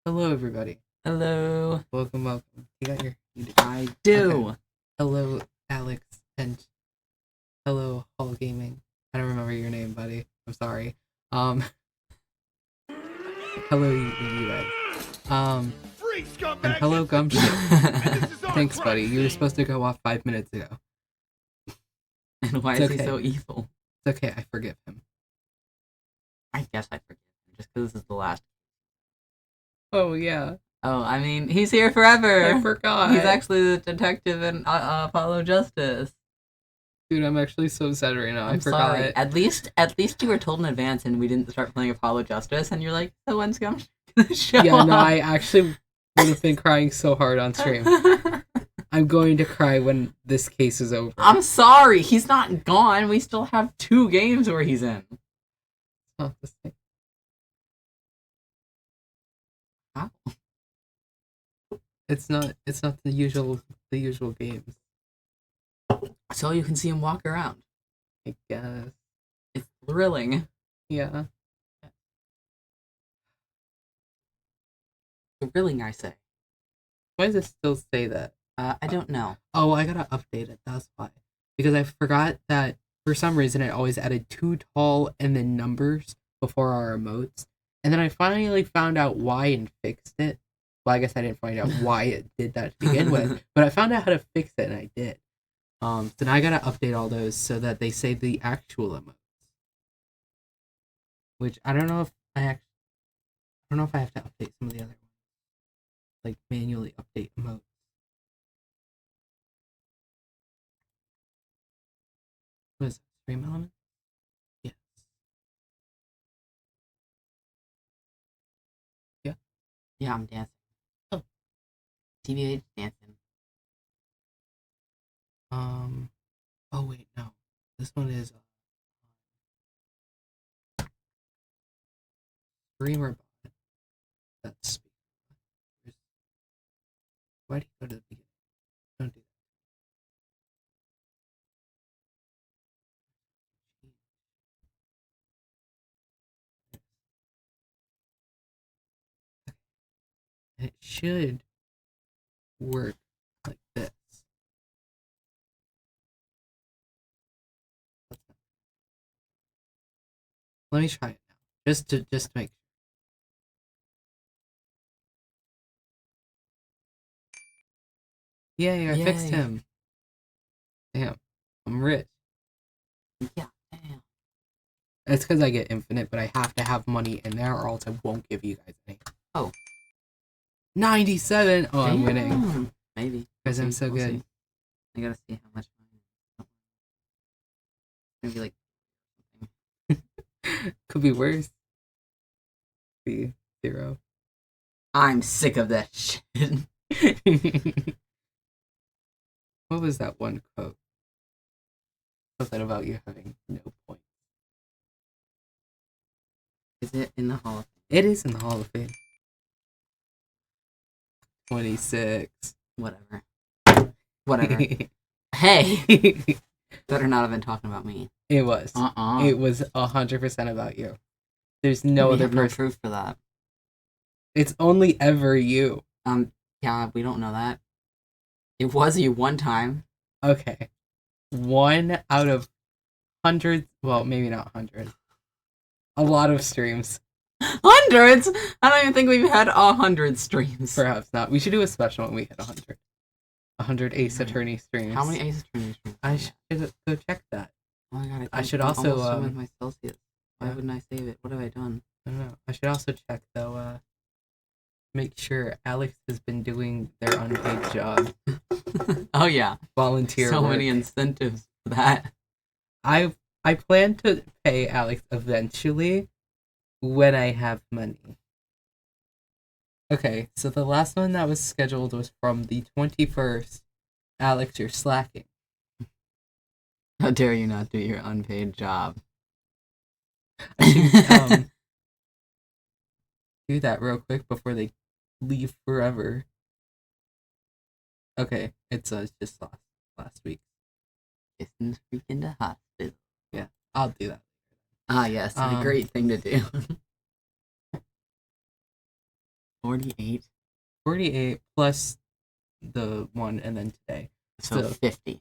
Hello, everybody. Hello. Welcome. You got your... I do. Okay. Hello, Alex, and hello, Hall Gaming. I don't remember your name, buddy. I'm sorry. Hello, you guys. And hello, Gumship. Thanks, buddy. You were supposed to go off 5 minutes ago. And why is he so evil? It's okay, I forgive him. I guess I forgive him, just because this is the last. Oh, yeah. Oh, I mean, he's here forever. I forgot. He's actually the detective in Apollo Justice. Dude, I'm actually so sad right now. I'm forgot. sorry. At least you were told in advance, and we didn't start playing Apollo Justice, and you're like, so when's Gum gonna show Yeah, up? no, I actually would have been crying so hard on stream. I'm going to cry when this case is over. I'm sorry, he's not gone. We still have 2 games where he's in. It's not the same. How? It's not the usual games. So you can see him walk around. I guess. It's thrilling. Yeah. Thrilling, I say. Why does it still say that? I don't know. Oh, I gotta update it. That's why. Because I forgot that for some reason it always added too tall and then numbers before our emotes. And then I finally found out why and fixed it. Well, I guess I didn't find out why it did that to begin with, but I found out how to fix it and I did. So now I gotta update all those so that they say the actual emotes. Which I don't know if I have to update some of the other ones. Like manually update emotes. What is it? Stream element? Yes. Yeah. Yeah, I'm dancing. Oh. TBH dancing. Oh wait, no. This one is streamer bot. That's why do you go to the beginning? Don't do that. And it should work like this. Let me try it now. Just to make sure. Yay, I fixed him. Damn. I'm rich. Yeah, damn. It's because I get infinite, but I have to have money in there or else I won't give you guys any. Oh. 97! Oh, damn. I'm winning. Maybe. Because I'm so good. See. I gotta see how much money. Maybe like Could be worse. Be 0. I'm sick of that shit. What was that one quote? Something about you having no points. Is it in the Hall of Fame? It is in the Hall of Fame. 26. Whatever. Hey! Better not have been talking about me. It was. It was 100% about you. There's no other person. No proof for that. It's only ever you. Yeah, we don't know that. It was you one time. Okay. 1 out of hundreds. Well, maybe not hundreds. A lot of streams. Hundreds? I don't even think we've had 100 streams. Perhaps not. We should do a special when we hit 100. 100 Ace Attorney streams. How many Ace Attorney streams? I should go check that. Oh my god, I should also with my Celsius. Why wouldn't I save it? What have I done? I don't know. I should also check though. Make sure Alex has been doing their unpaid job. Oh yeah, volunteer. So work. many incentives for that. I plan to pay Alex eventually when I have money. Okay, so the last one that was scheduled was from the 21st. Alex, you're slacking. How dare you not do your unpaid job? I should, do that real quick before they leave forever. Okay, it's just last week. Kissing freaking the hospital. Yeah, I'll do that. Ah, yes, a great thing to do. 48. 48 plus the one and then today. So 50.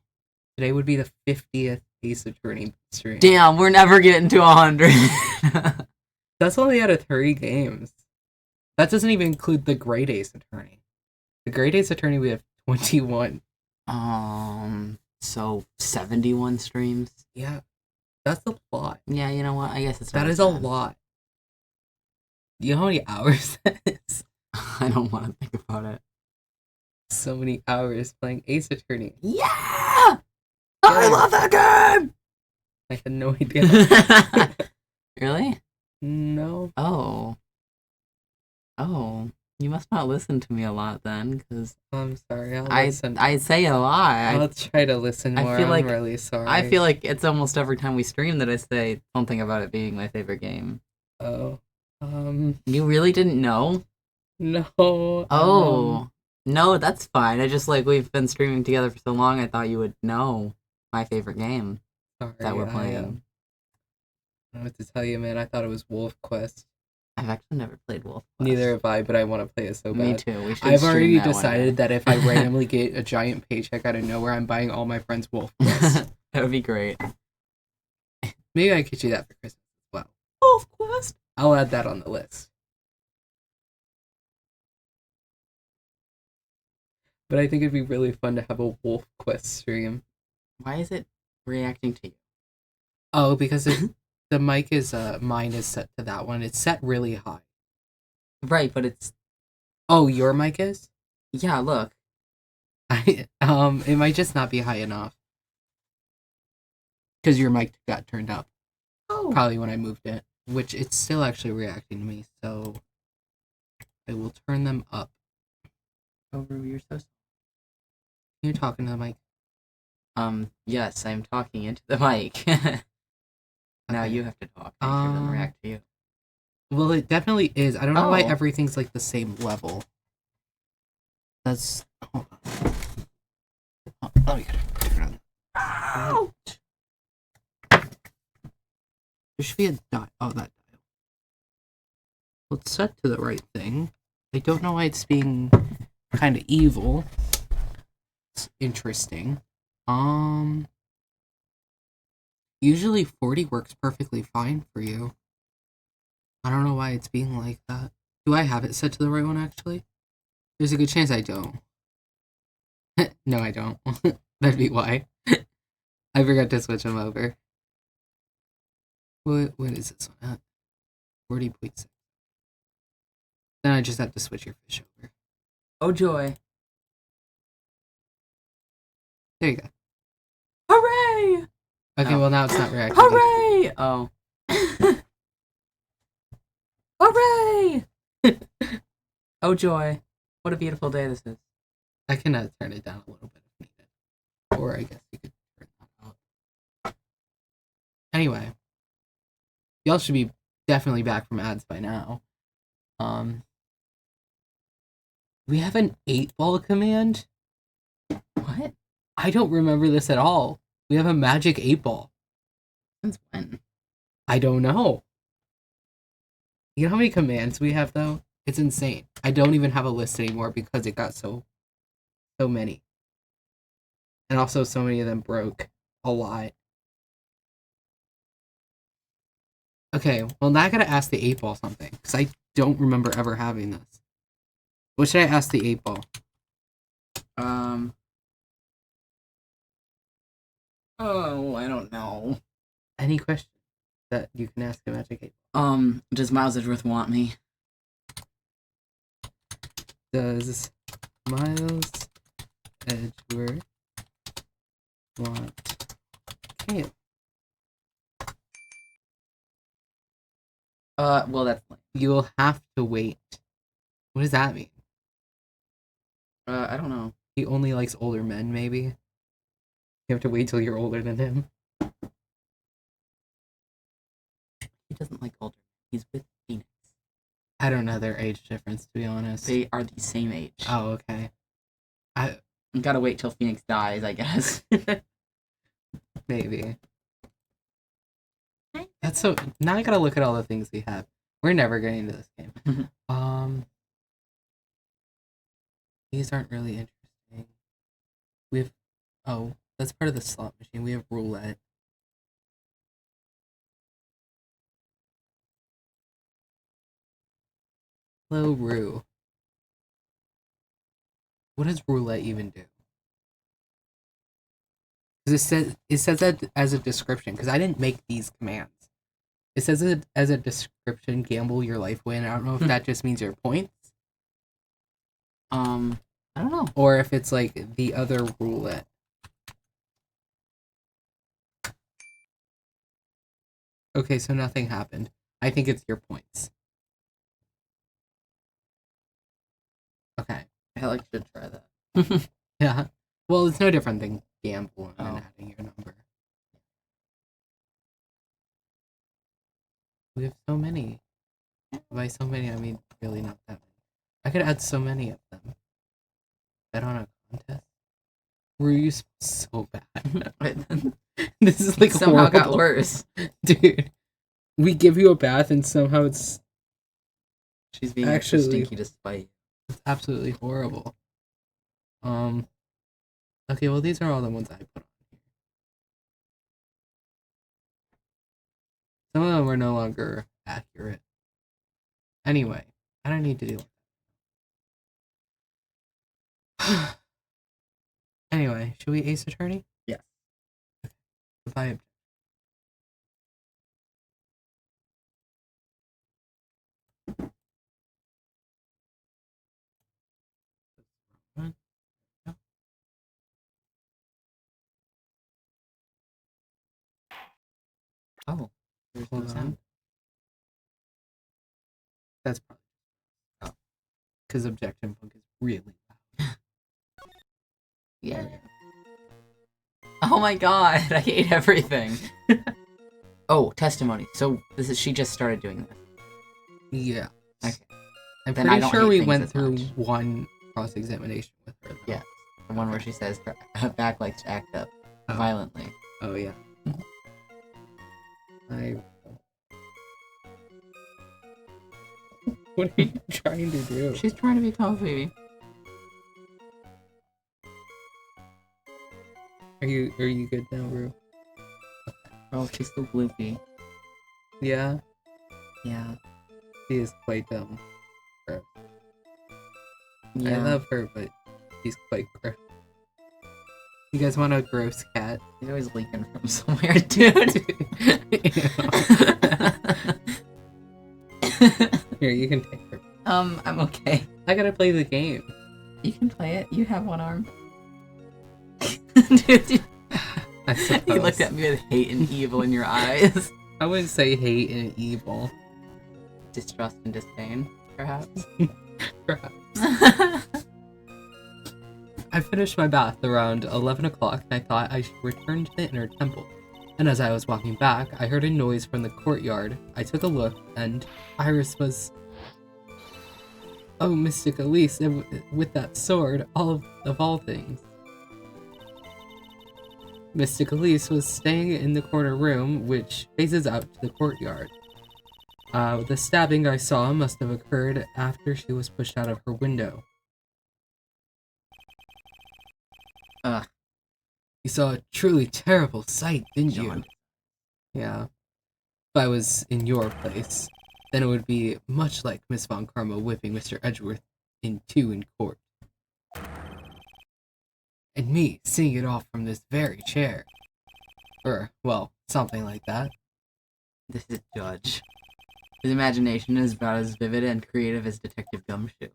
Today would be the 50th Ace Attorney stream. Damn, we're never getting to 100. That's only out of 30 games. That doesn't even include the Great Ace Attorney. The Great Ace Attorney, we have 21. So 71 streams. Yeah, that's a lot. Yeah, you know what? I guess that is a lot. You know how many hours that is? I don't want to think about it. So many hours playing Ace Attorney. Yeah! I love that game! I had no idea. Really? No. Oh. You must not listen to me a lot then, because I'm sorry. I say a lot. I'll try to listen more. I feel like, I'm really sorry. I feel like it's almost every time we stream that I say something about it being my favorite game. Oh. You really didn't know? No. Oh. No, that's fine. I just, like, we've been streaming together for so long, I thought you would know my favorite game that we're playing. I don't know what to tell you, man. I thought it was Wolf Quest. I've actually never played Wolf Quest. Neither have I, but I want to play it so bad. Me too. We should I've already decided that if I randomly get a giant paycheck out of nowhere, I'm buying all my friends Wolf Quest. That would be great. Maybe I get you that for Christmas as well. Wolf Quest? I'll add that on the list. But I think it'd be really fun to have a Wolf Quest stream. Why is it reacting to you? Oh, because the mic is mine is set to that one. It's set really high. Right, but it's... Oh, your mic is? Yeah, look. It might just not be high enough. Because your mic got turned up. Oh. Probably when I moved it. Which it's still actually reacting to me, so I will turn them up. Over, you're so... You're talking to the mic. Yes, I'm talking into the mic. Now you have to talk. Make sure them react to you. Well, it definitely is. I don't know why everything's like the same level. That's... Hold on. Oh, you gotta turn it on. Ouch! There should be a dial. Oh, that dial. Well, it's set to the right thing. I don't know why it's being kind of evil. It's interesting. Usually 40 works perfectly fine for you. I don't know why it's being like that. Do I have it set to the right one, actually? There's a good chance I don't. No, I don't. That'd be why. I forgot to switch them over. What is this one at? 40.6. Then I just have to switch your fish over. Oh, joy. There you go. Hooray! Okay, well now it's not reacting. Hooray! Oh. Hooray! Oh, joy. What a beautiful day this is. I can turn it down a little bit if needed. Or I guess you could turn that out. Anyway. Y'all should be definitely back from ads by now. We have an 8-ball command? What? I don't remember this at all. We have a magic 8-ball. Since when? I don't know. You know how many commands we have, though? It's insane. I don't even have a list anymore because it got so many. And also so many of them broke a lot. Okay, well now I gotta ask the 8-ball something. Because I don't remember ever having this. What should I ask the 8-ball? Oh, I don't know. Any question that you can ask a magic 8-ball? Does Miles Edgeworth want me? Does Miles Edgeworth want Caleb? Well, that's... You will have to wait. What does that mean? I don't know. He only likes older men, maybe? You have to wait till you're older than him? He doesn't like older. He's with Phoenix. I don't know their age difference, to be honest. They are the same age. Oh, okay. I gotta wait till Phoenix dies, I guess. Maybe. That's so... Now I gotta look at all the things we have. We're never getting into this game. These aren't really interesting. We have... Oh, that's part of the slot machine. We have roulette. Hello, Rue. What does roulette even do? Because it says that as a description, because I didn't make these commands. It says it as a description, gamble your life away, and I don't know if that just means your points. I don't know. Or if it's like the other roulette. Okay, so nothing happened. I think it's your points. Okay. I like to try that. Yeah. Well, it's no different than gambling and adding your number. We have so many. By so many, I mean really not that many. I could add so many of them. Bet on a contest? Were you so bad? This is like somehow horrible. got worse. Dude, we give you a bath and somehow it's... She's being actually stinky to spite. It's absolutely horrible. Okay, well these are all the ones I put on here. Some of them were no longer accurate. Anyway, I don't need to do that. Anyway, should we ace attorney? Yes. If I object. Oh, there's no Hold on. sound. That's probably because objection book is really loud. Yeah. Oh my god, I hate everything. Oh, testimony. So this is she just started doing this. Yeah. Okay. I'm Then I pretty don't sure hate we things went as through much. one cross-examination with her. Though. Yeah. The one where she says her back likes to act up violently. Oh yeah. What are you trying to do? She's trying to be comfy. Are you good now, Rue? Oh, she's so gloopy. Yeah, Yeah. she is quite dumb. Gross. Yeah. I love her, but she's quite gross. You guys want a gross cat? She's always leaking from somewhere, dude. Here, you can take her. I'm okay. I gotta play the game. You can play it. You have one arm. Dude, I suppose. you looked at me with hate and evil in your eyes. I wouldn't say hate and evil. Distrust and disdain, perhaps. Perhaps. I finished my bath around 11 o'clock and I thought I should return to the inner temple. And as I was walking back, I heard a noise from the courtyard. I took a look and Iris was... Oh, Mystic Elise, and with that sword, of all things. Mystic Elise was staying in the corner room, which faces out to the courtyard. The stabbing I saw must have occurred after she was pushed out of her window. You saw a truly terrible sight, didn't you? Yeah. If I was in your place, then it would be much like Miss Von Karma whipping Mr. Edgeworth in two in court. And me seeing it all from this very chair. Or, well, something like that. This is Judge. His imagination is about as vivid and creative as Detective Gumshoe.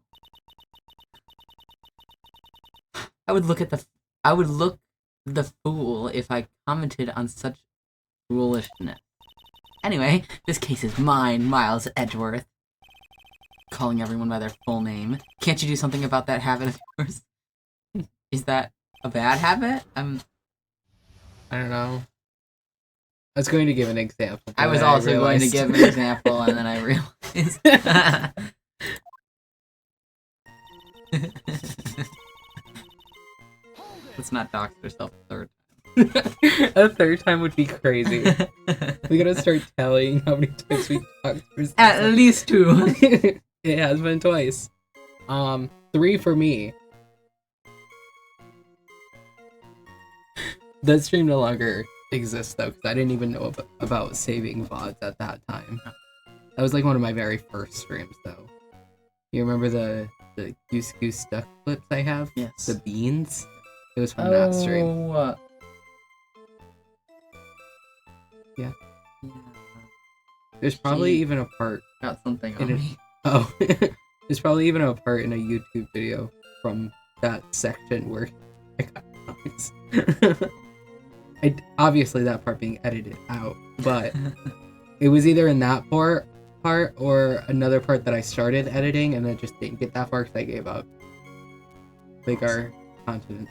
I would look the fool if I commented on such foolishness. Anyway, this case is mine, Miles Edgeworth. Calling everyone by their full name. Can't you do something about that habit of yours? Is that a bad habit? I don't know. I was going to give an example. I was also going to give an example, and then I realized. Let's not dox herself a third time. A third time would be crazy. We gotta start telling how many times we talked. At least 2. It has been twice. 3 for me. That stream no longer exists though, because I didn't even know about saving VODs at that time. That was like one of my very first streams though. You remember the Goose Goose Duck clips I have? Yes. The beans? It was from that stream. Yeah. There's probably even a part. Got something on me. Oh. There's probably even a part in a YouTube video from that section where I got dogs. Obviously that part being edited out, but it was either in that part or another part that I started editing and then just didn't get that far because I gave up. Like our continent.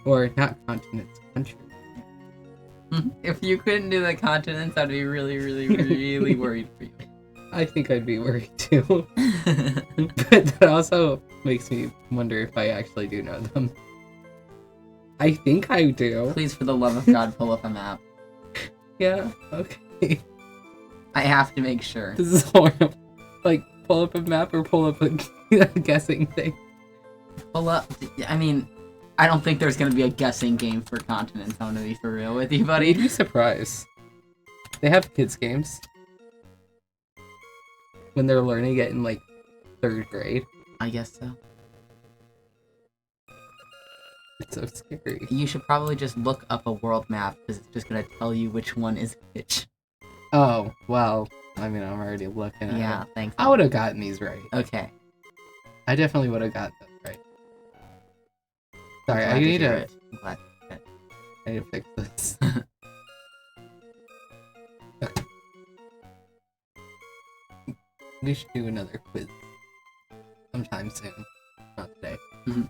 Or not continents, country. If you couldn't do the continents, I'd be really, really, really worried for you. I think I'd be worried too. But that also makes me wonder if I actually do know them. I think I do. Please, for the love of God, pull up a map. Yeah, okay. I have to make sure. This is horrible. Like, pull up a map or pull up a guessing thing. Pull up. I mean, I don't think there's gonna be a guessing game for continents. I'm gonna be for real with you, buddy. You'd be surprised. They have kids games. When they're learning it in, like, 3rd grade. I guess so. It's so scary. You should probably just look up a world map, because it's just gonna tell you which one is which. Oh, well, I mean, I'm already looking at Yeah, it. thanks. I would have gotten these right. Okay. I definitely would have gotten them right. Sorry, I'm I glad need hear to... it. I'm glad to hear it. I need to fix this. Okay. We should do another quiz sometime soon. Not today. Mhm.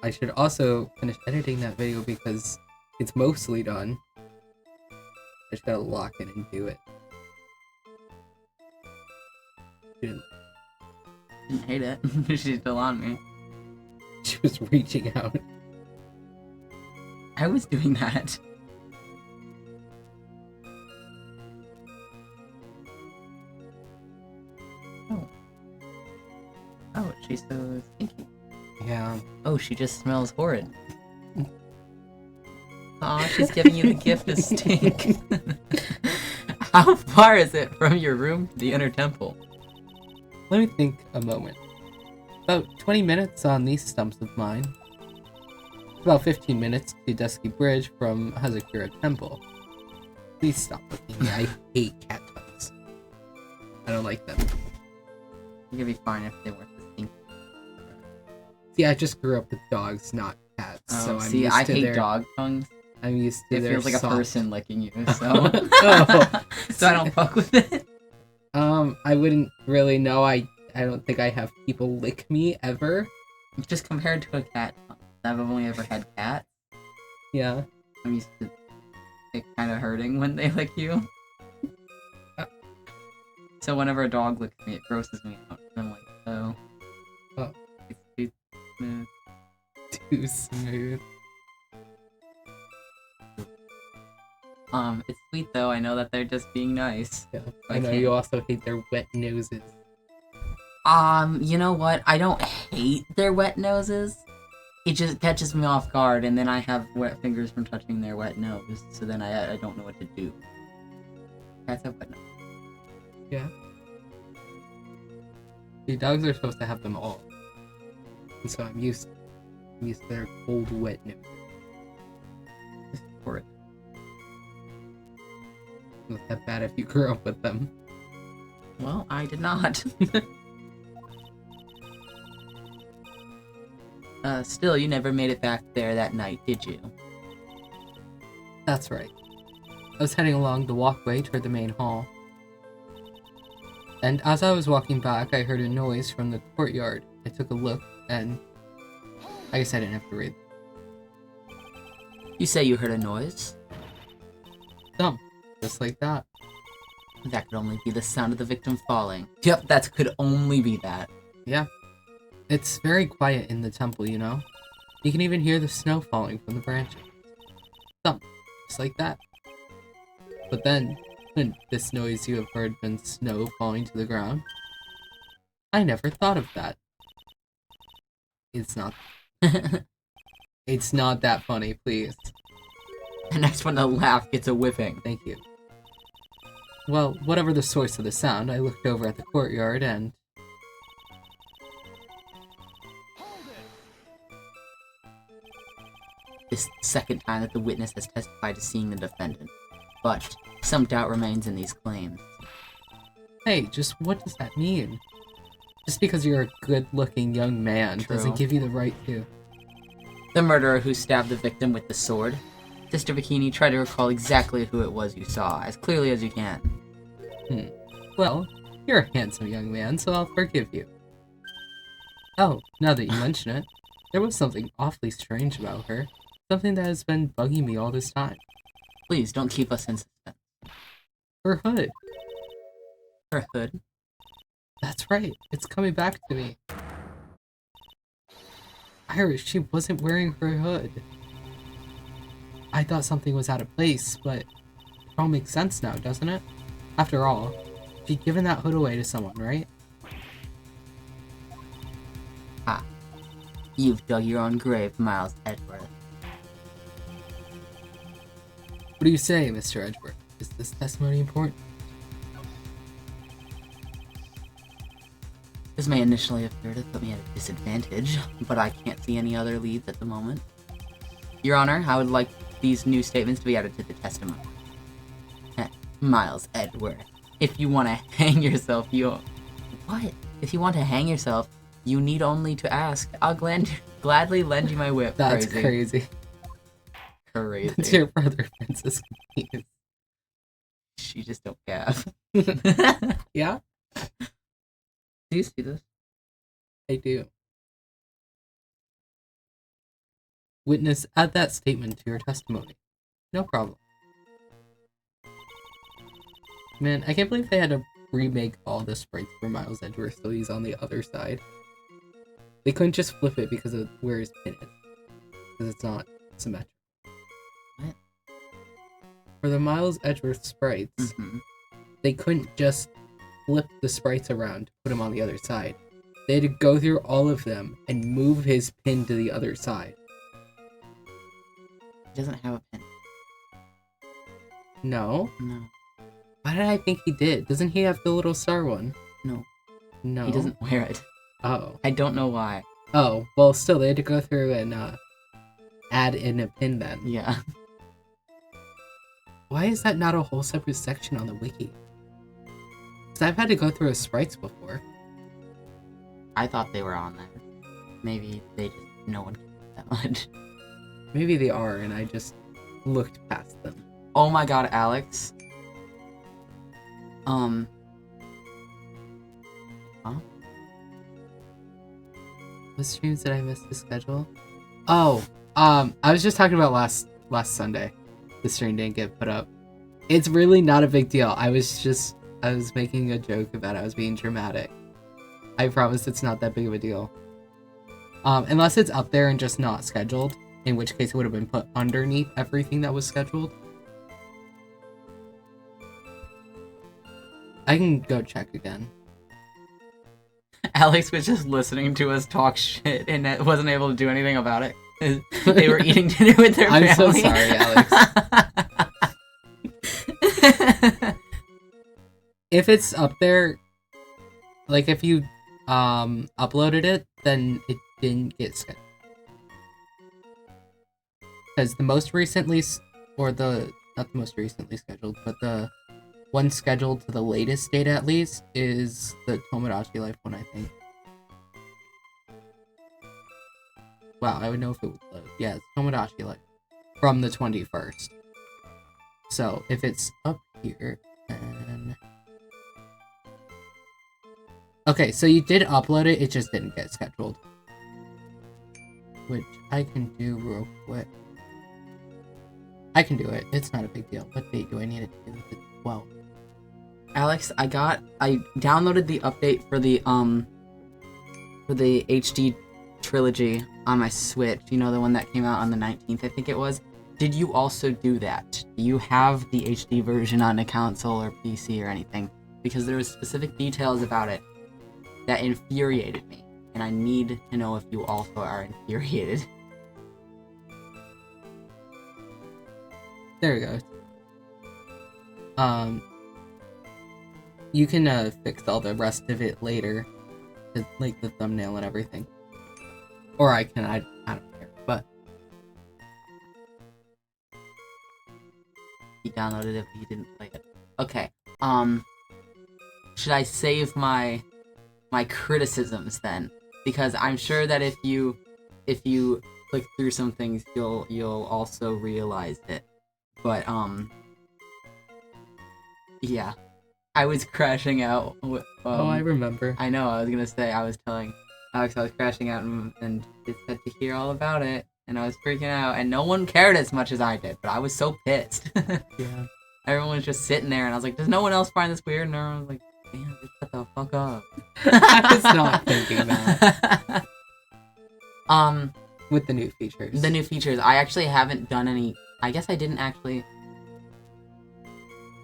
I should also finish editing that video because it's mostly done. I just gotta lock in and do it. Dude, Didn't hate it. She's still on me. she was reaching out. I was doing that. Oh, she's so stinky. Yeah. Oh, she just smells horrid. Aw, she's giving you the gift of stink. How far is it from your room to the inner temple? Let me think a moment. About 20 minutes on these stumps of mine. About 15 minutes to Dusky Bridge from Hazakura Temple. Please stop looking at me. I hate cat toys. I don't like them. You'd be fine if they weren't the stink. See, I just grew up with dogs, not cats. So I'm see, used I to hate their, dog tongues. I'm used to It their feels like soft... a person licking you, so Oh. so I don't fuck with it. I wouldn't really know. I don't think I have people lick me ever. Just compared to a cat, I've only ever had cats. Yeah. I'm used to it kind of hurting when they lick you. So whenever a dog licks me, it grosses me out. I'm like, oh. Oh. It's too smooth. Too smooth. It's sweet though. I know that they're just being nice. Yeah. I know can't- you also hate their wet noses. You know what? I don't hate their wet noses. It just catches me off guard, and then I have wet fingers from touching their wet nose, so then I don't know what to do. Cats have wet nose. Yeah. See, dogs are supposed to have them all. And so I'm used to their cold, wet noses. Just for it. Not that bad if you grew up with them. Well, I did not. Still, you never made it back there that night, did you? That's right. I was heading along the walkway toward the main hall. And as I was walking back, I heard a noise from the courtyard. I took a look, and I guess I didn't have to read. You say you heard a noise? Dumb. Just like that. That could only be the sound of the victim falling. Yep, that could only be that. Yeah. It's very quiet in the temple, you know? You can even hear the snow falling from the branches. Dumb. Just like that. But then, wouldn't this noise you have heard been snow falling to the ground? I never thought of that. It's not. It's not that funny, please. The next one to laugh gets a whipping. Thank you. Well, whatever the source of the sound, I looked over at the courtyard and... This is the second time that the witness has testified to seeing the defendant, but some doubt remains in these claims. Hey, just what does that mean? Just because you're a good-looking young man doesn't give you the right to... The murderer who stabbed the victim with the sword. Sister Bikini, try to recall exactly who it was you saw, as clearly as you can. Well, you're a handsome young man, so I'll forgive you. Oh, now that you mention it, there was something awfully strange about her. Something that has been bugging me all this time. Please, don't keep us in suspense. Her hood. Her hood? That's right, it's coming back to me. Iris, she wasn't wearing her hood. I thought something was out of place, but it all makes sense now, doesn't it? After all, she'd given that hood away to someone, right? Ah. You've dug your own grave, Miles Edgeworth. What do you say, Mr. Edgeworth? Is this testimony important? This may initially appear to put me at a disadvantage, but I can't see any other leads at the moment. Your Honor, I would like these new statements to be added to the testimony. Miles Edgeworth, if you want to hang yourself, What? If you want to hang yourself, you need only to ask. I'll gladly lend you my whip. That's crazy. Crazy. That's your brother, Princess Keys. She just don't have. Yeah? Do you see this? I do. Witness, add that statement to your testimony. No problem. Man, I can't believe they had to remake all the sprites for Miles Edgeworth so he's on the other side. They couldn't just flip it because of where his pin is. Because it's not symmetrical. What? For the Miles Edgeworth sprites, they couldn't just flip the sprites around to put him on the other side. They had to go through all of them and move his pin to the other side. He doesn't have a pin. No? No. Why did I think he did? Doesn't he have the little star one? No. No. He doesn't wear it. Oh. I don't know why. Oh, well, still, they had to go through and add in a pin then. Yeah. Why is that not a whole separate section on the wiki? Because I've had to go through his sprites before. I thought they were on there. Maybe they just... no one cares that much. Maybe they are, and I just looked past them. Oh my god, Alex. Huh? What streams did I miss the schedule? Oh, I was just talking about last Sunday. The stream didn't get put up. It's really not a big deal. I was making a joke about it. I was being dramatic. I promise it's not that big of a deal. Unless it's up there and just not scheduled, in which case it would have been put underneath everything that was scheduled. I can go check again. Alex was just listening to us talk shit and wasn't able to do anything about it. They were eating dinner with their family. I'm so sorry, Alex. If it's up there, like if you uploaded it, then it didn't get scheduled. Because the most recently, not the most recently scheduled, but the one scheduled to the latest date at least is the Tomodachi Life one, I think. Wow, I would know if it would load. Yeah, it's Tomodachi Life from the 21st. So if it's up here, then... Okay, so you did upload it, it just didn't get scheduled. Which I can do real quick. I can do it, it's not a big deal. What date do I need it to do? The 12th. Alex, I downloaded the update for the HD trilogy on my Switch. You know, the one that came out on the 19th, I think it was. Did you also do that? Do you have the HD version on a console or PC or anything? Because there was specific details about it that infuriated me, and I need to know if you also are infuriated. There we go. You can fix all the rest of it later, like the thumbnail and everything. Or I can. I don't care. But He downloaded it, but he didn't play it. Okay. Should I save my criticisms then? Because I'm sure that if you click through some things, you'll also realize it. But yeah, I was crashing out. oh, I remember. I know. I was gonna say I was telling Alex I was crashing out, and it said to hear all about it, and I was freaking out, and no one cared as much as I did, but I was so pissed. Yeah. Everyone was just sitting there, and I was like, "Does no one else find this weird?" And everyone was like, "Damn, just shut the fuck up." I was not thinking that. With the new features. The new features. I actually haven't done any. I guess I didn't actually.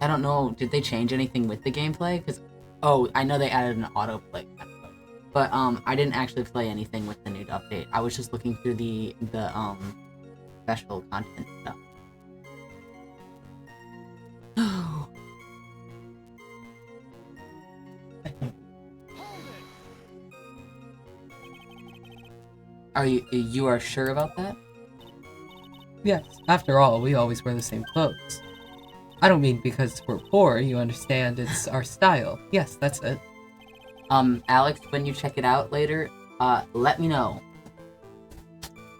I don't know. Did they change anything with the gameplay? Because, oh, I know they added an autoplay. But I didn't actually play anything with the new update. I was just looking through the special content stuff. Are you are sure about that? Yes. After all, we always wear the same clothes. I don't mean because we're poor. You understand? It's our style. Yes, that's it. Alex, when you check it out later, let me know.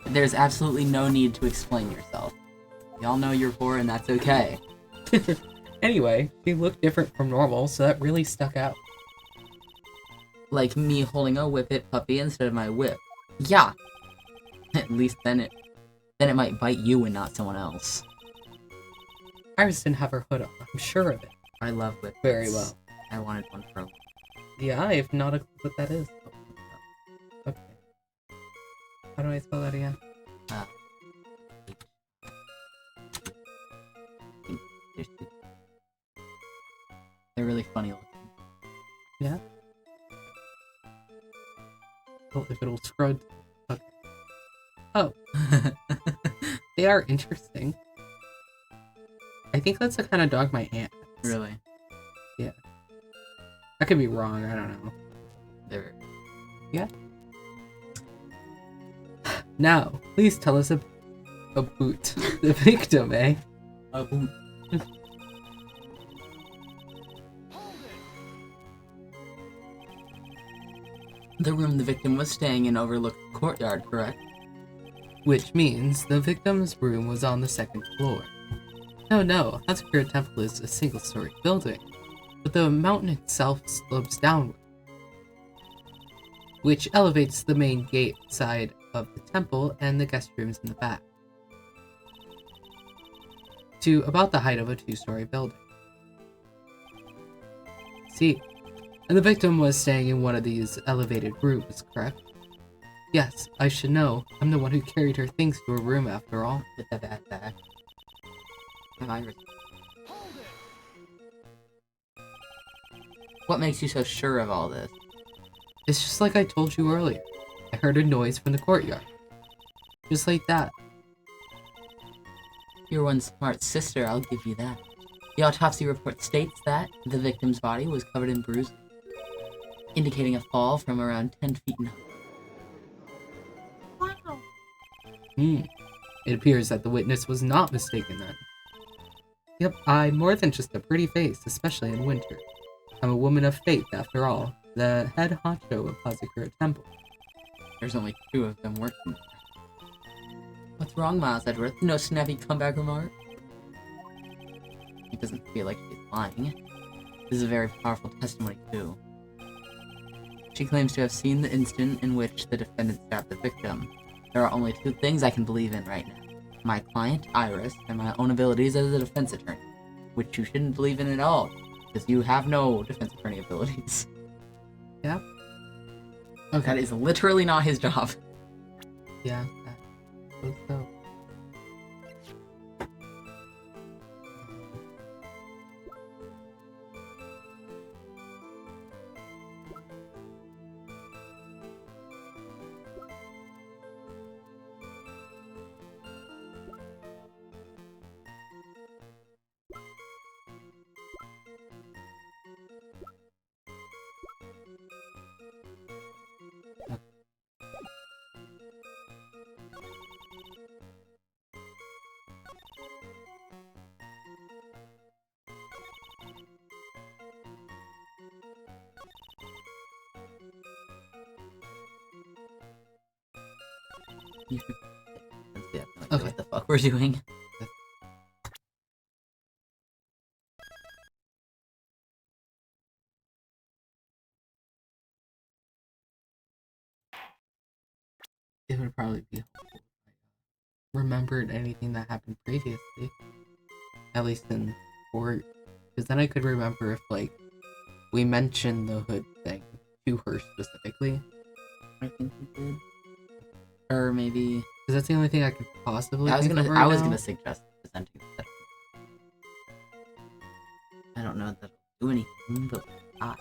There's absolutely no need to explain yourself. We all know you're poor, and that's okay. Anyway, you look different from normal, so that really stuck out. Like me holding a Whippet puppy instead of my whip. Yeah. At least then it might bite you and not someone else. Iris didn't have her hood on. I'm sure of it. I love Whippets. Very well. I wanted one for a Yeah, I have not a clue what that is. Okay. How do I spell that again? They're really funny looking. Yeah? Well, if it'll scrub... Okay. Oh. They are interesting. I think that's the kind of dog my aunt has. Really? Yeah. I could be wrong, I don't know. They're... Yeah. Now, please tell us about the victim, eh? A boot. The room the victim was staying in overlooked the courtyard, correct? Which means the victim's room was on the second floor. No, Hazakura Temple is a single-story building, but the mountain itself slopes downward, which elevates the main gate side of the temple and the guest rooms in the back to about the height of a two-story building. See, and the victim was staying in one of these elevated rooms, correct? Yes, I should know. I'm the one who carried her things to her room after all. With the backpack. Iris. What makes you so sure of all this? It's just like I told you earlier. I heard a noise from the courtyard. Just like that. You're one smart sister, I'll give you that. The autopsy report states that the victim's body was covered in bruises, indicating a fall from around 10 feet in height. Wow. It appears that the witness was not mistaken then. Yep, I'm more than just a pretty face, especially in winter. I'm a woman of faith, after all, the head honcho of Hazakura Temple. There's only 2 of them working. What's wrong, Miles Edgeworth? No snappy comeback remark? It doesn't feel like she's lying. This is a very powerful testimony, too. She claims to have seen the instant in which the defendant stabbed the victim. There are only 2 things I can believe in right now. My client, Iris, and my own abilities as a defense attorney. Which you shouldn't believe in at all, because you have no defense attorney abilities. Yeah? Okay. That is literally not his job. Yeah, let's go. You should... We have no idea Okay. what the fuck we're doing. It would probably be helpful if I remembered anything that happened previously. At least in court. Because then I could remember if, like, we mentioned the hood thing to her specifically. I think we did. Or maybe... Because that's the only thing I could possibly I was think gonna of right I was now. gonna suggest presenting that. I don't know if that'll do anything, but I...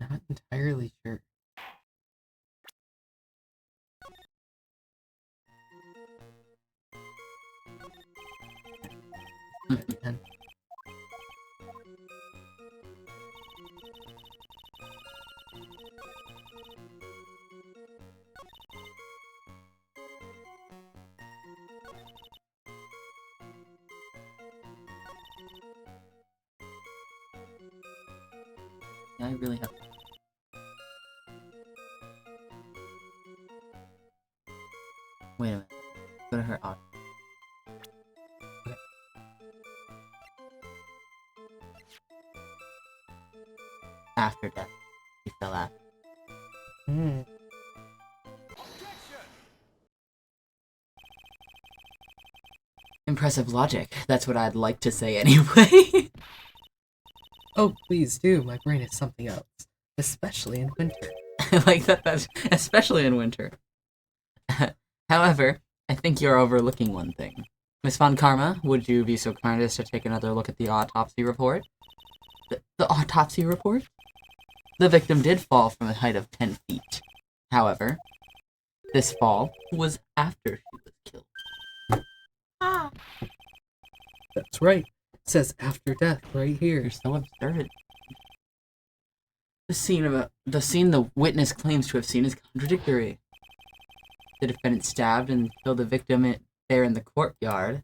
Not entirely sure. And Yeah, I really have... Wait a minute. Go to her audio. After death. He fell out. Impressive logic. That's what I'd like to say anyway. Oh, please do. My brain is something else. Especially in winter. Like that's especially in winter. However, I think you're overlooking one thing. Miss Von Karma, would you be so kind as to take another look at the autopsy report? The autopsy report? The victim did fall from a height of 10 feet. However, this fall was after she was killed. That's right. It says after death right here. You're so absurd. The scene the witness claims to have seen is contradictory. The defendant stabbed and killed the victim there in the courtyard.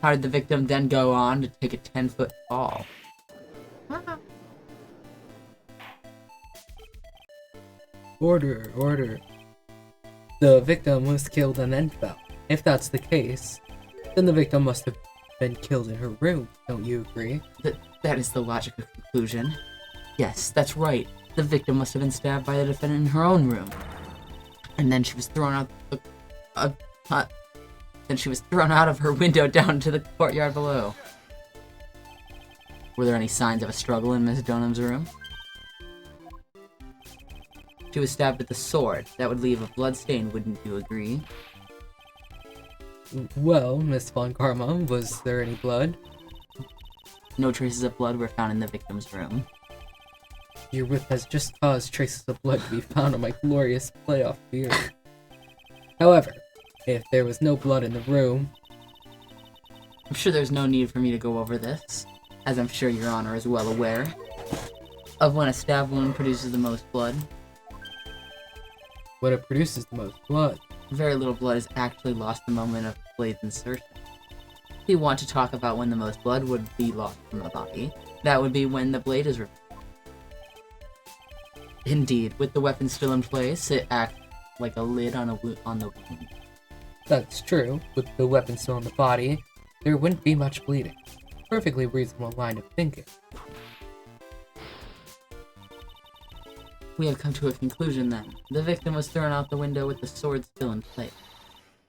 How did the victim then go on to take a 10-foot fall? Order, order. The victim was killed and then fell. If that's the case, then the victim must have been killed in her room. Don't you agree? That is the logical conclusion. Yes, that's right. The victim must have been stabbed by the defendant in her own room. And then she was thrown out then she was thrown out of her window down to the courtyard below. Were there any signs of a struggle in Miss Donham's room? She was stabbed with a sword. That would leave a blood stain, wouldn't you agree? Well, Miss Von Karma, was there any blood? No traces of blood were found in the victim's room. Your whip has just caused traces of blood to be found on my glorious playoff beard. However, if there was no blood in the room... I'm sure there's no need for me to go over this, as I'm sure Your Honor is well aware of when a stab wound produces the most blood. When it produces the most blood. Very little blood is actually lost the moment of blade's insertion. If you want to talk about when the most blood would be lost from the body, that would be when the blade is removed. Indeed, with the weapon still in place, it acts like a lid on the wound. That's true. With the weapon still in the body, there wouldn't be much bleeding. Perfectly reasonable line of thinking. We have come to a conclusion then. The victim was thrown out the window with the sword still in place.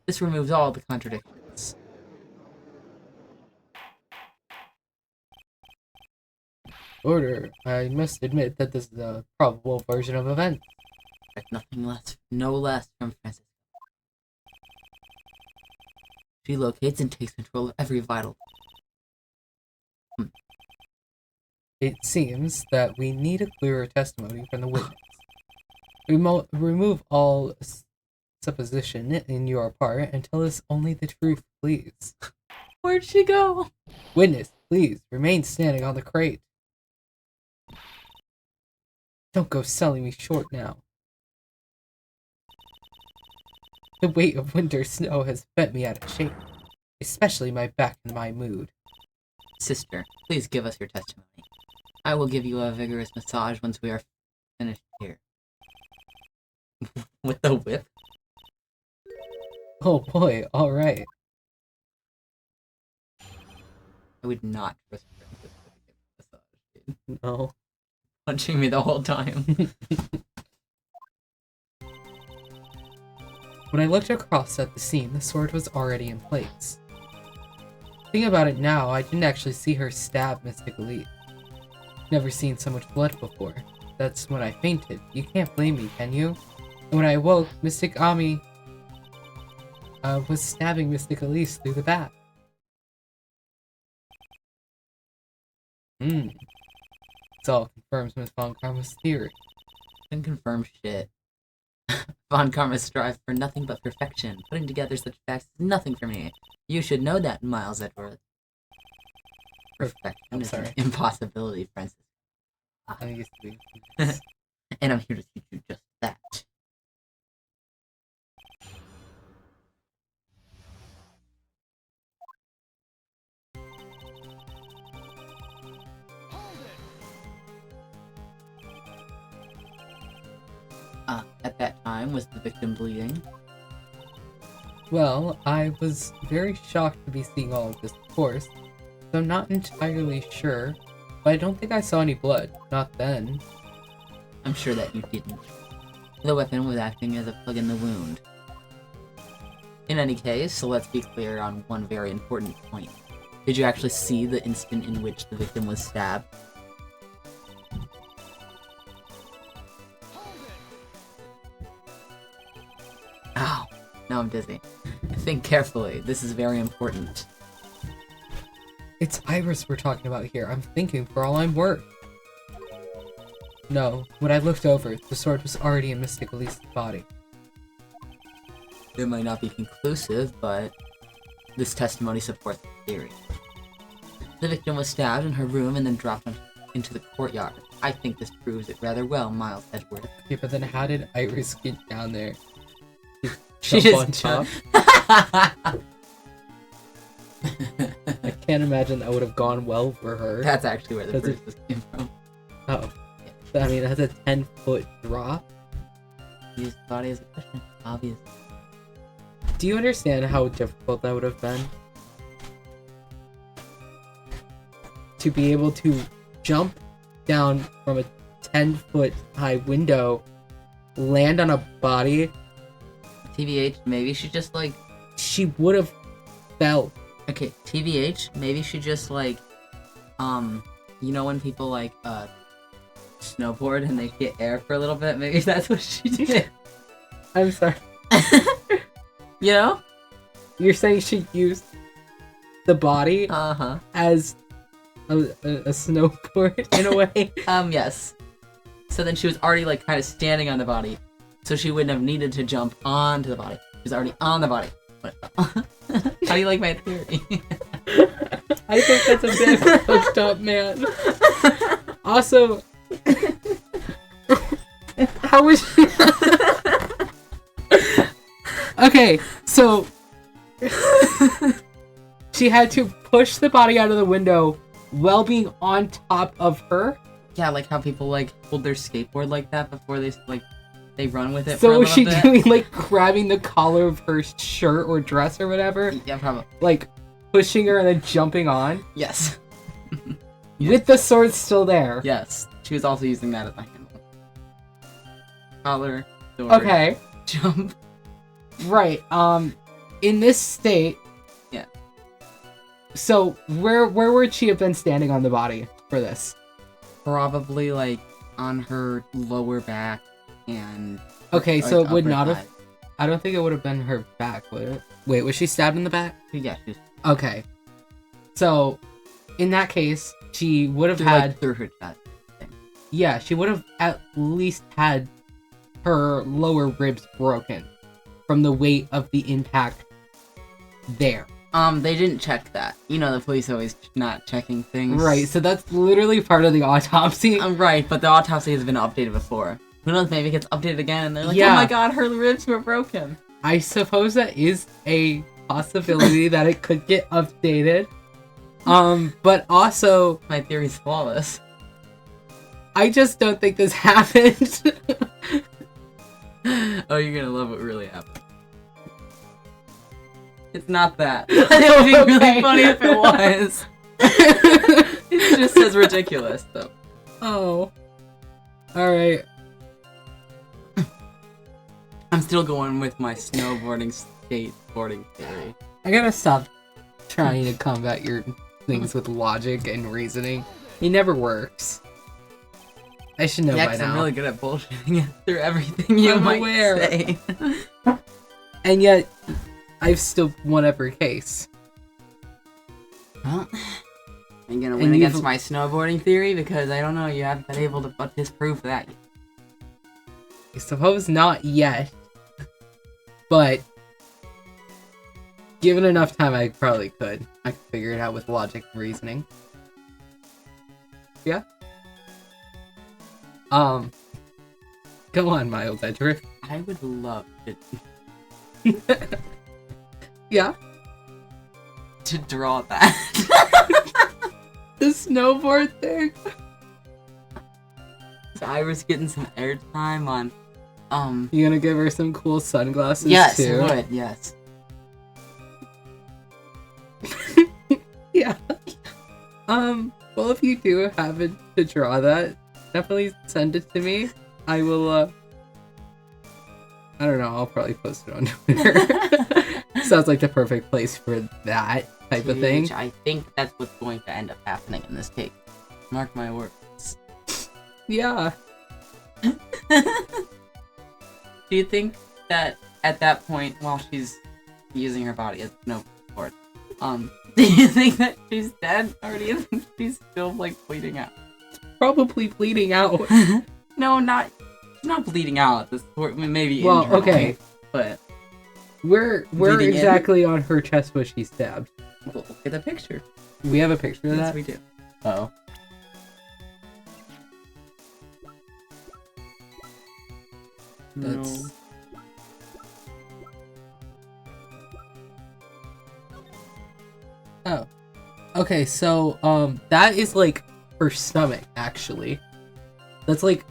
This removes all the contradictions. Order. I must admit that this is a probable version of events. Expect no less from Francis. She locates and takes control of every vital. It seems that we need a clearer testimony from the witness. Remove all supposition in your part and tell us only the truth, please. Where'd she go? Witness, please, remain standing on the crate. Don't go selling me short now. The weight of winter snow has bent me out of shape, especially my back and my mood. Sister, please give us your testimony. I will give you a vigorous massage once we are finished here. With the whip? Oh boy, alright. I would not trust her with a massage, dude. No. Punching me the whole time. When I looked across at the scene, the sword was already in place. Thinking about it now, I didn't actually see her stab Mystic Elite. Never seen so much blood before. That's when I fainted. You can't blame me, can you? And when I awoke, Mystic Ami was stabbing Mystic Elise through the back. This all confirms Miss Von Karma's theory. Can confirm shit. Von Karma strives for nothing but perfection. Putting together such facts is nothing for me. You should know that, Miles Edgeworth. Perfection is an impossibility, Francis. I used to be. And I'm here to teach you just that. At that time, was the victim bleeding? Well, I was very shocked to be seeing all of this, of course, so I'm not entirely sure, but I don't think I saw any blood. Not then. I'm sure that you didn't. The weapon was acting as a plug in the wound. In any case, so let's be clear on one very important point. Did you actually see the instant in which the victim was stabbed? Ow! Now I'm dizzy. Think carefully. This is very important. It's Iris we're talking about here. I'm thinking for all I'm worth. No, when I looked over, the sword was already in Mystic Elise's body. It might not be conclusive, but this testimony supports the theory. The victim was stabbed in her room and then dropped into the courtyard. I think this proves it rather well, Miles Edgeworth. Yeah, but then how did Iris get down there? She Jump just on top? I can't imagine that would have gone well for her. That's actually where the bruises came from. Oh. Yeah. I mean, that's a 10-foot drop. Use the body as a cushion, obvious. Do you understand how difficult that would have been? To be able to jump down from a 10-foot high window, land on a body. TBH, maybe she just like... She would have fell. Okay, TBH, maybe she just like... You know when people like, snowboard and they get air for a little bit? Maybe that's what she did. I'm sorry. You know? You're saying she used the body as a snowboard in a way? Yes. So then she was already like kind of standing on the body. So she wouldn't have needed to jump onto the body. She was already on the body. How do you like my theory? I think that's a bit fucked up, man. Also, how was she... Okay, so she had to push the body out of the window while being on top of her. Yeah, like how people like hold their skateboard like that before they like they run with it. So for a was she bit. doing like grabbing the collar of her shirt or dress or whatever? Yeah, probably. Like pushing her and then jumping on? Yes. With the sword still there? Yes. She was also using that as a handle. Collar, sword, Okay. jump. Right. In this state. Yeah. So where would she have been standing on the body for this? Probably like on her lower back and. Okay, so it would upper not thigh. have. I don't think it would have been her back, would it? Wait, was she stabbed in the back? Yeah, she was Okay. So, in that case, she would have through, had. like, through her chest. Yeah, she would have at least had her lower ribs broken. from the weight of the impact there. They didn't check that. You know, the police always not checking things. Right, so that's literally part of the autopsy. Right, but the autopsy has been updated before. Who knows, maybe it gets updated again and they're like, Yeah. oh my god, her ribs were broken. I suppose that is a possibility that it could get updated. But also, My theory's flawless. I just don't think this happened. Oh, you're gonna love what really happened. It's not that. It would be really Okay. funny if it was. It just says ridiculous, though. Oh. Alright. I'm still going with my snowboarding, skateboarding theory. I gotta stop trying to combat your things with logic and reasoning. It never works. I should know Yeah, by 'cause now. I'm really good at bullshitting through everything you I'm might aware. say. And yet, I've still won every case. Well, I'm gonna And win against you've- my snowboarding theory because I don't know, you haven't been able to disprove that yet. I suppose not yet. But given enough time, I probably could. I could figure it out with logic and reasoning. Yeah? Go on, Miles Edgeworth. I would love Yeah? to draw that. The snowboard thing? So Iris getting some airtime on, You gonna give her some cool sunglasses yes, too? it would, yes. Yeah. Well, if you do happen to draw that, definitely send it to me. I will, I don't know, I'll probably post it on Twitter. Sounds like the perfect place for that type of thing. Which I think that's what's going to end up happening in this case. Mark my words. Yeah. Do you think that at that point, while she's using her body as a snowboard, do you think that she's dead, or do you think she's still like bleeding out? Probably bleeding out. No, not bleeding out at this point. Maybe Well, internally, okay. but Where Bleeding in? exactly on her chest was she stabbed? we'll look at the picture. We have a picture of Yes, that? we do. Oh. That's... Oh. Okay, so, that is, like, her stomach, actually. That's, like,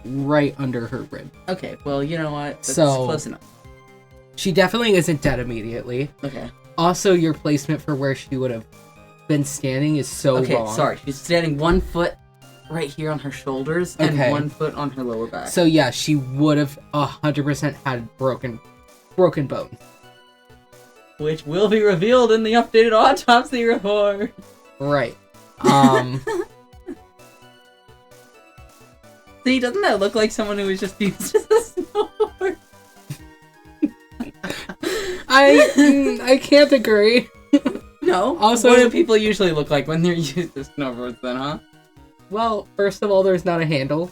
right under her rib. Okay, well, you know what? That's So- close enough. She definitely isn't dead immediately. Okay. Also, your placement for where she would have been standing is so Okay, wrong. sorry. She's standing 1 foot right here on her shoulders and Okay. 1 foot on her lower back. So, yeah, she would have 100% had broken bones. Which will be revealed in the updated autopsy report. Right. See, doesn't that look like someone who was just used as a snowboard? I can't agree. No. Also- What do people usually look like when they're used as snowboards then, huh? Well, first of all, there's not a handle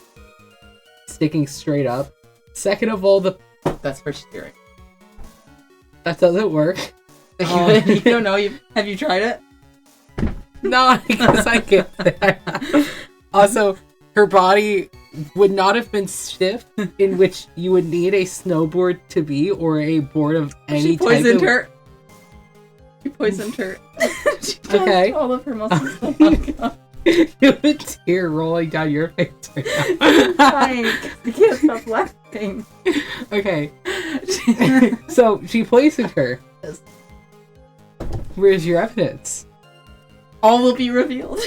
sticking straight up. Second of all, That's for steering. that doesn't work. You don't know? Have you tried it? No, I guess I can't say I have. Also, her body would not have been stiff, in which you would need a snowboard to be, or a board of any She type. poisoned Of... her. She poisoned her. She Okay. all of her muscles to fuck up. You have a tear rolling down your face right now. Fine. I can't stop laughing. Okay. So, she poisoned her. Yes. Where's your evidence? All will be revealed.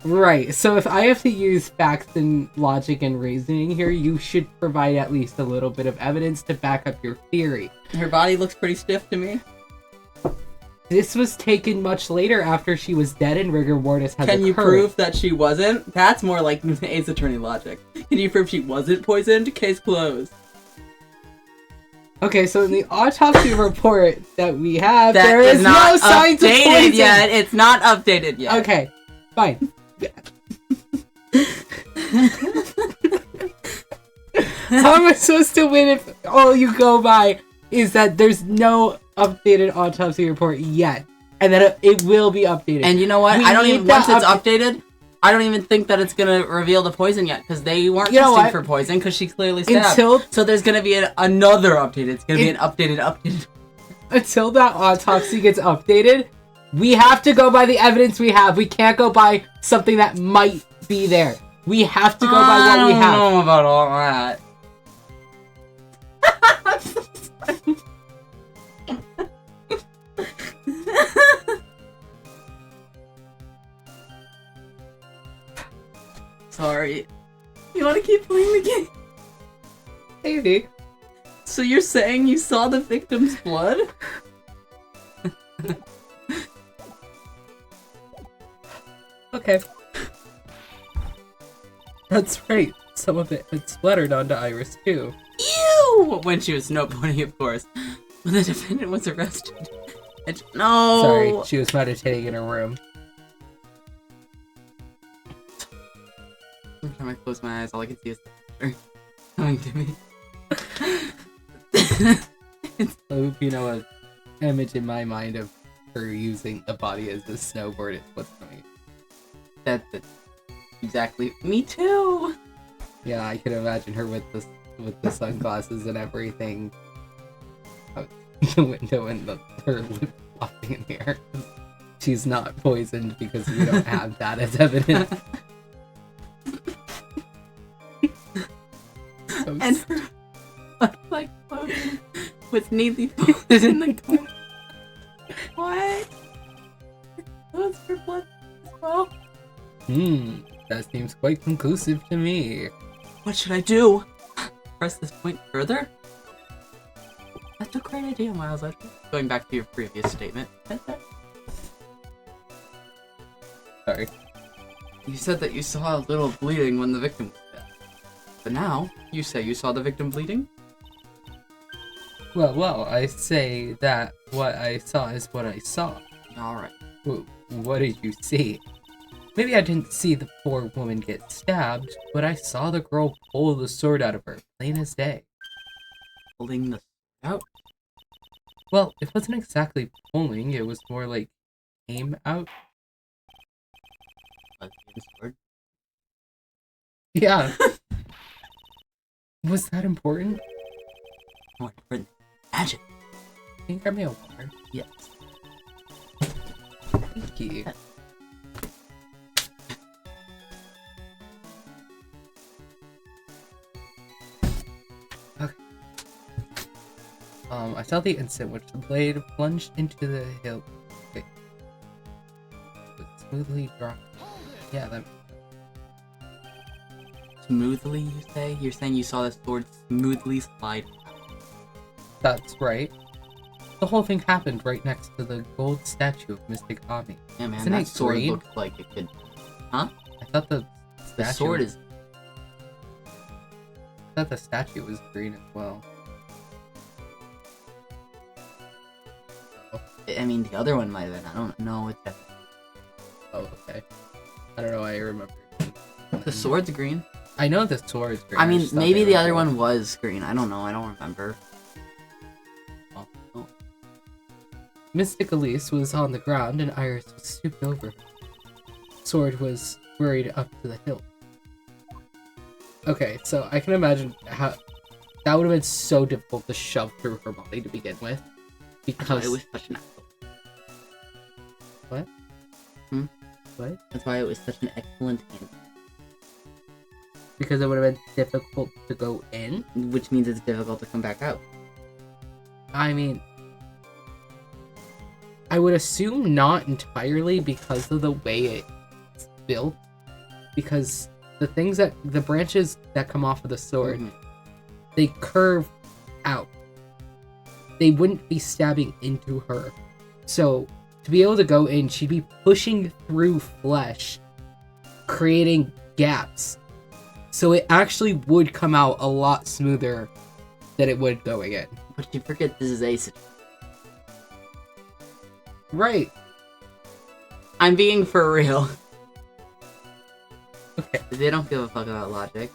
Right, so if I have to use facts and logic and reasoning here, you should provide at least a little bit of evidence to back up your theory. Her body looks pretty stiff to me. This was taken much later after she was dead and rigor mortis has Can you occurred. prove that she wasn't? That's more like Ace Attorney logic. Can you prove she wasn't poisoned? Case closed. Okay, so in the autopsy report that we have, That there is no signs of updated poison! yet. It's not updated yet. Okay, fine. How am I supposed to win if all you go by is that there's no updated autopsy report yet, and that it will be updated. And you know what? We I don't need even to once it's updated. I don't even think that it's gonna reveal the poison yet, because they weren't testing for poison, because she clearly stabbed. So there's gonna be another update. It's gonna be an updated. Until that autopsy gets updated, we have to go by the evidence we have. We can't go by something that might be there. We have to go by what we have. I don't know about all that. Sorry. You want to keep playing the game? Maybe. So you're saying you saw the victim's blood? Okay. That's right. Some of it had splattered onto Iris, too. Ew! When she was snowboarding, of course. When the defendant was arrested. No! Sorry, she was meditating in her room. Every time I close my eyes, all I can see is the picture coming to me. I hope you know an image in my mind of her using the body as a snowboard is what's coming. That's exactly. Me too! Yeah, I can imagine her with the sunglasses and everything out the window and her lip flopping in the air. She's not poisoned because we don't have that as evidence. And her like clothing with neatly folded in the corner. What? Those for blood as well? That seems quite conclusive to me. What should I do? Press this point further? That's a great idea, Miles. Going back to your previous statement. Sorry. You said that you saw a little bleeding when the victim was dead. But now, you say you saw the victim bleeding? Well, I say that what I saw is what I saw. Alright. What did you see? Maybe I didn't see the poor woman get stabbed, but I saw the girl pull the sword out of her, plain as day. Pulling the out? Well, it wasn't exactly pulling, it was more like aim out. Like the sword? Yeah. Was that important? More important. Magic. Can you grab me a water? Yes. Thank you. Okay. I saw the instant which the blade plunged into the hill. Okay. But smoothly dropped. Yeah, that. Smoothly, you say? You're saying you saw the sword smoothly slide out. That's right. The whole thing happened right next to the gold statue of Mystic Ami. Yeah, man, Isn't that it sword green? looks like it could... Huh? I thought the sword is... I thought the statue was green as well. I mean, the other one might have been. I don't know. It's definitely... Oh, okay. I don't know why I remember. The sword's green. I know the sword's green. I mean, just thought maybe they the were other gold. one was green. I don't know. I don't remember. Mystic Elise was on the ground and Iris was stooped over her. Sword was worried up to the hilt. Okay, so I can imagine how that would have been so difficult to shove through her body to begin with. Because it was such an... What? What? That's why it was such an excellent hint. Because it would have been difficult to go in? Which means it's difficult to come back out. I mean, I would assume not entirely because of the way it's built. Because the branches that come off of the sword, they curve out. They wouldn't be stabbing into her. So, to be able to go in, she'd be pushing through flesh, creating gaps. So it actually would come out a lot smoother than it would going in. But you forget this is Ace. Right. I'm being for real. Okay. They don't give a fuck about logic.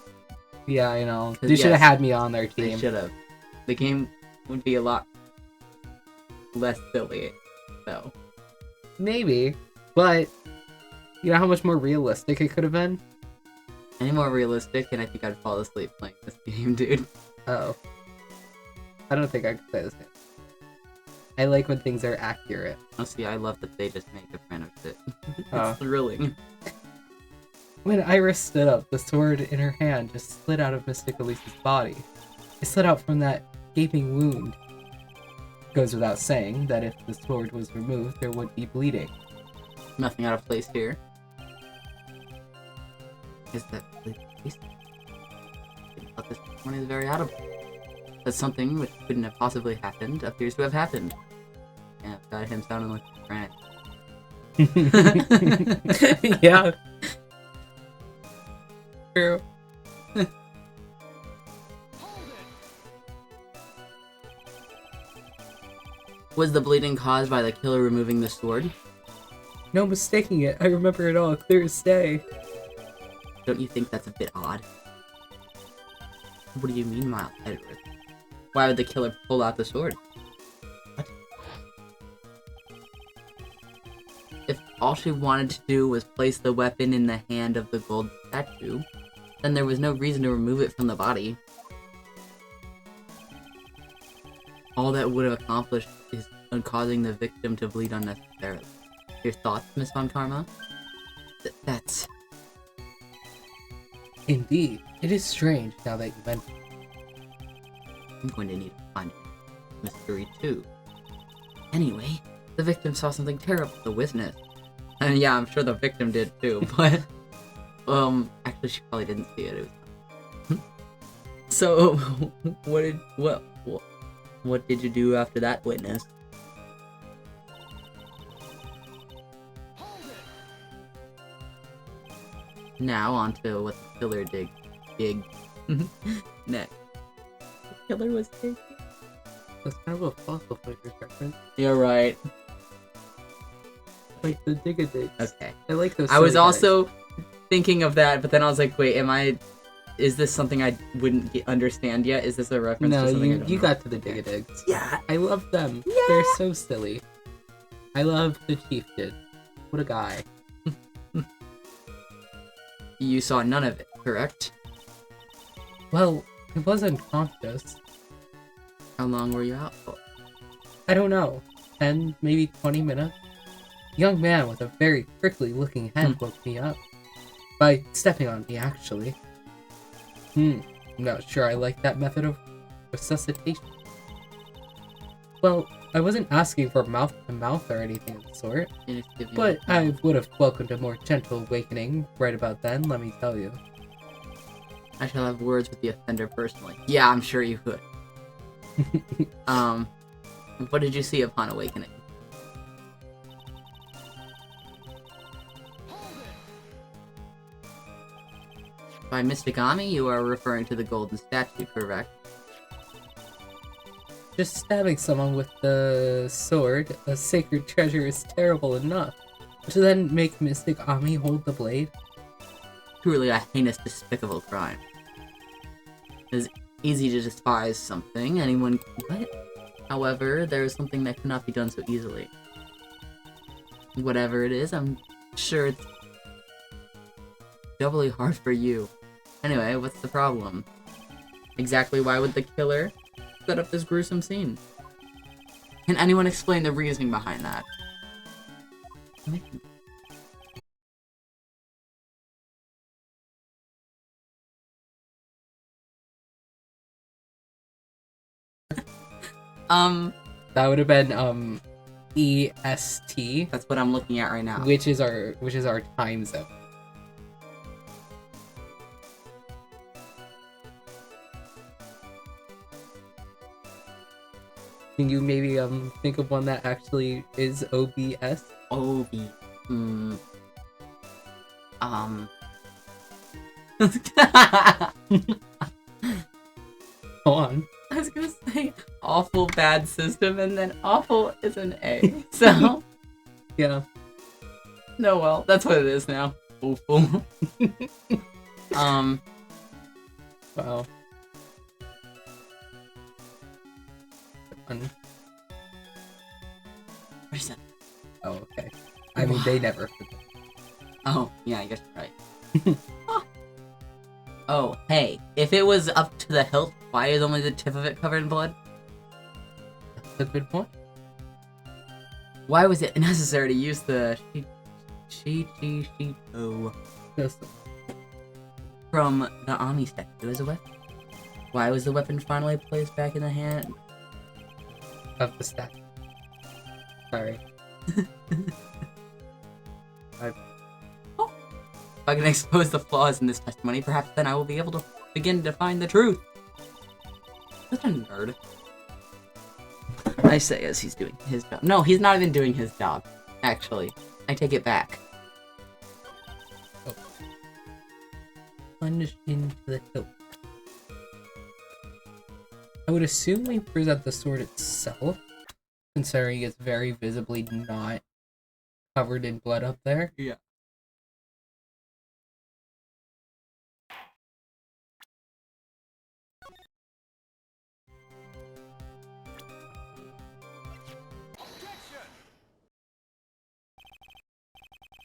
Yeah, I know. They should have had me on their team. They should have. The game would be a lot less silly, though. Maybe, but you know how much more realistic it could have been? Any more realistic, and I think I'd fall asleep playing this game, dude. Oh. I don't think I could say the same. I like when things are accurate. Oh, see, I love that they just make a fan of it. It's Oh. thrilling. When Iris stood up, the sword in her hand just slid out of Mystic Elise's body. It slid out from that gaping wound. Goes without saying that if the sword was removed, there would be bleeding. Nothing out of place here. Is that really the case? But this one is very out of place. That something which couldn't have possibly happened appears to have happened. Yeah, got him sounding like a friend. Yeah. True. Was the bleeding caused by the killer removing the sword? No mistaking it. I remember it all clear as day. Don't you think that's a bit odd? What do you mean, Miles Edward? Why would the killer pull out the sword? What? If all she wanted to do was place the weapon in the hand of the gold statue, then there was no reason to remove it from the body. All that would have accomplished is causing the victim to bleed unnecessarily. Your thoughts, Miss Von Karma? That's... Indeed. It is strange now that you mention it. I'm going to need to find a mystery too. Anyway, the victim saw something terrible, the witness. And yeah, I'm sure the victim did too, but... actually she probably didn't see it. It was... So, what did you do after that witness? Now onto what the killer did next. The killer was taken. That's kind of a fossil figures reference. You're right. Like the dig-a-digs. Okay. I like those. I was silly guys. also thinking of that, but then I was like, wait, is this something I wouldn't understand yet? Is this a reference No, to something I you don't you know? got to the dig-a-digs. Yeah. I love them. Yeah. They're so silly. I love the chieftain. What a guy. You saw none of it, correct? Well, I was unconscious. How long were you out for? I don't know. 10, maybe 20 minutes? A young man with a very prickly looking head woke me up. By stepping on me, actually. I'm not sure I like that method of resuscitation. Well, I wasn't asking for mouth-to-mouth or anything of the sort, but I would have welcomed a more gentle awakening right about then, let me tell you. I shall have words with the offender personally. Yeah, I'm sure you could. What did you see upon awakening? By Mystigami, you are referring to the golden statue, correct? Just stabbing someone with the sword, a sacred treasure, is terrible enough. To then make Mystic Ami hold the blade? Truly a heinous, despicable crime. It is easy to despise something, anyone can... What? However, there is something that cannot be done so easily. Whatever it is, I'm sure it's doubly hard for you. Anyway, what's the problem? Exactly why would the killer set up this gruesome scene? Can anyone explain the reasoning behind that? That would have been EST, That's what I'm looking at right now. which is our time zone. Can you maybe think of one that actually is OBS? OB. Go on. I was gonna say awful bad system, and then awful is an A. So, Yeah. no, well, that's what it is now. Awful. Wow. one. Where's that? Oh, okay. I mean, they never forget. Oh, yeah, I guess you're right. Oh, hey, if it was up to the hilt, why is only the tip of it covered in blood? That's a good point. Why was it necessary to use the Just from the Ami statue as a weapon? Why was the weapon finally placed back in the hand? of the statue. Sorry. If I can expose the flaws in this testimony, perhaps then I will be able to begin to find the truth. Such a nerd. I say as he's doing his job. No, he's not even doing his job, actually. I take it back. Oh. Plunge into the hilt. I would assume we present the sword itself, considering it's very visibly not covered in blood up there. Yeah.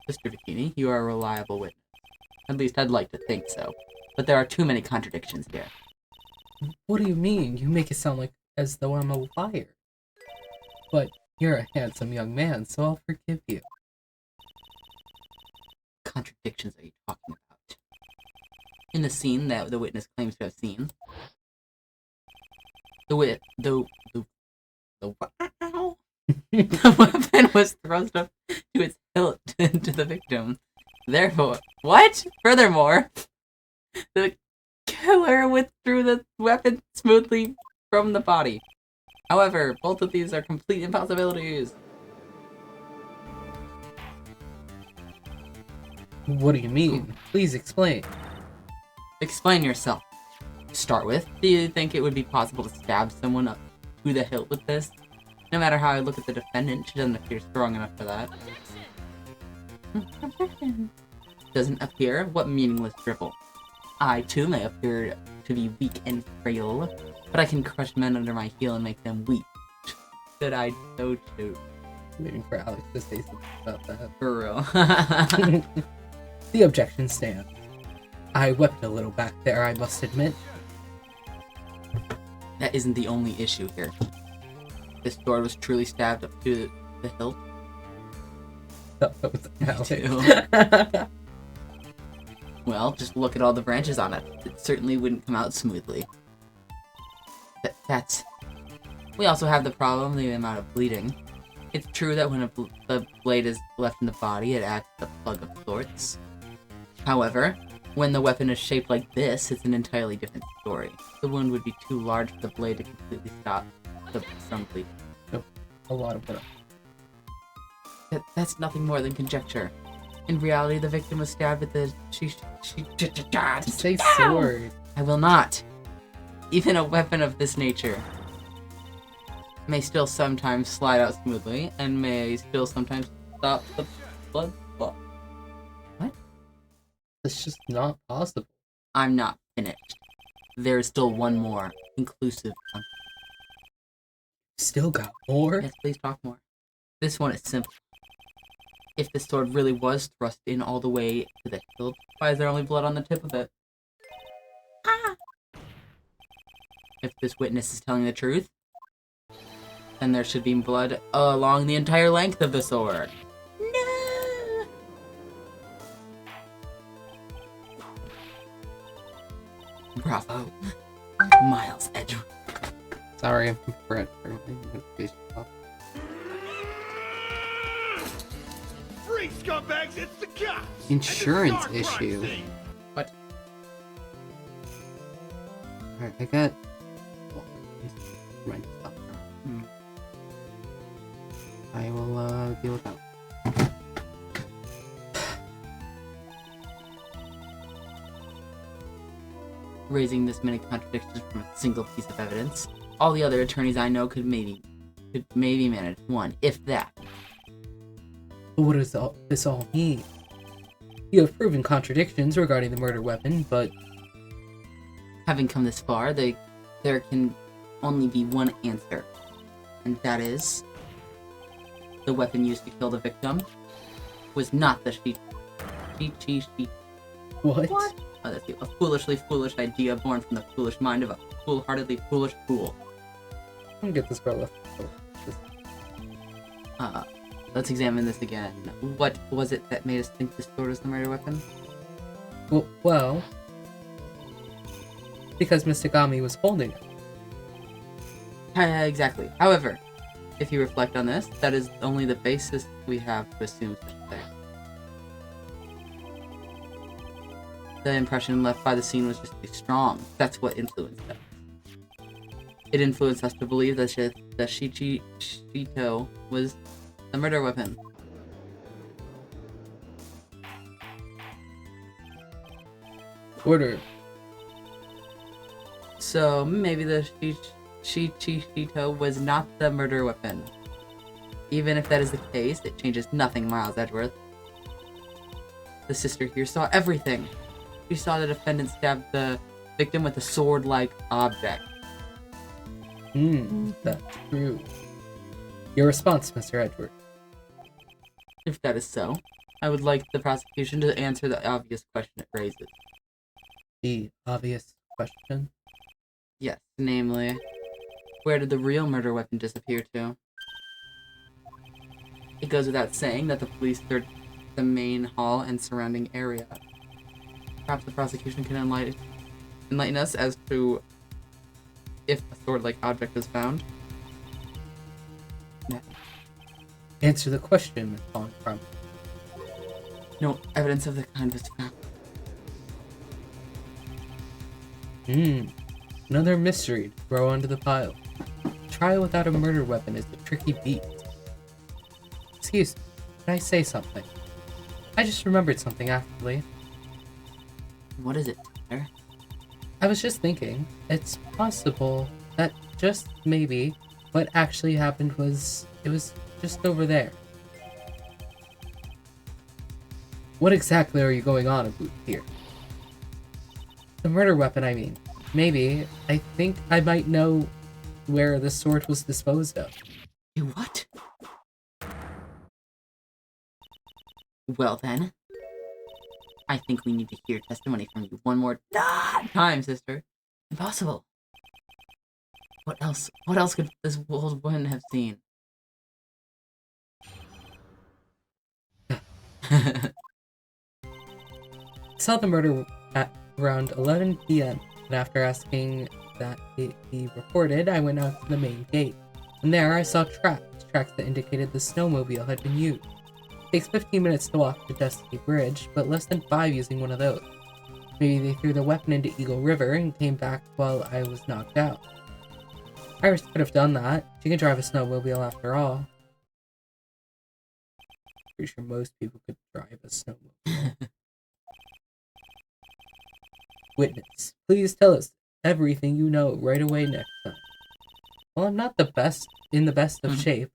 Mr. Bikini, you are a reliable witness. At least I'd like to think so. But there are too many contradictions here. What do you mean? You make it sound like as though I'm a liar. But you're a handsome young man, so I'll forgive you. Contradictions are you talking about? In the scene that the witness claims to have seen, the weapon was thrust up to its hilt to the victim. Therefore, what? Furthermore, the killer withdrew the weapon smoothly from the body. However, both of these are complete impossibilities. What do you mean? Please explain. Explain yourself. To start with, do you think it would be possible to stab someone up through the hilt with this? No matter how I look at the defendant, she doesn't appear strong enough for that. Doesn't appear? What meaningless dribble. I, too, may appear to be weak and frail, but I can crush men under my heel and make them weak. Should I so choose? Waiting for Alex to say something about that. For real. The objection stands. I wept a little back there, I must admit. That isn't the only issue here. This sword was truly stabbed up to the hilt. That was Alex. too. Well, just look at all the branches on it. It certainly wouldn't come out smoothly. That's... We also have the problem of the amount of bleeding. It's true that when the blade is left in the body, it acts as a plug of sorts. However, when the weapon is shaped like this, it's an entirely different story. The wound would be too large for the blade to completely stop from bleeding. Nope. A lot of blood. That's nothing more than conjecture. In reality, the victim was stabbed with the Say sword. I will not. Even a weapon of this nature may still sometimes slide out smoothly, and may still sometimes stop the blood flow. What? It's just not possible. I'm not finished. There is still one more, inclusive. Still got more? Yes, please talk more. This one is simple. If the sword really was thrust in all the way to the hilt, why is there only blood on the tip of it? Ah! If this witness is telling the truth, then there should be blood along the entire length of the sword. No! Bravo. Miles Edgeworth. Sorry, I'm Brett for my notification off. Free scumbags, it's the cops! Insurance And it's a dark crime issue. scene. What? Alright, I got... Well, remind stuff. I will, deal with that. Raising this many contradictions from a single piece of evidence. All the other attorneys I know could maybe manage one, if that. But what does this all mean? You have proven contradictions regarding the murder weapon, but... Having come this far, there can only be one answer. And that is, the weapon used to kill the victim was not the she. What? Oh, that's a foolishly foolish idea born from the foolish mind of a foolhardily foolish fool. I'm gonna get this girl left. Let's examine this again. What was it that made us think this sword was the murder weapon? Well, because Mistigami was holding it. Exactly. However, if you reflect on this, that is only the basis we have to assume such a thing. The impression left by the scene was just too strong. That's what influenced us. It influenced us to believe that the Shito was the murder weapon. Order. So maybe the Shito was not the murder weapon. Even if that is the case, it changes nothing, Miles Edgeworth. The sister here saw everything. She saw the defendant stab the victim with a sword-like object. That's true. Your response, Mr. Edgeworth. If that is so, I would like the prosecution to answer the obvious question it raises. The obvious question? Yes, namely, where did the real murder weapon disappear to? It goes without saying that the police searched the main hall and surrounding area. Perhaps the prosecution can enlighten us as to if a sword-like object was found. Yeah. Answer the question, Miss Pongcrum. No evidence of the kind was found. Another mystery to throw onto the pile. Trial without a murder weapon is a tricky beat. Excuse me, can I say something? I just remembered something, actually. What is it, Tyler? I was just thinking, it's possible that just maybe what actually happened was, it was just over there. What exactly are you going on about here? The murder weapon, I mean. Maybe. I think I might know where the sword was disposed of. You what? Well then, I think we need to hear testimony from you one more time, sister. Impossible. What else could this old woman have seen? I saw the murder at around 11 p.m. and after asking that it be reported, I went out to the main gate. And there I saw tracks that indicated the snowmobile had been used. It takes 15 minutes to walk to Dusty Bridge, but less than 5 using one of those. Maybe they threw the weapon into Eagle River and came back while I was knocked out. Iris could have done that. She can drive a snowmobile after all. Pretty sure most people could drive a snowmobile. Witness, please tell us everything you know right away next time. Well, I'm not in the best of shape.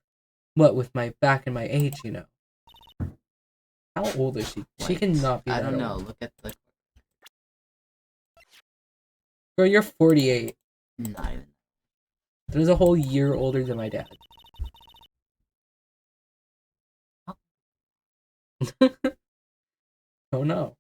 What with my back and my age, you know. How old is she? She cannot be that I don't know. old. Look at the... Bro, you're 48. Not even. There's a whole year older than my dad. Oh no.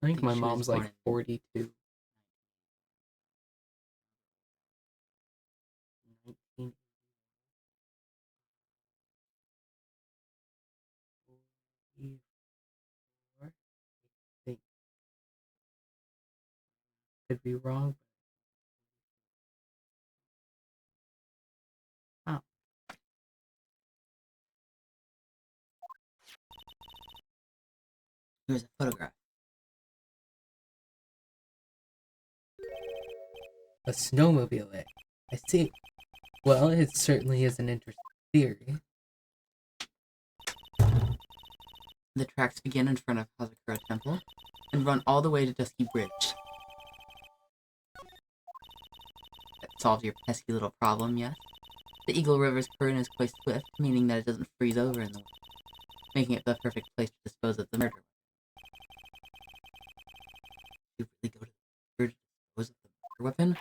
I think my she was mom's born like in- 42. 19. I think. Could be wrong. Oh. Here's a photograph. A snowmobile, eh? I see. Well, it certainly is an interesting theory. The tracks begin in front of Hazakura Temple and run all the way to Dusky Bridge. That solves your pesky little problem, yes? The Eagle River's current is quite swift, meaning that it doesn't freeze over in the winter, making it the perfect place to dispose of the murder. You really go to the church to dispose of the murder weapon?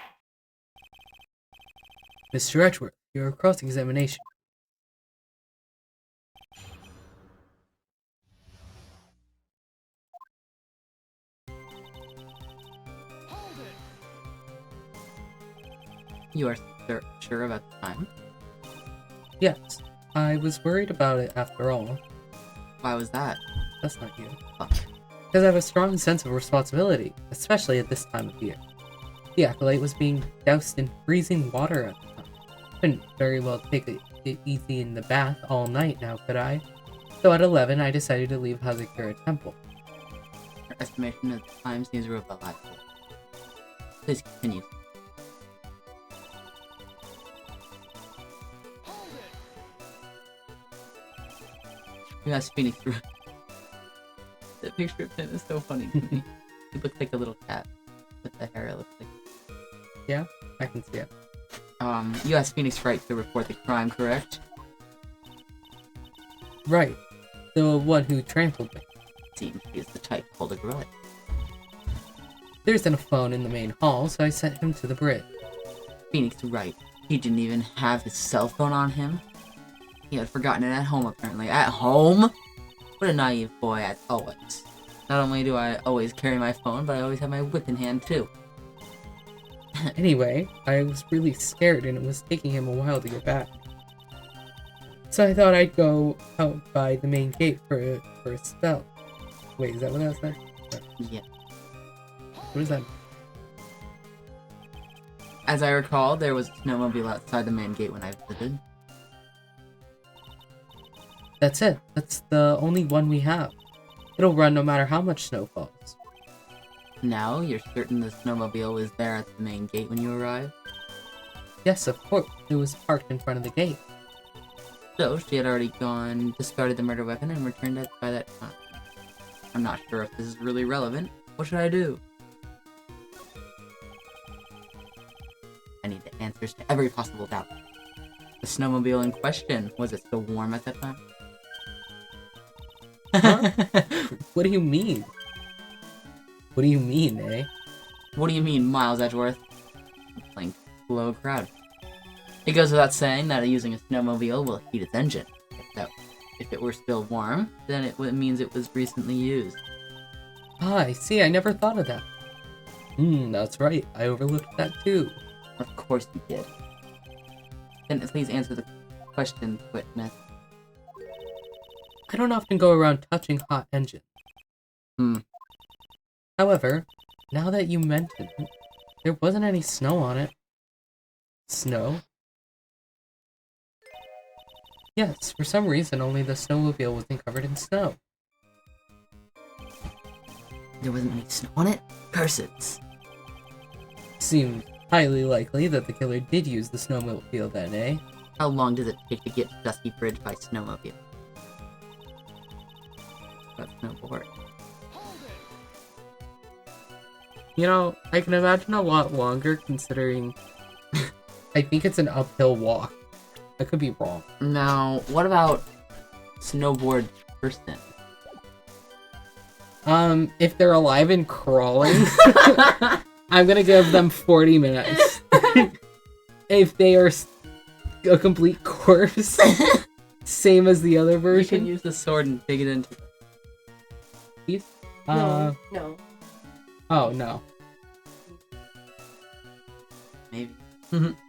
Mr. Edgeworth, your cross-examination. You are sure about the time? Yes, I was worried about it after all. Why was that? That's not you. Fuck. Because I have a strong sense of responsibility, especially at this time of year. The acolyte was being doused in freezing water at the time. Couldn't very well take it easy in the bath all night now, could I? So at 11, I decided to leave Hazakura Temple. Your estimation of the time seems reliable. Please continue. Yes, Phoenix. The picture of him is so funny to me. He looks like a little cat with the hair. It looks like. Yeah, I can see it. You asked Phoenix Wright to report the crime, correct? Right. The one who trampled me. Seems he is the type to hold a grudge. There isn't a phone in the main hall, so I sent him to the bridge. Phoenix Wright. He didn't even have his cell phone on him. He had forgotten it at home, apparently. At home? What a naive boy, as always. Not only do I always carry my phone, but I always have my whip in hand, too. Anyway, I was really scared and it was taking him a while to get back. So I thought I'd go out by the main gate for a spell. Wait, is that what that said? Yeah. What is that? As I recall, there was a snowmobile outside the main gate when I visited. That's it. That's the only one we have. It'll run no matter how much snow falls. Now, you're certain the snowmobile was there at the main gate when you arrived? Yes, of course. It was parked in front of the gate. So, she had already discarded the murder weapon and returned it by that time. I'm not sure if this is really relevant. What should I do? I need the answers to every possible doubt. The snowmobile in question, was it still warm at that time? Huh? What do you mean? What do you mean, eh? What do you mean, Miles Edgeworth? Playing below a crowd. It goes without saying that using a snowmobile will heat its engine. If it were still warm, then it means it was recently used. Ah, I see. I never thought of that. That's right. I overlooked that too. Of course you did. Then please answer the question, witness. I don't often go around touching hot engines. However, now that you mention it, there wasn't any snow on it. Snow? Yes, for some reason only the snowmobile wasn't covered in snow. There wasn't any snow on it? Curses. Seems highly likely that the killer did use the snowmobile then, eh? How long does it take to get to Dusty Bridge by snowmobile? But snowboard. You know, I can imagine a lot longer considering I think it's an uphill walk. I could be wrong. Now, what about snowboard person? If they're alive and crawling, I'm gonna give them 40 minutes. If they are a complete corpse, same as the other You version. can use the sword and dig it into the Please? No. Oh, no. maybe.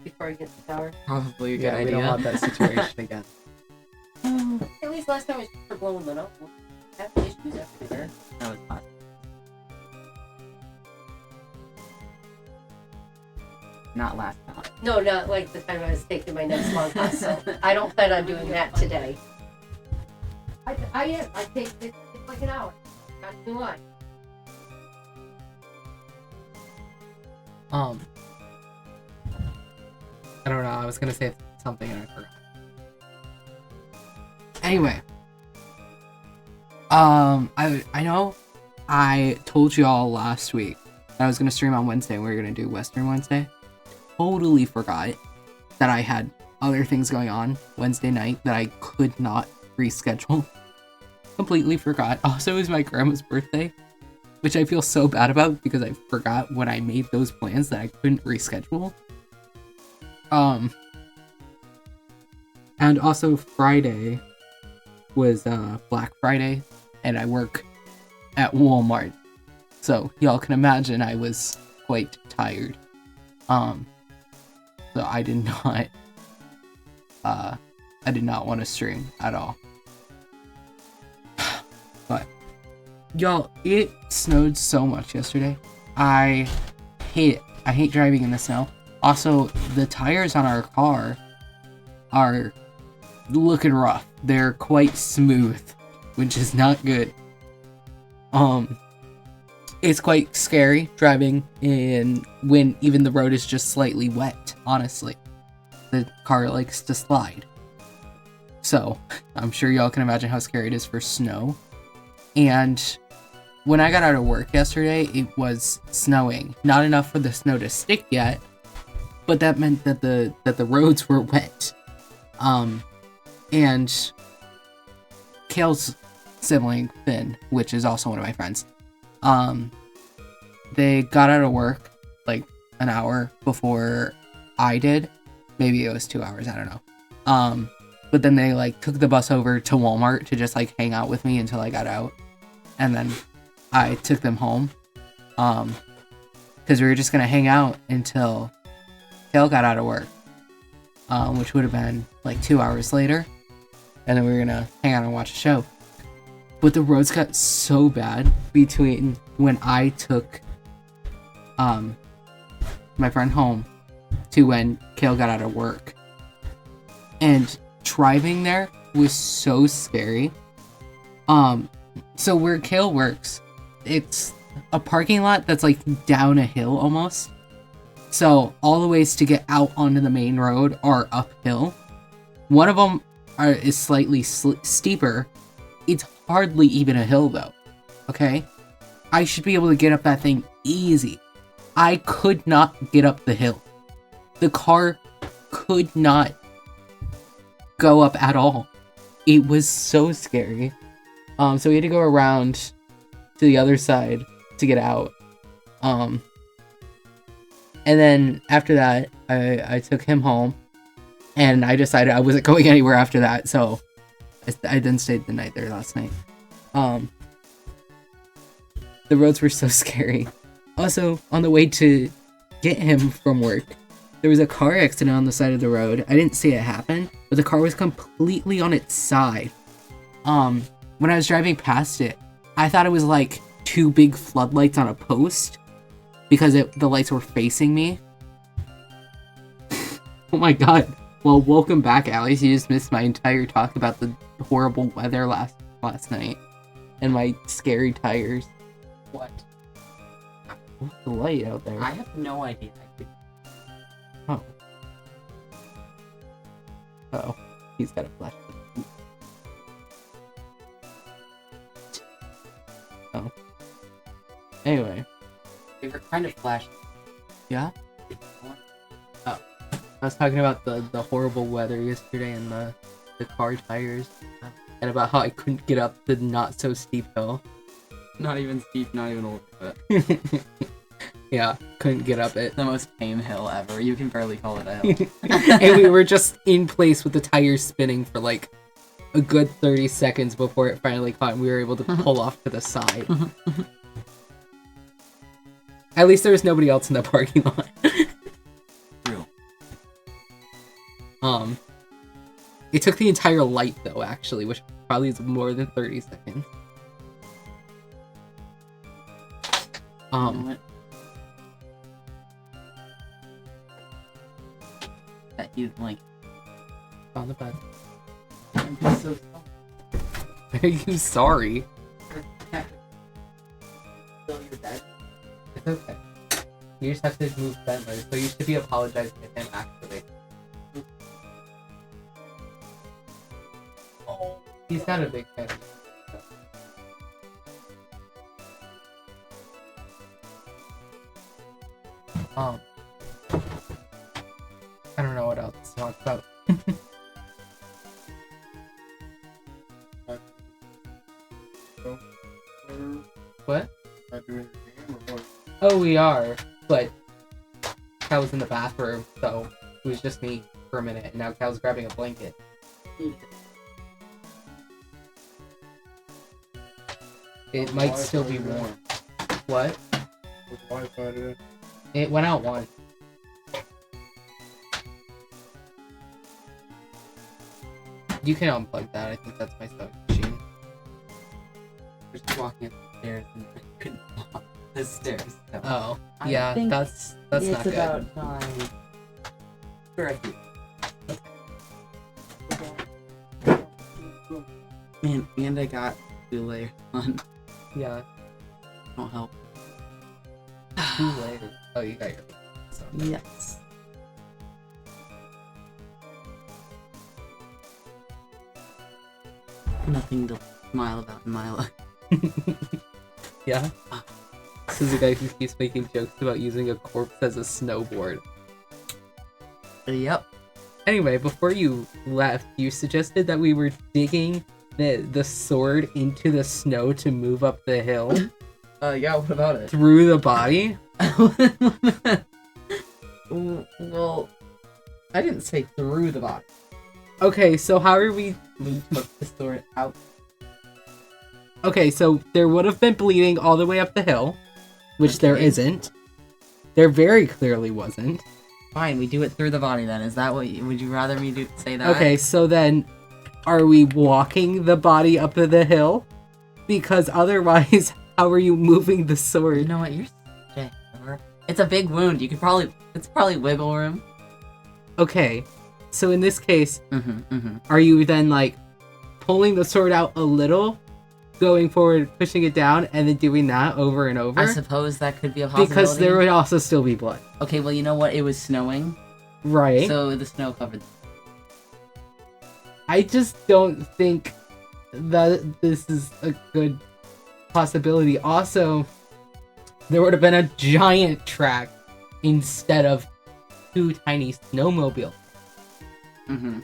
Before I get the shower. Probably a good Yeah, we idea. don't want that situation again. At least last time I was for blowing one up. I have issues everywhere. That was hot. Not last time. No, not like the time I was taking my next long class. So I don't plan on doing that today. I am. I take it's like an hour. Not too long. I don't know, I was gonna say something and I forgot. Anyway. I know I told you all last week that I was gonna stream on Wednesday and we were gonna do Western Wednesday. Totally forgot that I had other things going on Wednesday night that I could not reschedule. Completely forgot. Also, it was my grandma's birthday. which I feel so bad about because I forgot when I made those plans that I couldn't reschedule. And also Friday was Black Friday, and I work at Walmart, so y'all can imagine I was quite tired. So I did not want to stream at all. But y'all, it snowed so much yesterday. I hate it. I hate driving in the snow. Also, the tires on our car are looking rough. They're quite smooth, which is not good. It's quite scary driving in when even the road is just slightly wet, honestly. The car likes to slide. So, I'm sure y'all can imagine how scary it is for snow. And when I got out of work yesterday, it was snowing. Not enough for the snow to stick yet, but that meant that the roads were wet. And Kale's sibling, Finn, which is also one of my friends, they got out of work like an hour before I did. Maybe it was 2 hours, I don't know. But then they like took the bus over to Walmart to just like hang out with me until I got out. And then I took them home. Because we were just gonna hang out until Kale got out of work. Which would have been like 2 hours later. And then we were gonna hang out and watch a show. But the roads got so bad between when I took my friend home to when Kale got out of work. And driving there was so scary. So where Kale works, it's a parking lot that's like down a hill almost. So all the ways to get out onto the main road are uphill. One of them is slightly steeper. It's hardly even a hill though. Okay? I should be able to get up that thing easy. I could not get up the hill. The car could not go up at all. It was so scary. So we had to go around to the other side to get out. And then after that, I took him home, and I decided I wasn't going anywhere after that, so I then stayed the night there last night. The roads were so scary. Also, on the way to get him from work, there was a car accident on the side of the road. I didn't see it happen, but the car was completely on its side. When I was driving past it, I thought it was like two big floodlights on a post because the lights were facing me. Oh my god. Well, welcome back, Alice. You just missed my entire talk about the horrible weather last night and my scary tires. What? What's the light out there? I have no idea. Oh. Uh-oh. He's got a flashlight. Oh. Anyway. Favorite kind of flash. Yeah? Oh. I was talking about the horrible weather yesterday and the car tires. And about how I couldn't get up the not so steep hill. Not even steep, not even a little bit. Yeah, couldn't get up it. The most tame hill ever. You can barely call it a hill. And we were just in place with the tires spinning for like a good 30 seconds before it finally caught and we were able to pull off to the side. At least there was nobody else in the parking lot. True. It took the entire light though, actually, which probably is more than 30 seconds. You know what? That you like On the bed. I'm just so Are you sorry? still your bed. It's okay. You just have to move Bentley, so you should be apologizing to him actually. Oh, He's not a big fan. I don't know what else to talk about. What? Oh, we are, but Cal was in the bathroom, so it was just me for a minute, and now Cal's grabbing a blanket. It might still be warm. What? With Wi-Fi today. It went out once. You can unplug that. I think that's my sewing machine. We're just walking up the stairs and I couldn't walk the stairs. So Oh, I yeah, think that's not it's good. about time. Right here. Man, and I got 2 layers on. Yeah, Don't help. 2 layers. Oh, you got your. So. Yes. Nothing to smile about in my life. Yeah. This is a guy who keeps making jokes about using a corpse as a snowboard. Yep. Anyway, before you left, you suggested that we were digging the sword into the snow to move up the hill Yeah, what about it? through the body. Well, I didn't say through the body. Okay, so how are we... We took the sword out. Okay, so there would have been bleeding all the way up the hill, which there Okay. isn't. There very clearly wasn't. Fine, we do it through the body then. Is that what would you rather me say that? Okay, so then are we walking the body up the hill? Because otherwise, how are you moving the You sword? know what? You're shit. It's a big wound. You could probably it's probably wiggle room. Okay, so in this case, Mm-hmm. are you then like pulling the sword out a little, going forward, pushing it down, and then doing that over and over? I suppose that could be a possibility. Because there would also still be blood. Okay, well, you know what? It was snowing, Right. so the snow covered. I just don't think that this is a good possibility. Also, there would have been a giant track instead of 2 tiny snowmobiles. Mm-hmm.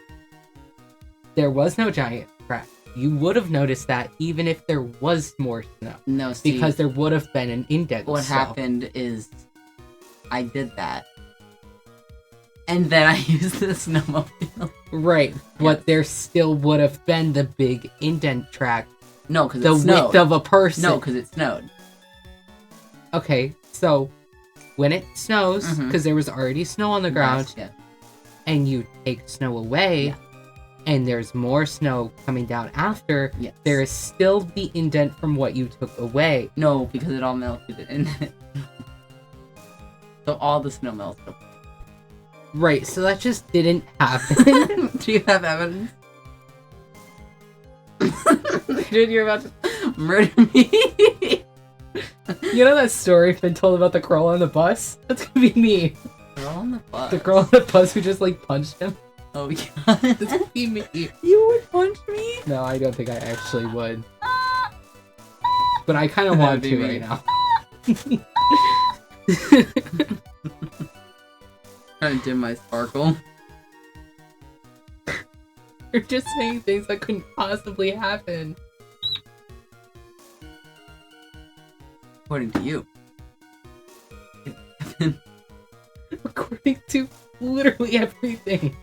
There was no giant track. You would have noticed that even if there was more snow. No, see, Because there would have been an indent. what so- happened is I did that, and then I used the snowmobile. Right, but Yes. there still would have been the big indent track. No, because The it snowed. width of a person. No, because it snowed. Okay, so when it snows, Mhm. because there was already snow on the ground, Yeah. and you take snow away, Yeah. and there's more snow coming down after, Yes. there is still the indent from what you took away. No, because it all melted in it. So all the snow melted. Right, so that just didn't happen. Do you have evidence? Dude, you're about to murder me. You know that story been told about the girl on the bus? That's gonna be me. We're all on the bus. The girl on the bus who just like punched him. Oh, yeah. That's gonna be me. You would punch me? No, I don't think I actually would. But I kind of That want would be to me. right now. Trying to dim my sparkle. You're just saying things that couldn't possibly happen. According to you. According to literally everything.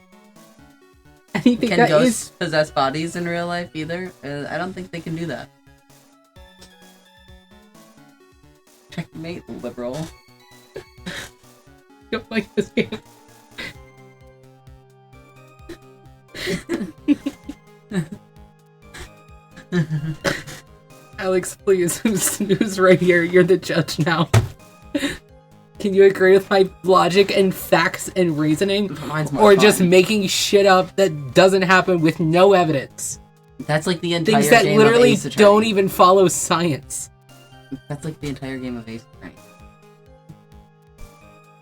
Anything Can that ghosts is possess bodies in real life either? I don't think they can do that. Checkmate, liberal. don't like this game. Alex, please, who's right here? You're the judge now. Can you agree with my logic and facts and reasoning? Mine's more Or fun. just making shit up that doesn't happen with no evidence? That's like the entire Things that game literally of Ace Attorney. don't even follow science. That's like the entire game of Ace Attorney.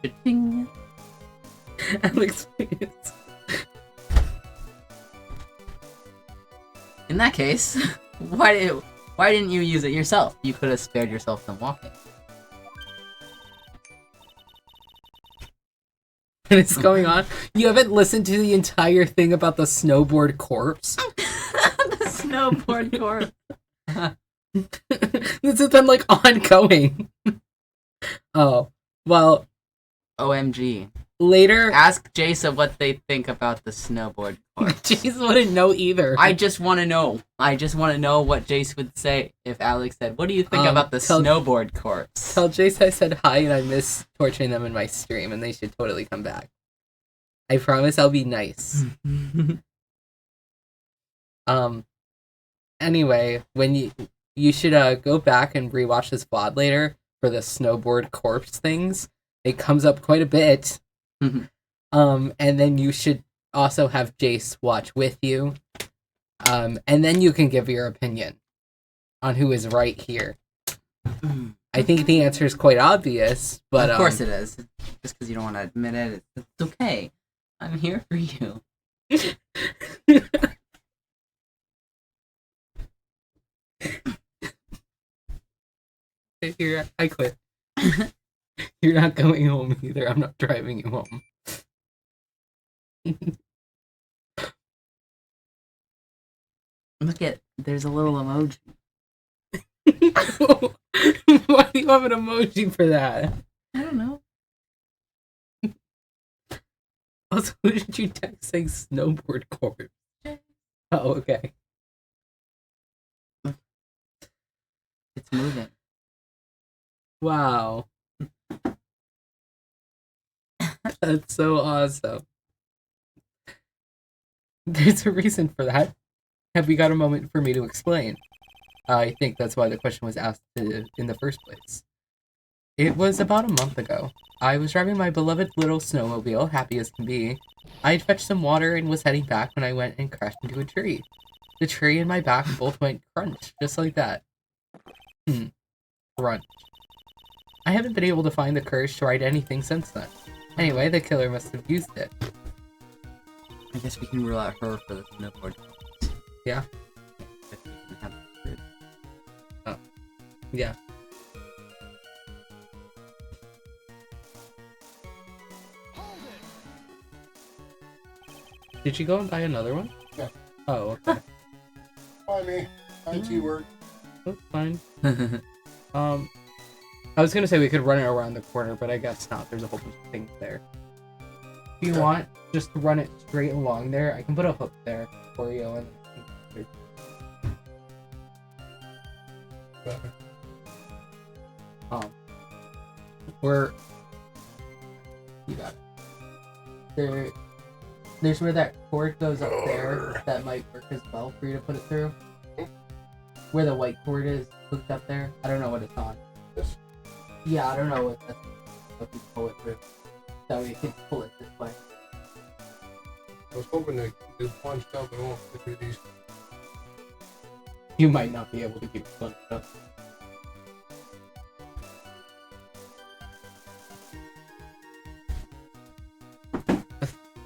Cha-ching. Alex, please. In that case, why didn't you use it yourself? You could have spared yourself from walking. What is going on? You haven't listened to the entire thing about the snowboard corpse? The snowboard corpse. This has been like ongoing. Oh, well, OMG. later. Ask Jason what they think about the snowboard course. Jace wouldn't know either. I just want to know. I just want to know what Jace would say if Alex said, "What do you think about the snowboard course?" Tell Jace I said hi and I miss torturing them in my stream, and they should totally come back. I promise I'll be nice. Anyway, when you should go back and rewatch this VOD later for the snowboard corpse things. It comes up quite a bit. And then you should also have Jace watch with you. And then you can give your opinion on who is right here. I think the answer is quite obvious, but of course it is. Just because you don't want to admit it, it's okay. I'm here for you. Here, I quit. You're not going home either. I'm not driving you home. Look at, there's a little emoji. Why do you have an emoji for that? I don't know. Also, who did you text saying snowboard course? Oh, okay. It's moving. Wow. That's so awesome. There's a reason for that. Have we got a moment for me to explain? I think that's why the question was asked in the first place. It was about a month ago. I was driving my beloved little snowmobile, happy as can be. I had fetched some water and was heading back when I went and crashed into a tree. The tree and my back both went crunch, just like that. Crunch. I haven't been able to find the courage to write anything since then. Anyway, the killer must have used it. I guess we can rule out her for the snowboard. Yeah. Oh. Yeah. Did you go and buy another one? Yeah. Oh, okay. Bye, me. IT work. That's fine. I was gonna say we could run it around the corner, but I guess not. There's a whole bunch of things there. If you want, just to run it straight along there, I can put a hook there for you. And Where you got it. There's where that cord goes up there. That might work as well for you to put it through. Where the white cord is hooked up there. I don't know what it's on. This? Yeah, I don't know what that's. If you pull it through, that way you can pull it this way. I was hoping to keep this punched up, but I won't fit through these. You might not be able to keep it punched up.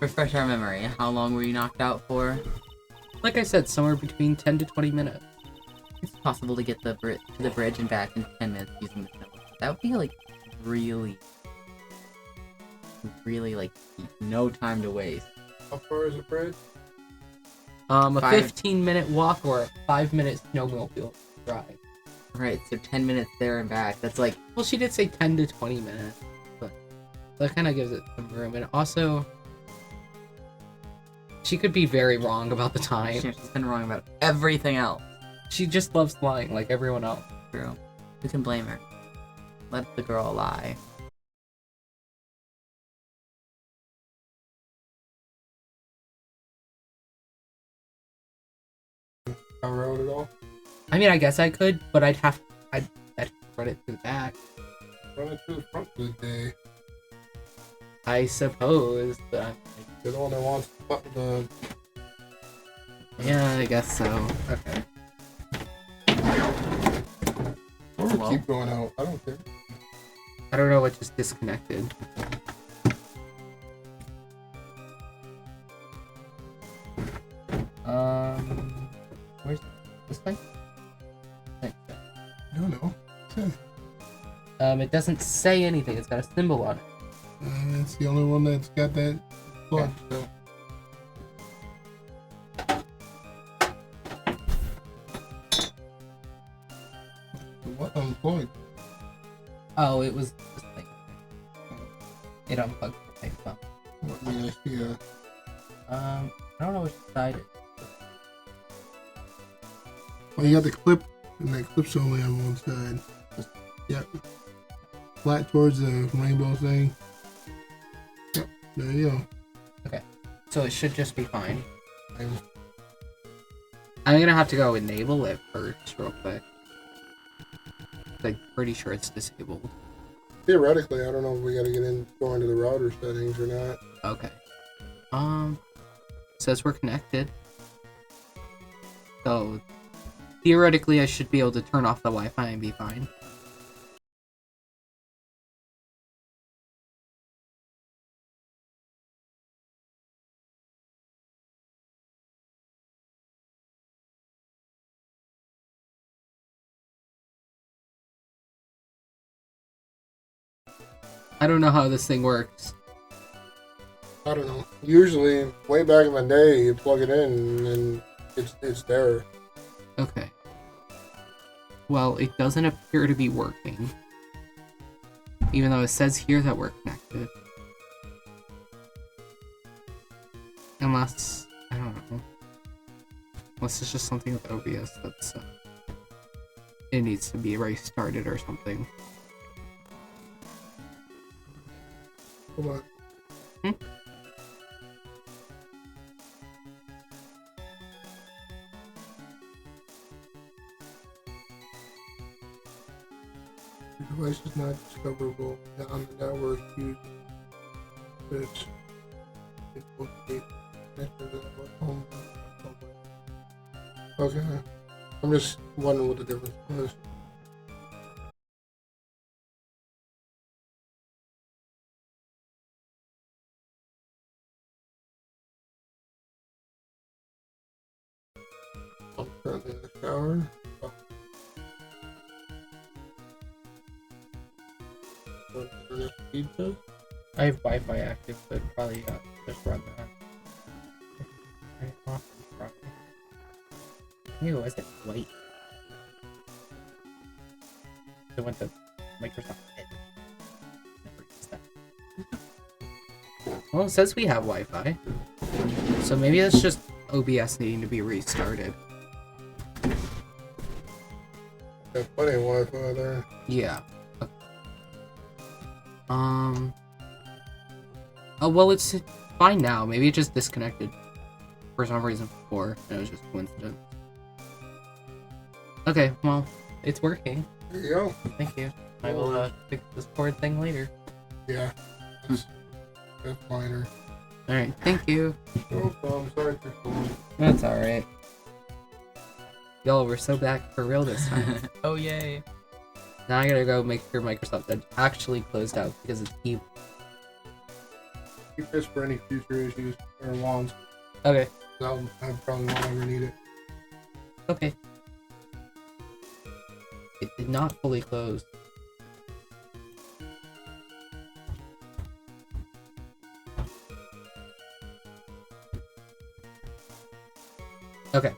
Refresh our memory. How long were you knocked out for? Like I said, somewhere between 10 to 20 minutes. It's possible to get to the bridge and back in 10 minutes using the snow. That would be like really like no time to waste. How far is the bridge? A 15-minute walk or a 5-minute snowmobile ride. Right, so 10 minutes there and back. That's like, Well, she did say 10 to 20 minutes, but that kind of gives it some room. And also, she could be very wrong about the time. she's been wrong about everything else. She just loves lying like everyone else. True. Who can blame her? Let the girl lie. I wrote it all. I mean, I guess I could, but I'd run it to the back. Run it to the front of the day. I suppose, but You're the one that wants the. yeah, I guess so. Okay. Or Hello? keep going out. I don't care. I don't know what just disconnected. Where's this thing? Thanks. I don't know. It doesn't say anything. It's got a symbol on it. It's the only one that's got that plug. So. What unplugged? Oh, it was this thing. It unplugged the thing. Well, What did I see? I don't know which side it. Well, you got the clip, and that clip's only on one side. Yep. Flat towards the rainbow thing. Yep. There you go. So it should just be fine. And I'm gonna have to go enable it first, real quick. Like, pretty sure it's disabled. theoretically, I don't know if we got to go into the router settings or not. Okay. Says we're connected. So, theoretically, I should be able to turn off the Wi-Fi and be fine. I don't know how this thing works. I don't know. Usually, way back in the day, you plug it in and it's there. Okay. Well, it doesn't appear to be working. Even though it says here that we're connected. Unless, I don't know. Unless it's just something with OBS that's, it needs to be restarted or something. Come on. Hmm? The device is not discoverable on the network used. It's located connected to the home. Okay. I'm just wondering what the difference was. I'm currently in the shower. Pizza? I have Wi-Fi active, so it'd probably just run that. Right off and try. Ew, why is it white? It went to Microsoft Edge. Never used that. Well, it says we have Wi-Fi. So maybe it's just OBS needing to be restarted. Got plenty of Wi-Fi there. Yeah. Oh, well, it's fine now. Maybe it just disconnected for some reason before, and it was just coincidence. Okay, well, it's working. There you go. Thank you. I will fix this board thing later. Yeah. That's minor. Alright, thank you. No problem. Sorry for calling. That's alright. Y'all, we're so back for real this time. Oh, yay. Now I gotta go make sure Microsoft Edge actually closed out because it's evil. Keep this for any future issues or wants. Okay. I probably won't ever need it. Okay. It did not fully close. Okay.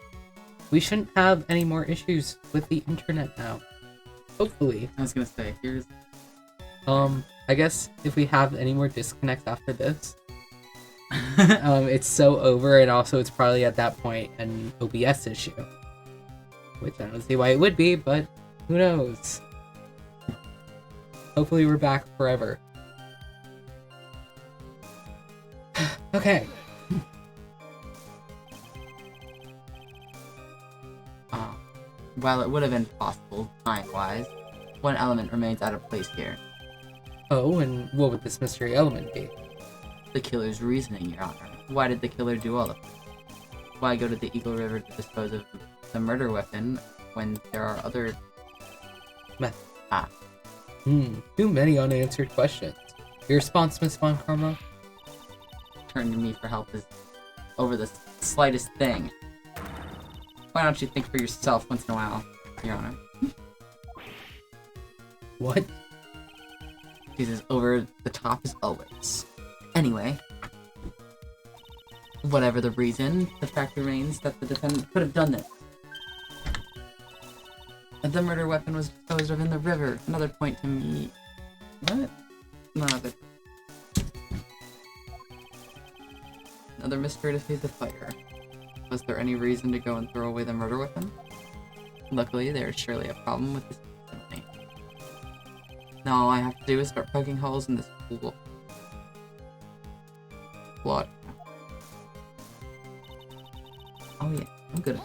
We shouldn't have any more issues with the internet now. Hopefully. I was gonna say, here's... I guess if we have any more disconnects after this, it's so over, and also it's probably at that point an OBS issue. Which I don't see why it would be, but who knows? Hopefully we're back forever. Okay. While it would have been possible, time-wise, one element remains out of place here. Oh, and what would this mystery element be? The killer's reasoning, Your Honor. Why did the killer do all of this? Why go to the Eagle River to dispose of the murder weapon when there are other... Too many unanswered questions. Your response, Miss Von Karma? Turn to me for help is over the slightest thing. Why don't you think for yourself once in a while, Your Honor? What? Jesus, over the top as always. Anyway, whatever the reason, the fact remains that the defendant could have done this. The murder weapon was disposed of in the river. Another point to me. What? Another mystery to face the fire. Was there any reason to go and throw away the murder weapon? Luckily, there's surely a problem with this testimony. Now all I have to do is start poking holes in this pool. Plot. Oh yeah, I'm good at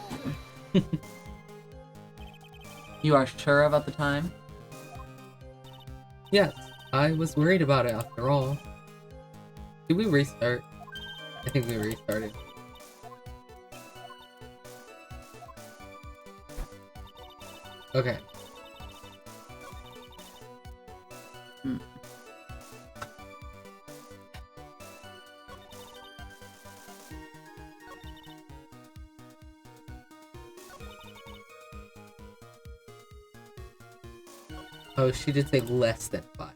it. You are sure about the time? Yes, I was worried about it after all. Did we restart? I think we restarted. Okay. Oh, she did say less than 5.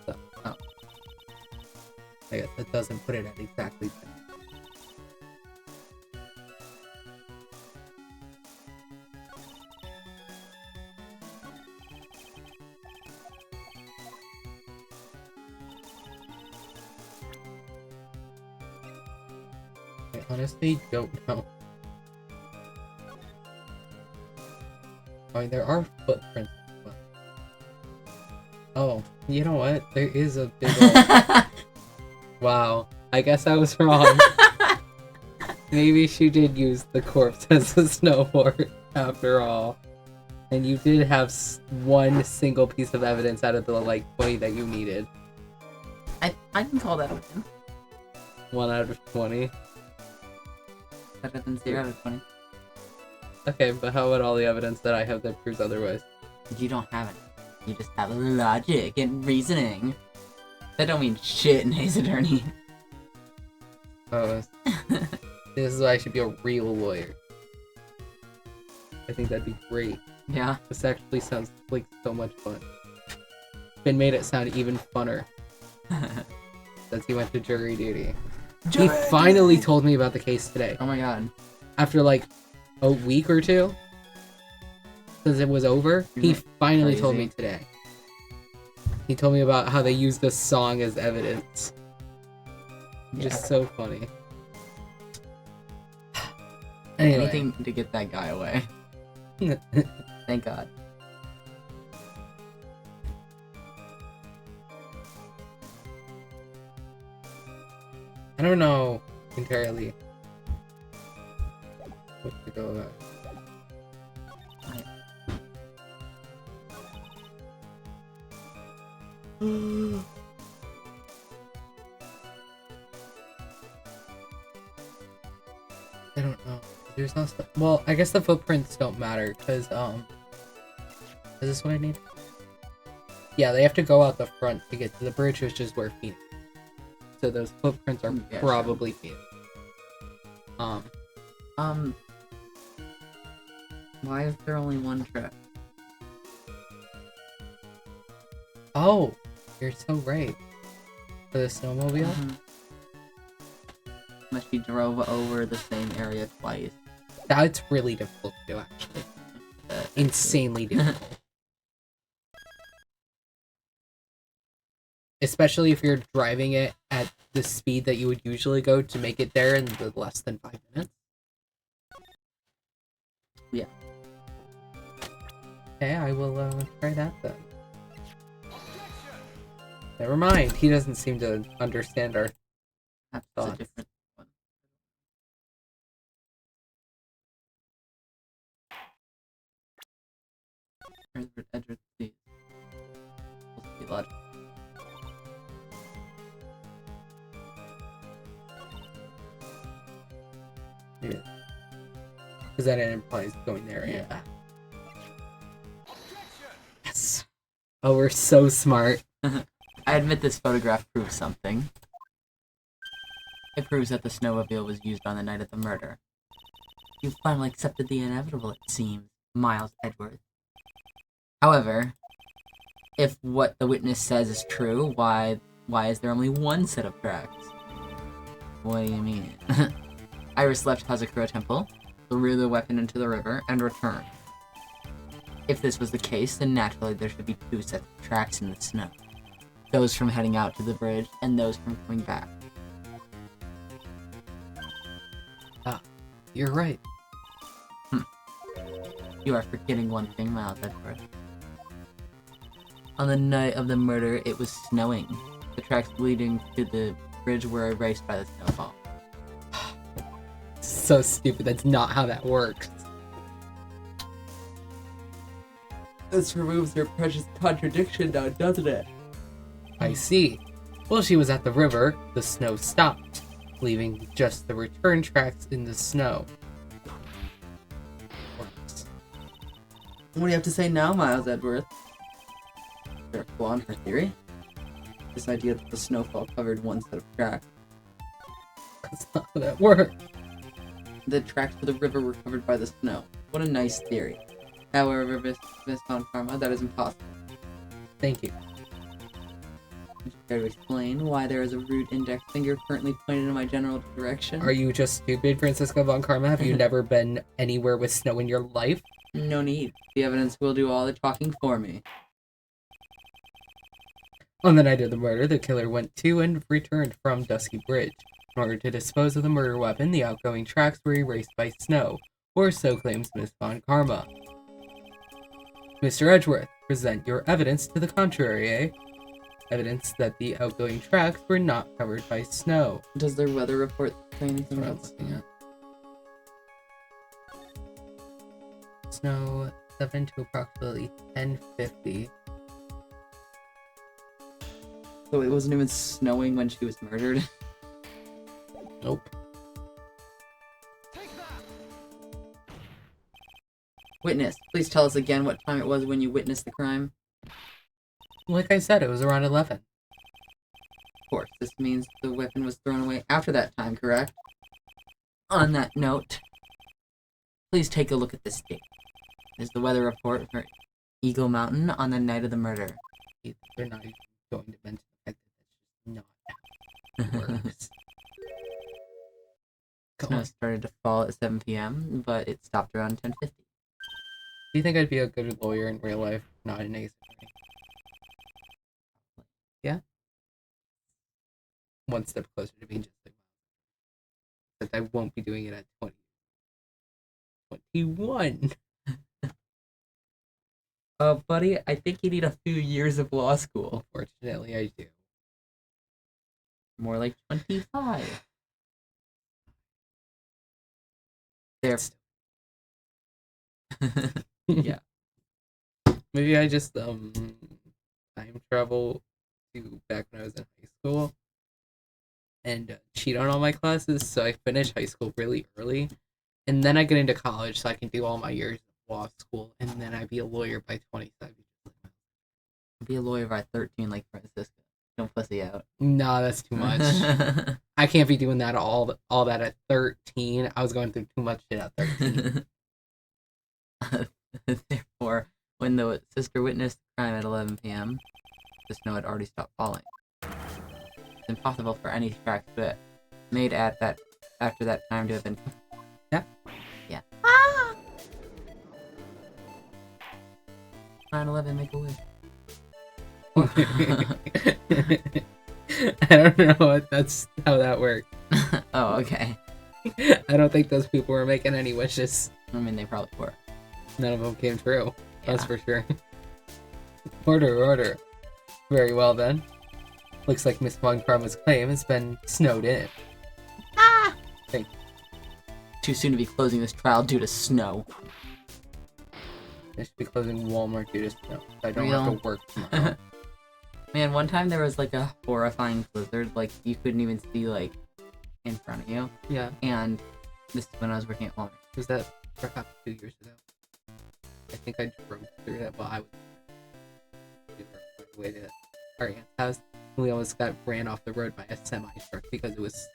So, oh. I guess that doesn't put it at exactly 10. I honestly don't know. I mean, there are footprints. Oh, you know what? There is a big old... Wow, I guess I was wrong. Maybe she did use the corpse as a snowboard, after all. And you did have one single piece of evidence out of the, like, 20 that you needed. I can call that a win. 1 out of 20. Better than 0 out of 20. Okay, but how about all the evidence that I have that proves otherwise? You don't have it. You just have logic and reasoning. That don't mean shit in Ace Attorney. Oh, this is why I should be a real lawyer. I think that'd be great. Yeah. This actually sounds like so much fun. Been made it sound even funner. Since he went to jury duty. He finally told me about the case today. Oh my god. After like a week or two since it was over, he finally told me today. He told me about how they used this song as evidence. Just so funny. Anyway. Anything to get that guy away. Thank God. I don't know entirely what to go about. I don't know. There's no stuff. Well, I guess the footprints don't matter because is this what I need? Yeah, they have to go out the front to get to the bridge, which is where Phoenix. So those footprints are probably Phoenix. Why is there only one track? Oh, you're so right. For the snowmobile? Unless she drove over the same area twice. That's really difficult to do, actually. Insanely difficult. Especially if you're driving it at the speed that you would usually go to make it there in the less than 5 minutes. Yeah. Okay, I will try that then. Never mind, he doesn't seem to understand our That's thoughts. a different one. Edward, please. Supposed to be logical. Yeah. Because then it implies going there. Yeah. Yes. Oh, we're so smart. I admit this photograph proves something. It proves that the snowmobile was used on the night of the murder. You finally accepted the inevitable, it seems, Miles Edward. However, if what the witness says is true, why is there only one set of tracks? What do you mean? Iris left Hazakura Temple, threw the weapon into the river, and returned. If this was the case, then naturally there should be 2 sets of tracks in the snow. Those from heading out to the bridge, and those from coming back. You're right. You are forgetting one thing, Miles Edgeworth. On the night of the murder, it was snowing. The tracks leading to the bridge were erased by the snowfall. So stupid. That's not how that works. This removes their precious contradiction now, doesn't it? I see. While she was at the river, the snow stopped, leaving just the return tracks in the snow. Works. What do you have to say now, Miles Edgeworth? Is there a flaw in her theory? This idea that the snowfall covered one set of tracks. That's not how that works. The tracks to the river were covered by the snow. What a nice theory. However, Miss Von Karma, that is impossible. Thank you. Would you care to explain why there is a root index finger currently pointed in my general direction? Are you just stupid, Francisca Von Karma? Have you never been anywhere with snow in your life? No need. The evidence will do all the talking for me. On the night of the murder, the killer went to and returned from Dusky Bridge. In order to dispose of the murder weapon, the outgoing tracks were erased by snow, or so claims Miss Von Karma. Mr. Edgeworth, present your evidence to the contrary, eh? Evidence that the outgoing tracks were not covered by snow. Does their weather report say anything That's what I'm else? looking at. Snow 7 to approximately 10:50. So it wasn't even snowing when she was murdered? Nope. Witness, please tell us again what time it was when you witnessed the crime. Like I said, it was around 11. Of course, this means the weapon was thrown away after that time, correct? On that note, please take a look at this date. Is the weather report for Eagle Mountain on the night of the murder? They're not even going to mention the fact that that's just not how it works. Go Snow on. started to fall at 7 p.m., but it stopped around 10:50. Do you think I'd be a good lawyer in real life, not an ace attorney? Yeah? One step closer to being just like Miles. But I won't be doing it at 21. Buddy, I think you need a few years of law school. Unfortunately, I do. More like 25. There. Yeah. Maybe I just time travel to back when I was in high school and cheat on all my classes, so I finish high school really early, and then I get into college so I can do all my years of law school, and then I'd be a lawyer by 25. Be a lawyer by 13 like Francisca. Don't pussy out. No, that's too much. I can't be doing that all that at 13. I was going through too much shit at 13. Therefore, when the sister witnessed the crime at 11 p.m., the snow had already stopped falling. It's impossible for any tracks but made at that after that time to have been. Yeah. Yeah. 9/11, make a wish. I don't know if that's how that works. Oh, okay. I don't think those people were making any wishes. I mean, they probably were. None of them came true. That's Yeah. for sure. Order. Very well then. Looks like Miss Von Karma's claim has been snowed in. Too soon to be closing this trial due to snow. They should be closing Walmart due to snow. So I don't Real. have to work tomorrow. Man, one time there was like a horrifying blizzard, like you couldn't even see like in front of you. Yeah. And this is when I was working at Walmart. Was that perhaps 2 years ago? I think I drove through that while I was on the way to our aunt's house. We almost got ran off the road by a semi truck because it was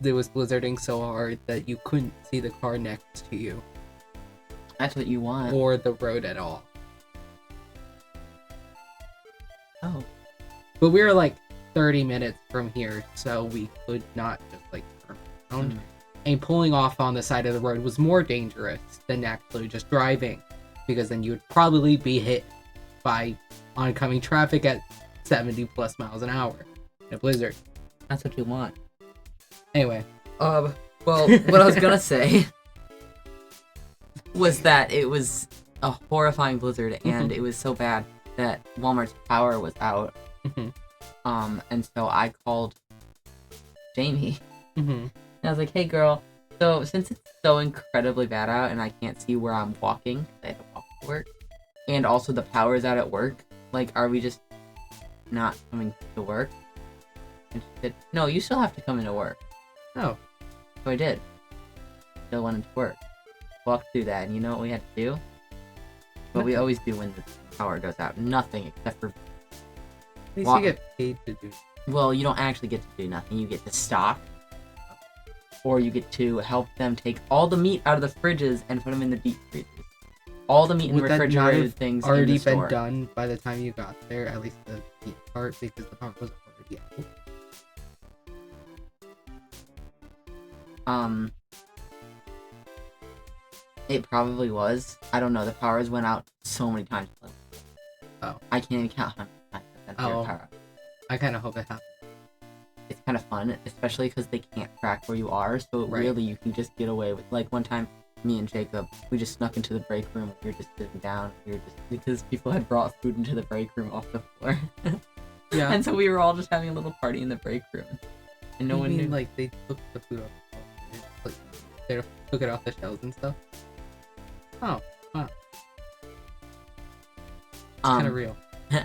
blizzarding so hard that you couldn't see the car next to you That's what you want. or the road at all. Oh, But we were like 30 minutes from here, so we could not just like turn around. and pulling off on the side of the road was more dangerous than actually just driving, because then you would probably be hit by oncoming traffic at 70 plus miles an hour in a blizzard. That's what you want. Anyway, Well, what I was gonna say was that it was a horrifying blizzard, and it was so bad that Walmart's power was out. And so I called Jamie. And I was like, "Hey, girl. So since it's so incredibly bad out, and I can't see where I'm walking, 'cause I have to walk to work, and also the power is out at work. Like, are we just not coming to work?" And she said, "No, you still have to come into work." oh, So I did. Still went into work. Walked through that, and you know what we had to do? What we always do when the power goes out. Nothing, except for... at least you get paid to do. Well, you don't actually get to do nothing. You get to stock. Or you get to help them take all the meat out of the fridges and put them in the deep freezers. All the meat and Would that not refrigerated have things in already the store. been done by the time you got there, at least the meat part, because the power was already out. It probably was. I don't know. The powers went out so many times. Oh. I can't even count how many times I've been through a power out. I kind of hope it happens. It's kind of fun, especially because they can't track where you are, so Right. really you can just get away with, like, one time, me and Jacob, we just snuck into the break room, we were just sitting down, because people had brought food into the break room off the floor. Yeah. And so we were all just having a little party in the break room. And no You one mean, knew. like, they took the food off the shelves, like, they took it off the shelves and stuff? Oh, wow. It's kind of real.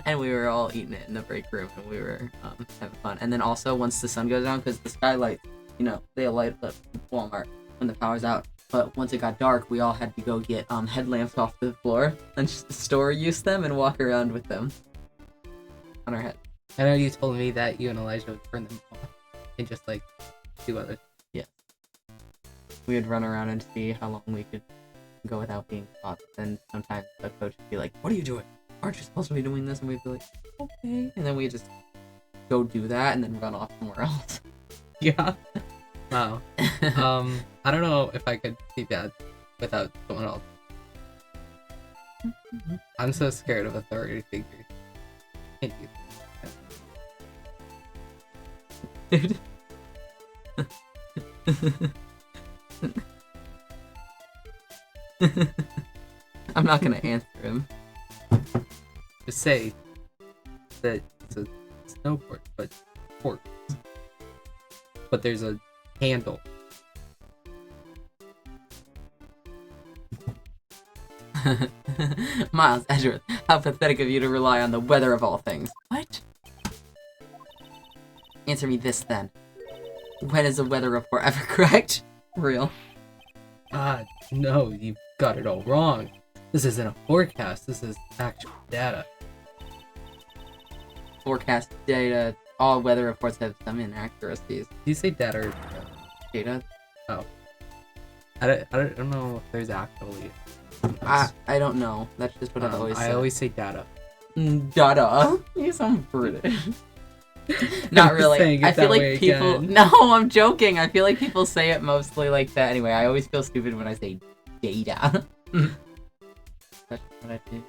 And we were all eating it in the break room, and we were having fun. And then also, once the sun goes down, because the skylights, you know, they light up Walmart when the power's out. But once it got dark, we all had to go get headlamps off the floor and store use them and walk around with them on our head. I know you told me that you and Elijah would turn them off and just, like, do other. We would run around and see how long we could go without being caught. Then sometimes the coach would be like, "What are you doing? Aren't you supposed to be doing this?" And we'd be like, "Okay." And then we just go do that and then run off somewhere else. Yeah. Wow. I don't know if I could see that without someone else. I'm so scared of authority figures. Can't do Dude. I'm not gonna answer him. Just say that it's a snowboard, but sports. But there's a handle. Miles, Edgeworth, how pathetic of you to rely on the weather of all things. What? Answer me this then. When is the weather report ever correct? Real. No, you got it all wrong. This isn't a forecast, this is actual data. Forecast data. All weather reports have some inaccuracies. Did you say data or Data? I don't know if there's actually... I don't know. That's just what I've always said. I always say data. Data. You sound British. Not really. saying it I feel that like way people. again. No, I'm joking. I feel like people say it mostly like that. Anyway, I always feel stupid when I say data. That's what I do.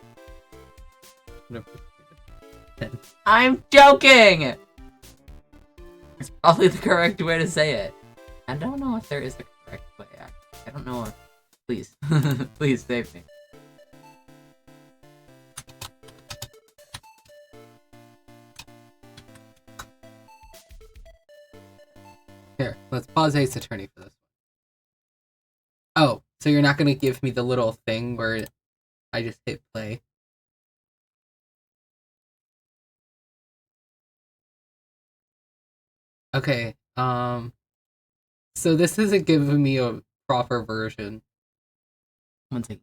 I'm joking. It's probably the correct way to say it. I don't know if there is a correct way. I don't know. Please, please save me. Here, let's pause Ace Attorney for this one. Oh, so you're not gonna give me the little thing where I just hit play? Okay, so this isn't giving me a proper version. One second.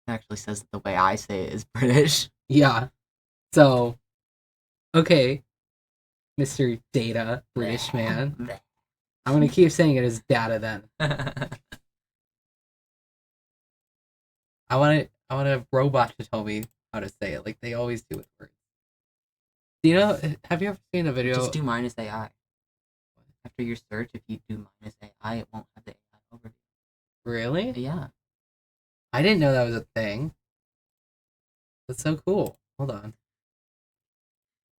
It actually says the way I say it is British. Yeah. So, okay, Mr. Data, British man. I'm gonna keep saying it as data then. I want a robot to tell me how to say it, like they always do with words. Do you know? Have you ever seen a video? Just do minus AI. After your search, if you do minus AI, it won't have the AI overview. Really? Yeah. I didn't know that was a thing. That's so cool. Hold on.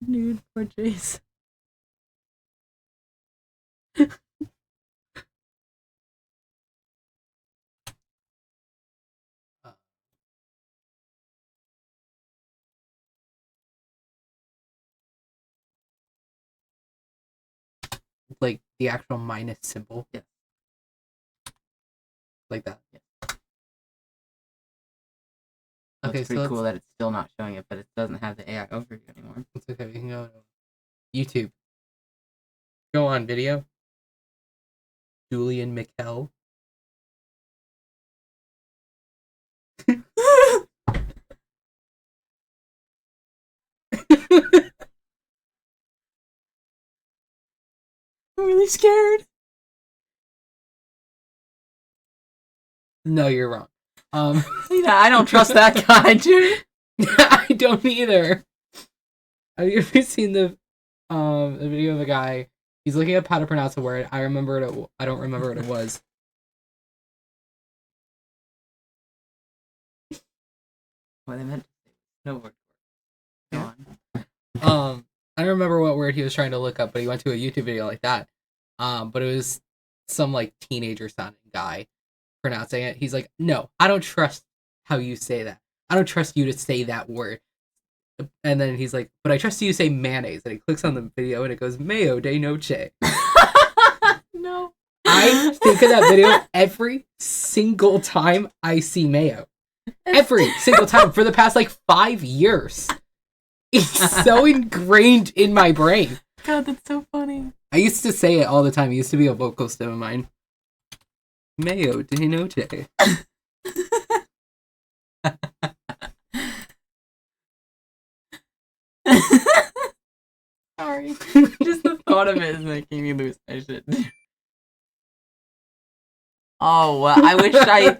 Nude portraits. Like the actual minus symbol. Yeah. Like that. Yeah. Okay, It's so pretty cool that it's still not showing it, but it doesn't have the AI overview anymore. it's okay. We can go to YouTube. Go on video. Julian Mikkel. I'm really scared. No, you're wrong. Yeah, I don't trust that guy, dude. I don't either. Have you ever seen the video of a guy? He's looking up how to pronounce a word. I remember it. I don't remember what it was. What I meant to say. No word. Go Yeah. on. I don't remember what word he was trying to look up, but he went to a YouTube video like that. But it was some like teenager sounding guy pronouncing it. He's like, "No, I don't trust how you say that. I don't trust you to say that word." And then he's like, "But I trust you to say mayonnaise." And he clicks on the video and it goes, "Mayo de noche." No. I think of that video every single time I see mayo. Every single time for the past like 5 years. It's so ingrained in my brain. God, that's so funny. I used to say it all the time. It used to be a vocal stem of mine. Mayo de noche. Sorry. Just the thought of it is making me lose my shit. Oh, well, I wish I...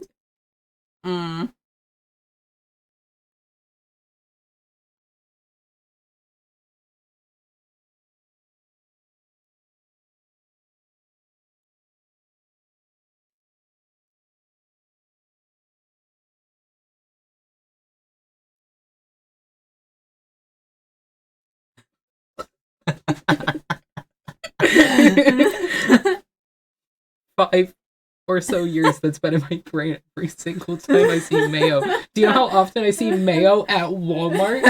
Five or so years that's been in my brain every single time I see mayo. Do you know how often I see mayo at Walmart?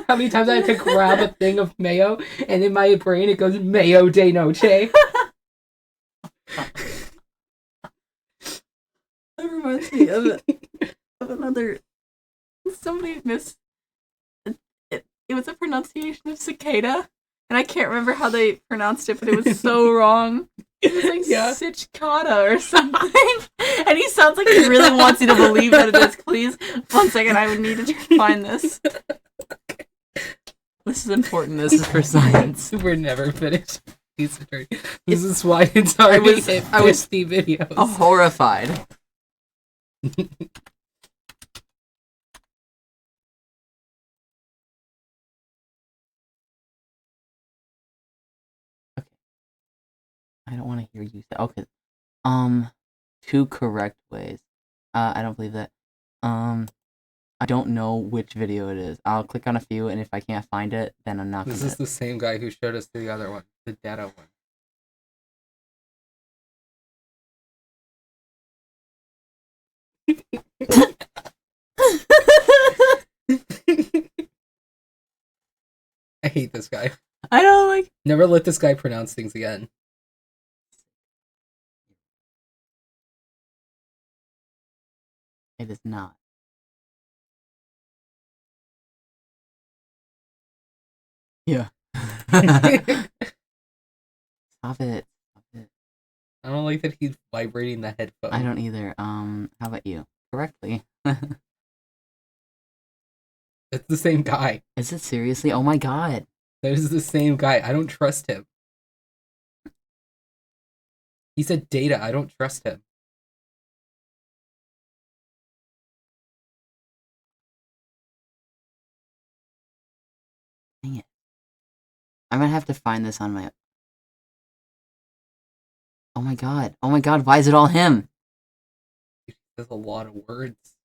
How many times I have to grab a thing of mayo and in my brain it goes mayo de noche? That reminds me of another... Somebody missed... It was a pronunciation of cicada, and I can't remember how they pronounced it, but it was so wrong. It was like cicada or something. And he sounds like he really wants you to believe that it is. Please, 1 second, I would need to find this. This is important. This is for science. We're never finished. This is why it's already hit 50 videos. Horrified. I don't want to hear you say. Okay. 2 correct ways. I don't believe that. I don't know which video it is. I'll click on a few, and if I can't find it, then I'm not gonna... This is the same guy who showed us the other one, the data one. I hate this guy. I don't like... Never let this guy pronounce things again. It is not. Yeah. Stop it. Stop it. I don't like that he's vibrating the headphone. I don't either. How about you? Correctly. It's the same guy. Is it seriously? Oh my god. That is the same guy. I don't trust him. He said data. I don't trust him. Dang I'm gonna have to find this on my... Oh my god. Oh my god, why is it all him? There's a lot of words.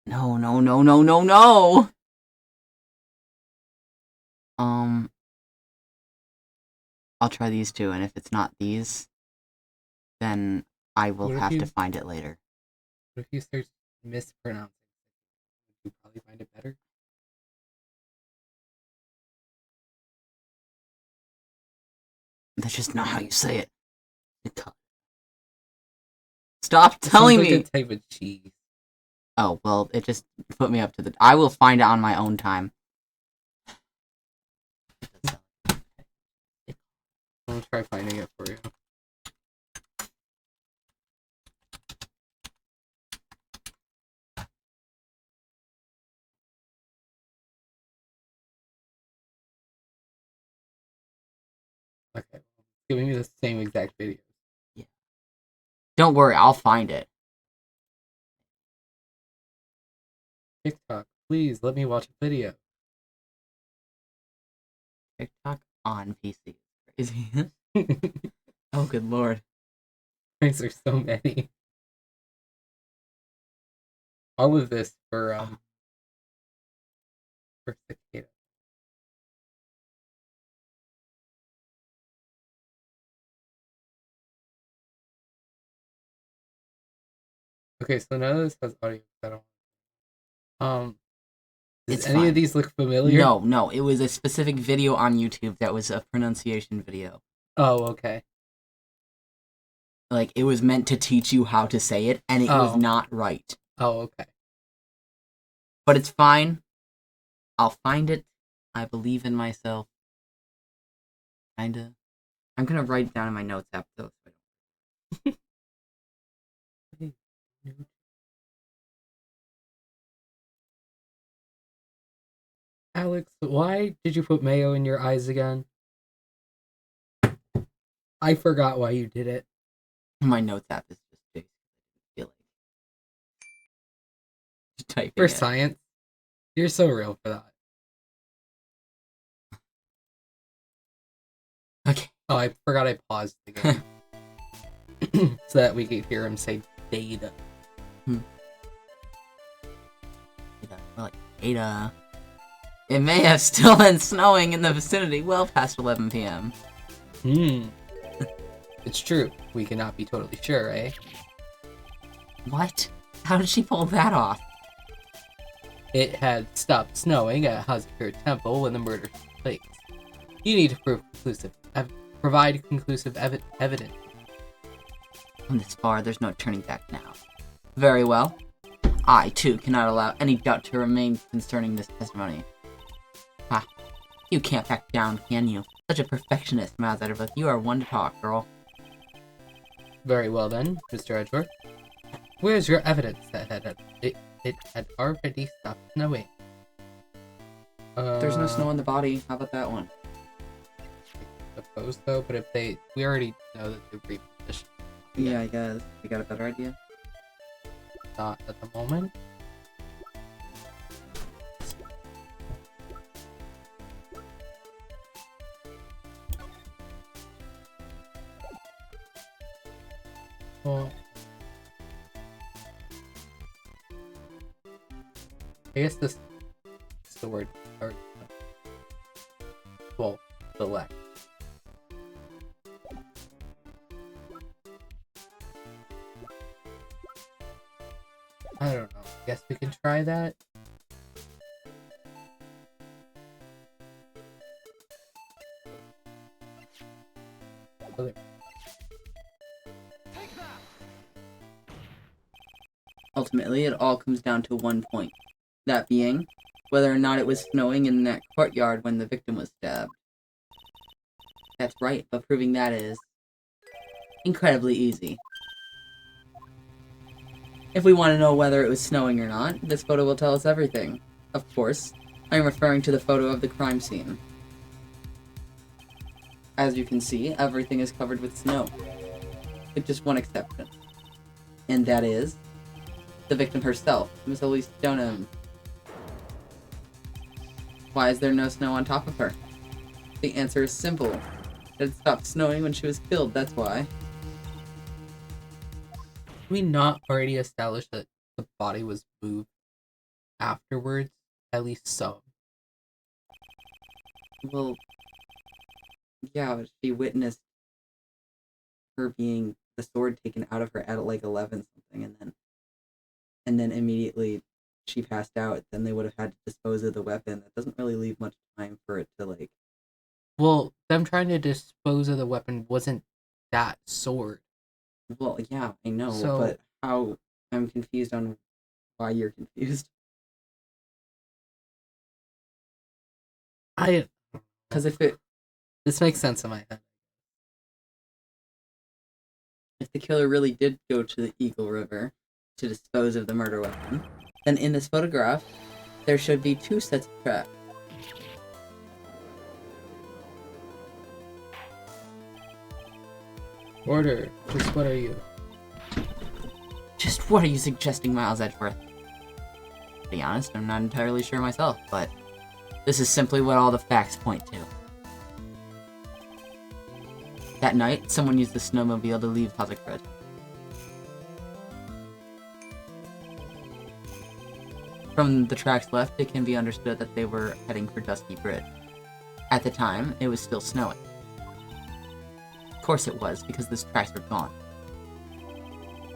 No, no, no, no, no, no! I'll try these two, and if it's not these, then I will What if have you- to find it later. But if you search mispronouncing, would you probably find it better? That's just not how you say it. Stop telling Sounds me! like a type of cheese. Oh, well, it just put me up to the... I will find it on my own time. I'm gonna try finding it for you. Okay, well, it's giving me the same exact video. Don't worry, I'll find it. TikTok, please let me watch a video. TikTok on PC. Crazy. Oh, good lord. There's so many. All of this for cicada. Okay, so none of this has audio. I don't. Does It's any fine. of these look familiar? No, it was a specific video on YouTube that was a pronunciation video. Oh, okay. Like, it was meant to teach you how to say it, and it was Oh. not right. Oh, okay. But it's fine. I'll find it. I believe in myself. Kinda. I'm gonna write it down in my notes app, though. So I don't... Alex, why did you put mayo in your eyes again? I forgot why you did it. My notes app is just big. I feel like just typing For it. science. You're so real for that. Okay. Oh, I forgot I paused the game. So that we could hear him say data. Like, Ada. It may have still been snowing in the vicinity well past 11 p.m. It's true. We cannot be totally sure, eh? What? How did she pull that off? It had stopped snowing at Hazakura Temple when the murder took place. You need to provide conclusive evidence. From this far, there's no turning back now. Very well. I, too, cannot allow any doubt to remain concerning this testimony. Ha. You can't back down, can you? Such a perfectionist, Miles Edgeworth. You are one to talk, girl. Very well then, Mr. Edgeworth. Where's your evidence that it had already stopped snowing? There's no snow on the body. How about that one? I suppose so, but if we already know that the reposition Yeah, I guess. You got a better idea? not at the moment. Well, I guess this is the word. Or, well, select. I don't know. Guess we can try that. Okay. Ultimately, it all comes down to one point. That being, whether or not it was snowing in that courtyard when the victim was stabbed. That's right, but proving that is incredibly easy. If we want to know whether it was snowing or not, this photo will tell us everything. Of course, I'm referring to the photo of the crime scene. As you can see, everything is covered with snow. With just one exception. And that is The victim herself, Miss Elise Stoneham. Why is there no snow on top of her? The answer is simple. It stopped snowing when she was killed, that's why. Did we not already establish that the body was moved afterwards? At least some. Well, yeah, but she witnessed her being the sword taken out of her at like 11 something, and then immediately she passed out. Then they would have had to dispose of the weapon. That doesn't really leave much time for it to like. Well, them trying to dispose of the weapon wasn't that sword. Well, yeah, I know, So- but how? I'm confused on why you're confused. Because This makes sense in my head. if the killer really did go to the Eagle River to dispose of the murder weapon, then in this photograph, there should be 2 sets of tracks. Order. Just what are you? Just what are you suggesting, Miles Edgeworth? To be honest, I'm not entirely sure myself, but this is simply what all the facts point to. That night, someone used the snowmobile to leave Hazakrit. From the tracks left, it can be understood that they were heading for Dusky Bridge. At the time, it was still snowing. Of course it was, because those tracks were gone.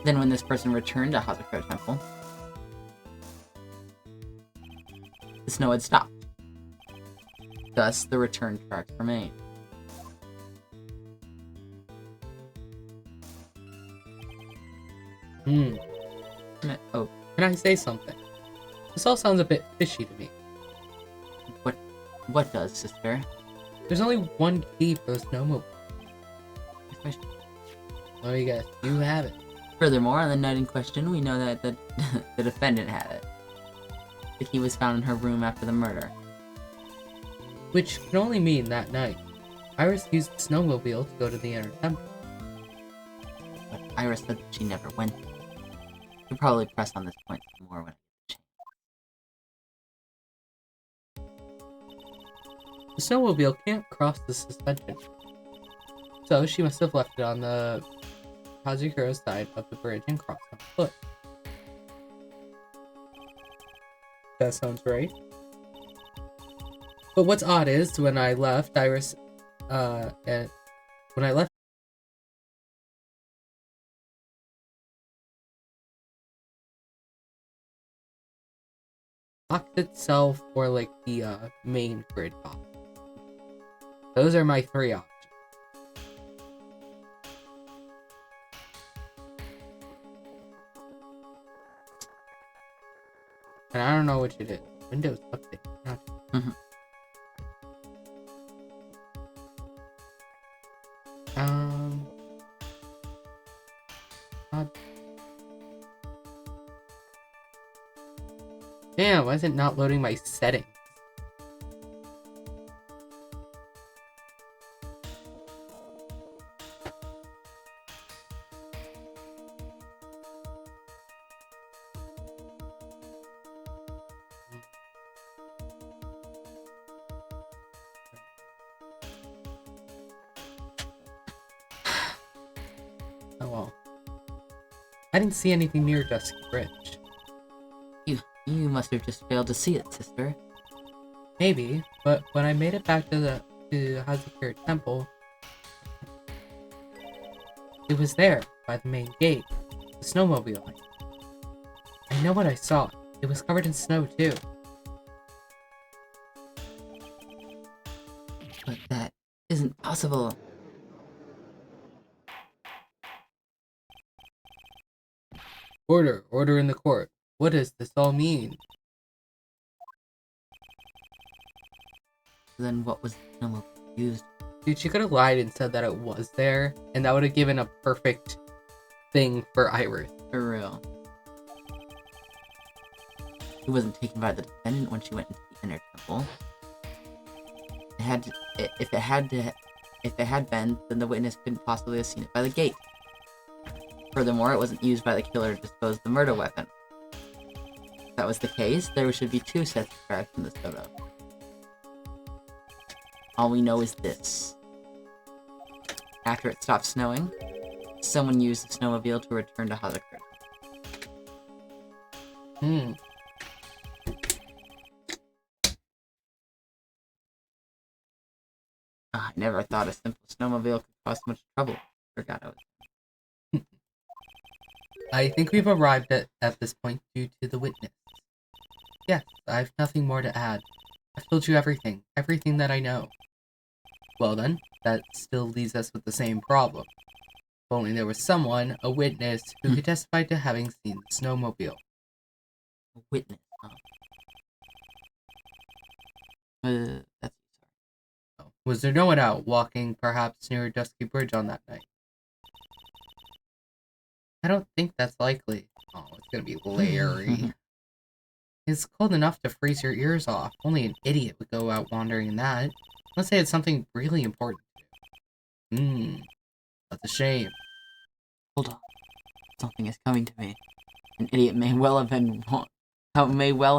Then when this person returned to Hazakrit Temple, the snow had stopped. Thus, the return tracks remained. Oh, Can I say something? This all sounds a bit fishy to me. what does, sister? There's only one key for the snowmobile. Oh, you guys, you have it. Furthermore, on the night in question, we know that the defendant had it. The key was found in her room after the murder. Which can only mean that night, Iris used the snowmobile to go to the inner temple. But Iris said that she never went. We'll probably press on this point some more when I get the chance. The snowmobile can't cross the suspension. So she must have left it on the Hazukuro side of the bridge and crossed on foot. That sounds right. But what's odd is when I left, Iris, and when I left, box itself or like the main grid box. Those are my 3 options. And I don't know which it is. Windows update. Not... Damn, why is it not loading my settings? Oh well. I didn't see anything near Dusky Bridge. You must have just failed to see it, sister. Maybe, but when I made it back to the Hazukuro Temple, it was there, by the main gate, the snowmobile. I know what I saw. It was covered in snow, too. But that isn't possible. Order in the court. What does this all mean? Then what was the snowmobile used? Dude, she could have lied and said that it was there, and that would have given a perfect thing for Iris. For real. It wasn't taken by the defendant when she went into the inner temple. If it had been, then the witness couldn't possibly have seen it by the gate. Furthermore, it wasn't used by the killer to dispose of the murder weapon. that was the case, there should be 2 sets of tracks in this photo. All we know is this. After it stopped snowing, someone used the snowmobile to return to Hazakurt. I never thought a simple snowmobile could cause so much trouble. Forgot I was... I think we've arrived at this point due to the witness. Yes, I have nothing more to add. I've told you everything that I know. Well then, that still leaves us with the same problem. If only there was someone, a witness, who could testify to having seen the snowmobile. A witness, huh? That's... Was there no one out walking, perhaps near Dusky Bridge on that night? I don't think that's likely. Oh, it's gonna be Larry. It's cold enough to freeze your ears off. Only an idiot would go out wandering in that. Let's say it's something really important to do. That's a shame. Hold on. Something is coming to me. An idiot may well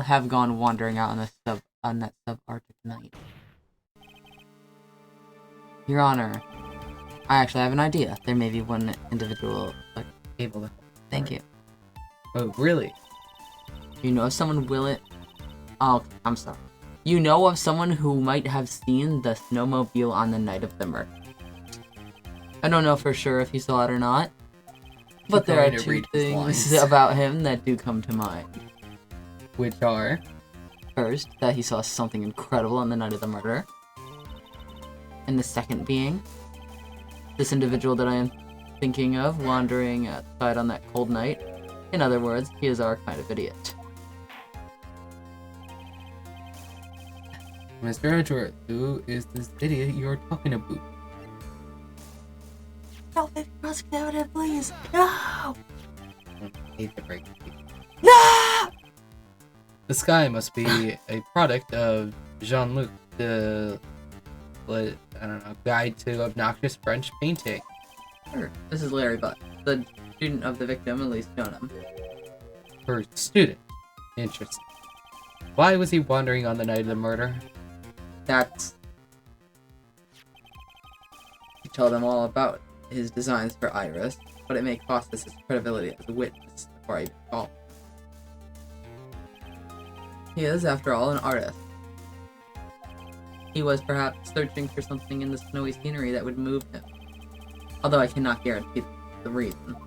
have gone wandering out on that subarctic night. Your Honor, I actually have an idea. There may be one individual Able to. Thank you. Oh, really? You know of someone Oh, I'm sorry. You know of someone who might have seen the snowmobile on the night of the murder. I don't know for sure if he saw it or not, but there are 2 things about him that do come to mind. Which are? First, that he saw something incredible on the night of the murder. And the second being, this individual that I am thinking of wandering outside on that cold night. In other words, he is our kind of idiot. Mr. Edgeworth, who is this idiot you're talking about? No, please. No! I hate to break it. No! The sky must be a product of Jean-Luc, the guide to obnoxious French painting. Sure. This is Larry Butt, the student of the victim, Elise Stoneham. Her student. Interesting. Why was he wandering on the night of the murder? He told them all about his designs for Iris, but it may cost us his credibility as a witness before I even call. He is, after all, an artist. He was perhaps searching for something in the snowy scenery that would move him, although I cannot guarantee the reason.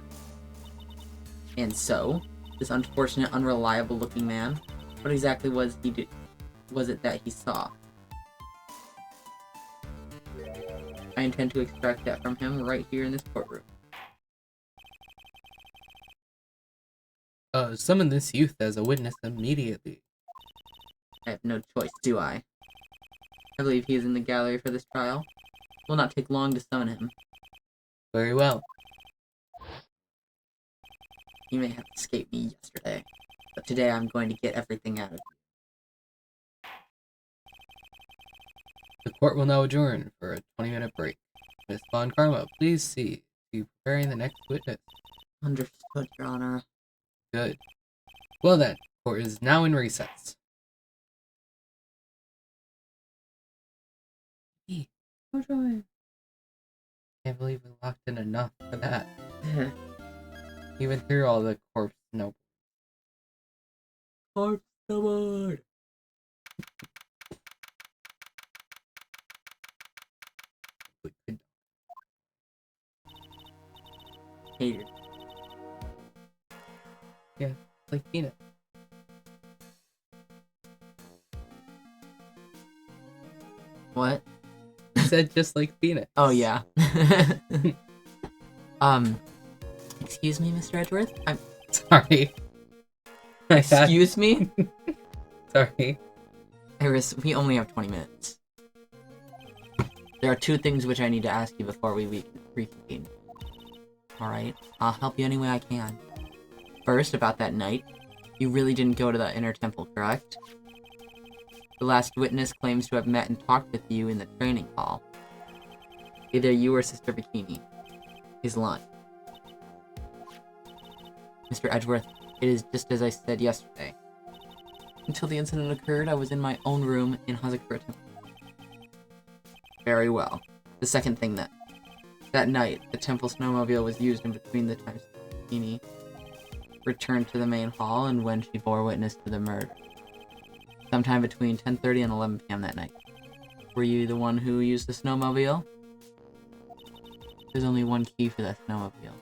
And so, this unfortunate, unreliable-looking man, what exactly was it that he saw? I intend to extract that from him right here in this courtroom. Summon this youth as a witness immediately. I have no choice, do I? I believe he is in the gallery for this trial. It will not take long to summon him. Very well. He may have escaped me yesterday, but today I'm going to get everything out of him. The court will now adjourn for a 20-minute break. Miss Von Karma, please see to preparing the next witness. Understood, Your Honor. Good. Well then, court is now in recess. Oh, joy. Can't believe we locked in enough for that. Even through all the corpse nope. Corpse snowboard. Hated. Yeah, like peanut. What? I said just like peanut. Oh yeah. Excuse me, Mr. Edgeworth? I'm Sorry. Excuse me? Sorry. Iris, we only have 20 minutes. There are 2 things which I need to ask you before we reconvene. Alright, I'll help you any way I can. First, about that night. You really didn't go to the inner temple, correct? The last witness claims to have met and talked with you in the training hall. Either you or Sister Bikini. He's lying. Mr. Edgeworth, it is just as I said yesterday. Until the incident occurred, I was in my own room in Hazakura Temple. Very well. The second thing that night, the temple snowmobile was used in between the times Kini returned to the main hall and when she bore witness to the murder. Sometime between 10:30 and 11 p.m. that night. Were you the one who used the snowmobile? There's only one key for that snowmobile.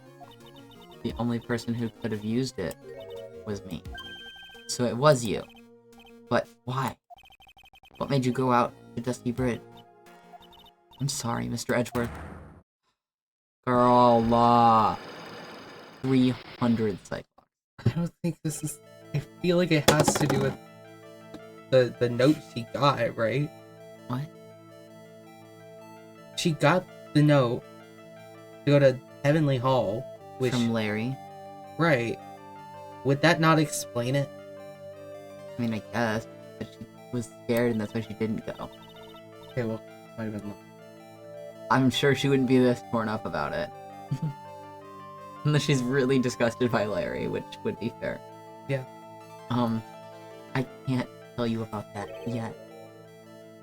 The only person who could have used it was me. So it was you. But why? What made you go out to Dusty Bridge? I'm sorry, Mr. Edgeworth. Girl, 300 Cyclops. I don't think this is... I feel like it has to do with the note she got, right? What? She got the note to go to Heavenly Hall, which... From Larry. Right. Would that not explain it? I mean, I guess. But she was scared and that's why she didn't go. Okay, well, might have been... I'm sure she wouldn't be this torn up about it. Unless she's really disgusted by Larry, which would be fair. Yeah. I can't tell you about that yet.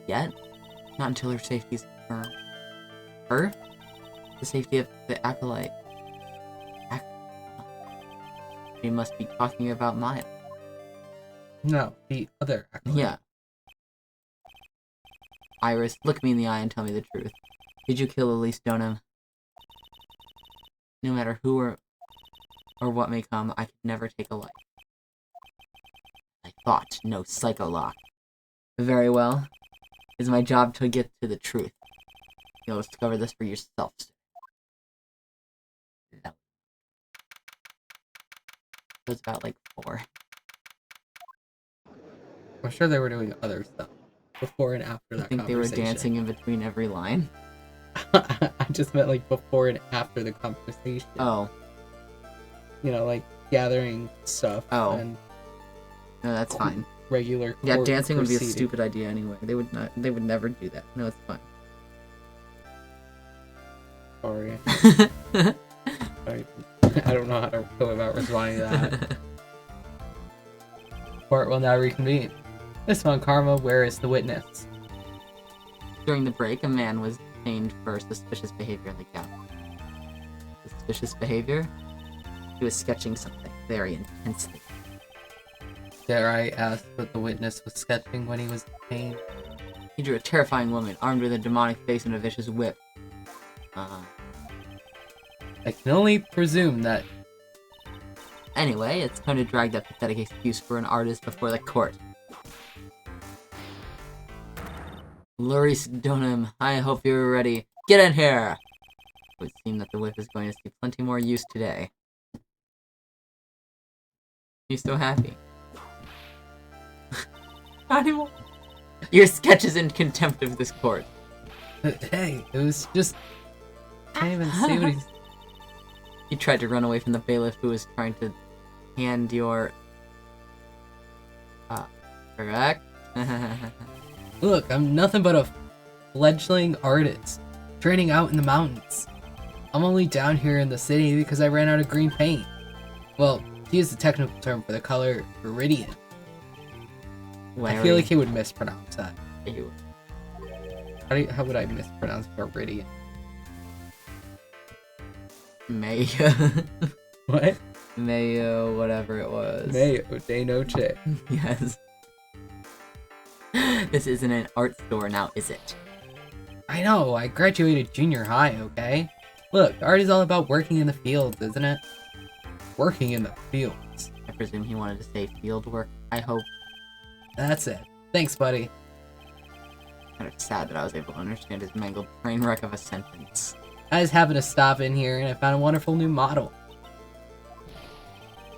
Yet? Not until her safety is confirmed. Her? The safety of the Acolyte. She must be talking about Maya. No, the other Acolyte. Yeah. Iris, look me in the eye and tell me the truth. Did you kill Elise Donham? No matter who or what may come, I could never take a life. I thought, no psycho lock. Very well. It's my job to get to the truth. You'll discover this for yourself. That was about like 4. I'm sure they were doing other stuff before and after that I think they were conversation. dancing in between every line. I just meant like before and after the conversation. Oh. You know, like gathering stuff. Oh. And No, that's fine. regular. Yeah, court dancing would be a proceeding. stupid idea anyway. They would never do that. No, it's fine. Sorry. I don't know how to go about responding to that. Court will now reconvene. Miss Von Karma, where is the witness? During the break, a man was detained for suspicious behavior in the gallery. Suspicious behavior? He was sketching something very intensely. Dare I ask what the witness was sketching when he was detained? He drew a terrifying woman, armed with a demonic face and a vicious whip. I can only presume that... Anyway, it's time to drag that pathetic excuse for an artist before the court. Loris Donham, I hope you're ready. Get in here! It would seem that the whip is going to see plenty more use today. You so happy? Not anymore. Your sketch is in contempt of this court. Hey, it was just... Can't even see what he's... You tried to run away from the bailiff who was trying to hand your... correct? Look, I'm nothing but a fledgling artist, training out in the mountains. I'm only down here in the city because I ran out of green paint. Well, to use the technical term for the color, iridium. I feel like he would mispronounce that. Ew. How would I mispronounce iridium? Mayo. What? Mayo, whatever it was. Mayo de noche. Yes. This isn't an art store now, is it? I know, I graduated junior high, okay? Look, art is all about working in the fields, isn't it? Working in the fields. I presume he wanted to say field work, I hope. That's it. Thanks, buddy. Kind of sad that I was able to understand his mangled train wreck of a sentence. I just happened to stop in here and I found a wonderful new model.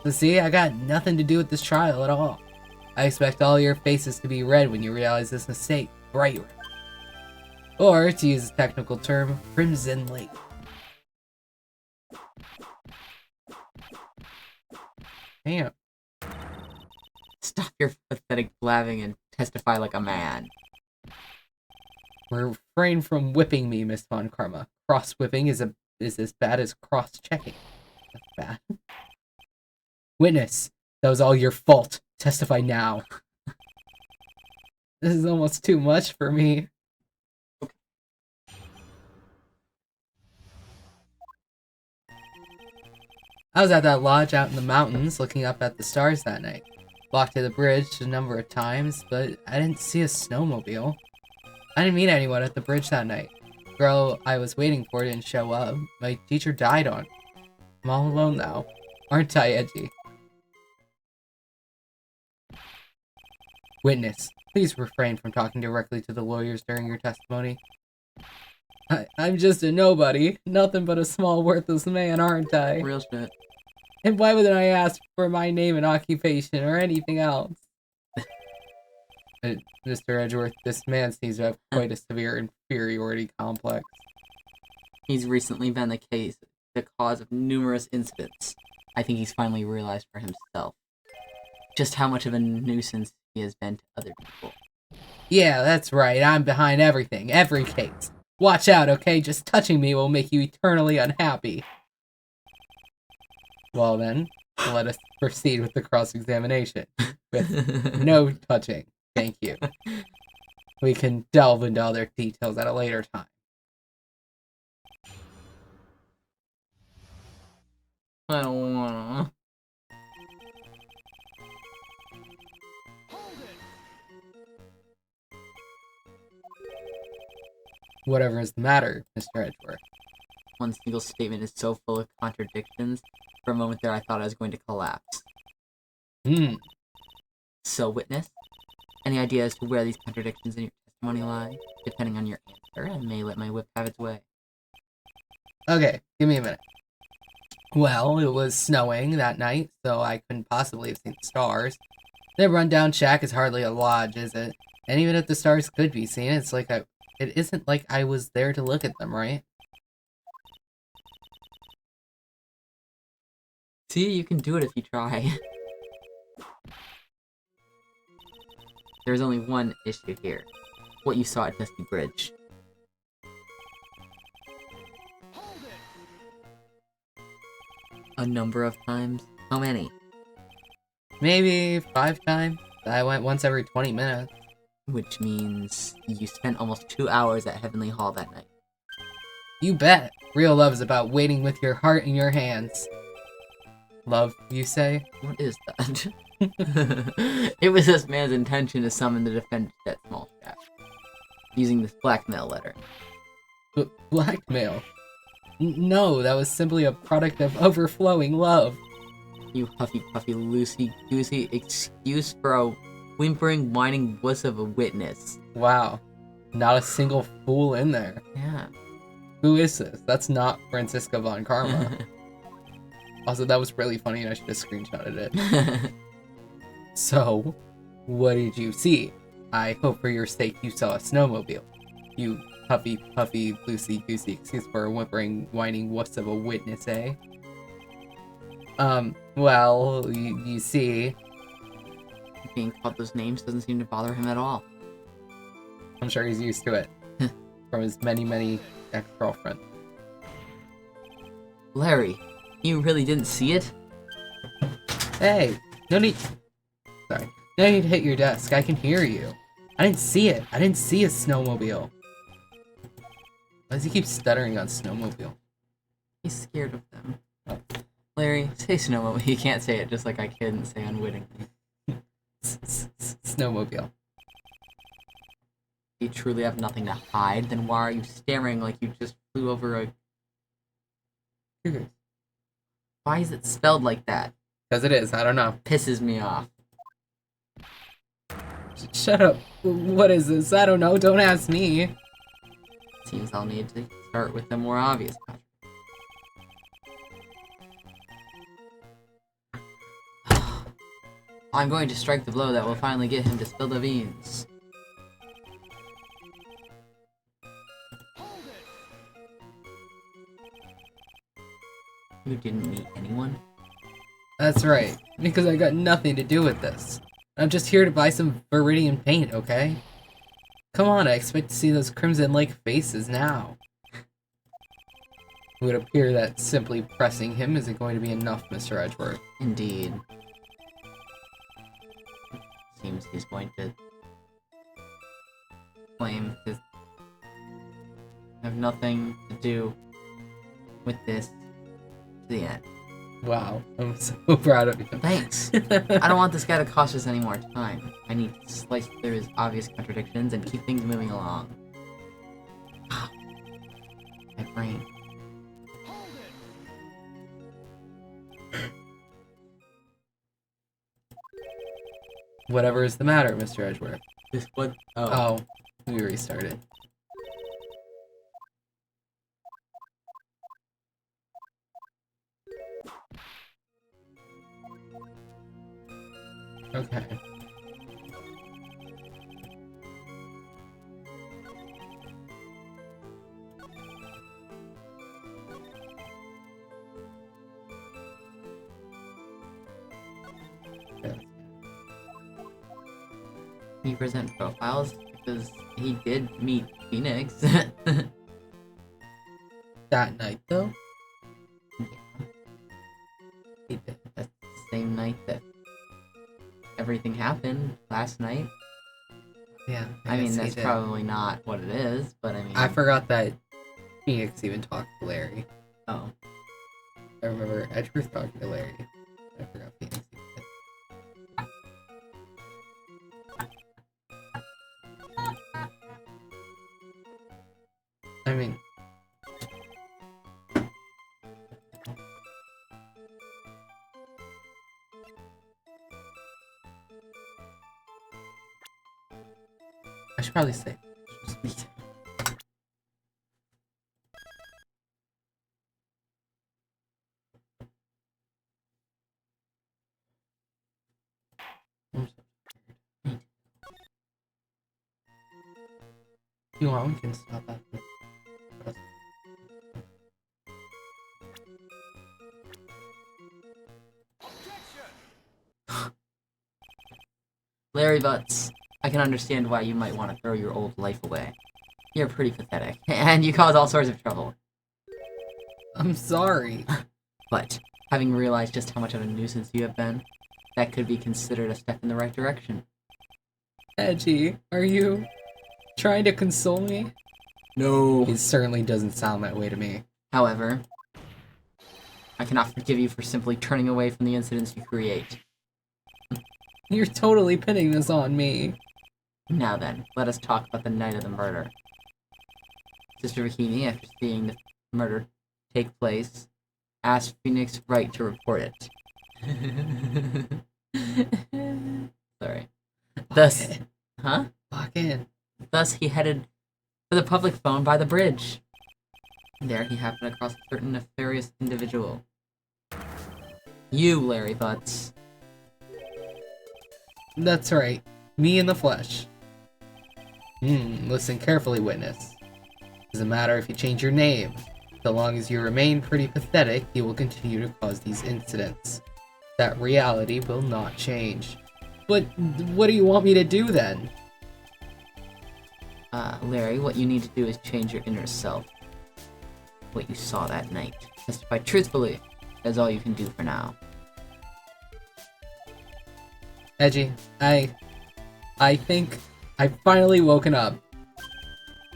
So see, I got nothing to do with this trial at all. I expect all your faces to be red when you realize this mistake. Bright red. Or, to use a technical term, crimson lake. Damn. Stop your pathetic blabbing and testify like a man. Refrain from whipping me, Miss Von Karma. Cross-whipping is as bad as cross-checking. That's bad. Witness, that was all your fault. Testify now. This is almost too much for me. I was at that lodge out in the mountains looking up at the stars that night. Walked to the bridge a number of times, but I didn't see a snowmobile. I didn't meet anyone at the bridge that night. The girl I was waiting for didn't show up. My teacher died on me. I'm all alone now. Aren't I, edgy? Witness, please refrain from talking directly to the lawyers during your testimony. I'm just a nobody. Nothing but a small, worthless man, aren't I? Real shit. And why wouldn't I ask for my name and occupation or anything else? Mr. Edgeworth, this man seems to have quite a severe inferiority complex. He's recently been the cause of numerous incidents. I think he's finally realized for himself just how much of a nuisance he has been to other people. Yeah, that's right. I'm behind everything, every case. Watch out, okay? Just touching me will make you eternally unhappy. Well then, let us proceed with the cross-examination. With no touching. Thank you. We can delve into other details at a later time. I don't wanna. Whatever is the matter, Mr. Edgeworth? One single statement is so full of contradictions. For a moment there, I thought I was going to collapse. So, witness? Any idea as to where these contradictions in your testimony lie? Depending on your answer, I may let my whip have its way. Okay, give me a minute. Well, it was snowing that night, so I couldn't possibly have seen the stars. The rundown shack is hardly a lodge, is it? And even if the stars could be seen, it isn't like I was there to look at them, right? See, you can do it if you try. There's only one issue here. What you saw at Dusty Bridge. A number of times? How many? Maybe 5 times. I went once every 20 minutes. Which means you spent almost 2 hours at Heavenly Hall that night. You bet. Real love is about waiting with your heart in your hands. Love, you say? What is that? It was this man's intention to summon the defendant to that small shack, using this blackmail letter. Blackmail? No, that was simply a product of overflowing love. You huffy puffy loosey goosey excuse for a whimpering, whining wuss of a witness. Wow. Not a single fool in there. Yeah. Who is this? That's not Francisca von Karma. Also, that was really funny and I should have screenshotted it. So, what did you see? I hope for your sake you saw a snowmobile. You huffy puffy loosey goosey excuse for a whimpering, whining wuss of a witness, eh? Well, you see... Being called those names doesn't seem to bother him at all. I'm sure he's used to it. From his many ex-girlfriends. Larry, you really didn't see it? Hey, no need... Sorry. No need to hit your desk. I can hear you. I didn't see it. I didn't see a snowmobile. Why does he keep stuttering on snowmobile? He's scared of them. Oh. Larry, say snowmobile. He can't say it just like I couldn't say unwittingly. Snowmobile. You truly have nothing to hide, then why are you staring like you just flew over a... Why is it spelled like that? Because it is, I don't know. Pisses me off. Shut up. What is this? I don't know, don't ask me. Seems I'll need to start with the more obvious contract. I'm going to strike the blow that will finally get him to spill the beans. You didn't meet anyone? That's right, because I got nothing to do with this. I'm just here to buy some Viridian paint, okay? Come on, I expect to see those Crimson Lake faces now. It would appear that simply pressing him isn't going to be enough, Mr. Edgeworth. Indeed. Seems he's going to flame because I have nothing to do with this to the end. Wow, I'm so proud of you. Thanks. I don't want this guy to cost us any more time. I need to slice through his obvious contradictions and keep things moving along. My brain. Whatever is the matter, Mr. Edgeworth? This what? Oh, we restarted. Okay. Can you present profiles? Because he did meet Phoenix. That night, though? He did. That's the same night that everything happened last night. Yeah. I mean, guess he that's did. probably not what it is, but I mean... I forgot that Phoenix even talked to Larry. Oh. I remember Edgeworth talking to Larry. I forgot Phoenix even did. I mean... I should probably say. I'm so tired. You want, we can stop after. Larry Butts, I can understand why you might want to throw your old life away. You're pretty pathetic, and you cause all sorts of trouble. I'm sorry. But, having realized just how much of a nuisance you have been, that could be considered a step in the right direction. Edgy, are you trying to console me? No. It certainly doesn't sound that way to me. However, I cannot forgive you for simply turning away from the incidents you create. You're totally pinning this on me. Now then, let us talk about the night of the murder. Sister Bikini, after seeing the murder take place, asked Phoenix Wright to report it. Sorry. Thus, in. huh? Lock in. Thus he headed for the public phone by the bridge. There he happened across a certain nefarious individual. You, Larry Butts. That's right. Me in the flesh. Listen carefully, witness. Doesn't matter if you change your name. So long as you remain pretty pathetic, you will continue to cause these incidents. That reality will not change. But what do you want me to do then? Larry, what you need to do is change your inner self. What you saw that night. Testify truthfully. That's all you can do for now. Edgy, I think I've finally woken up.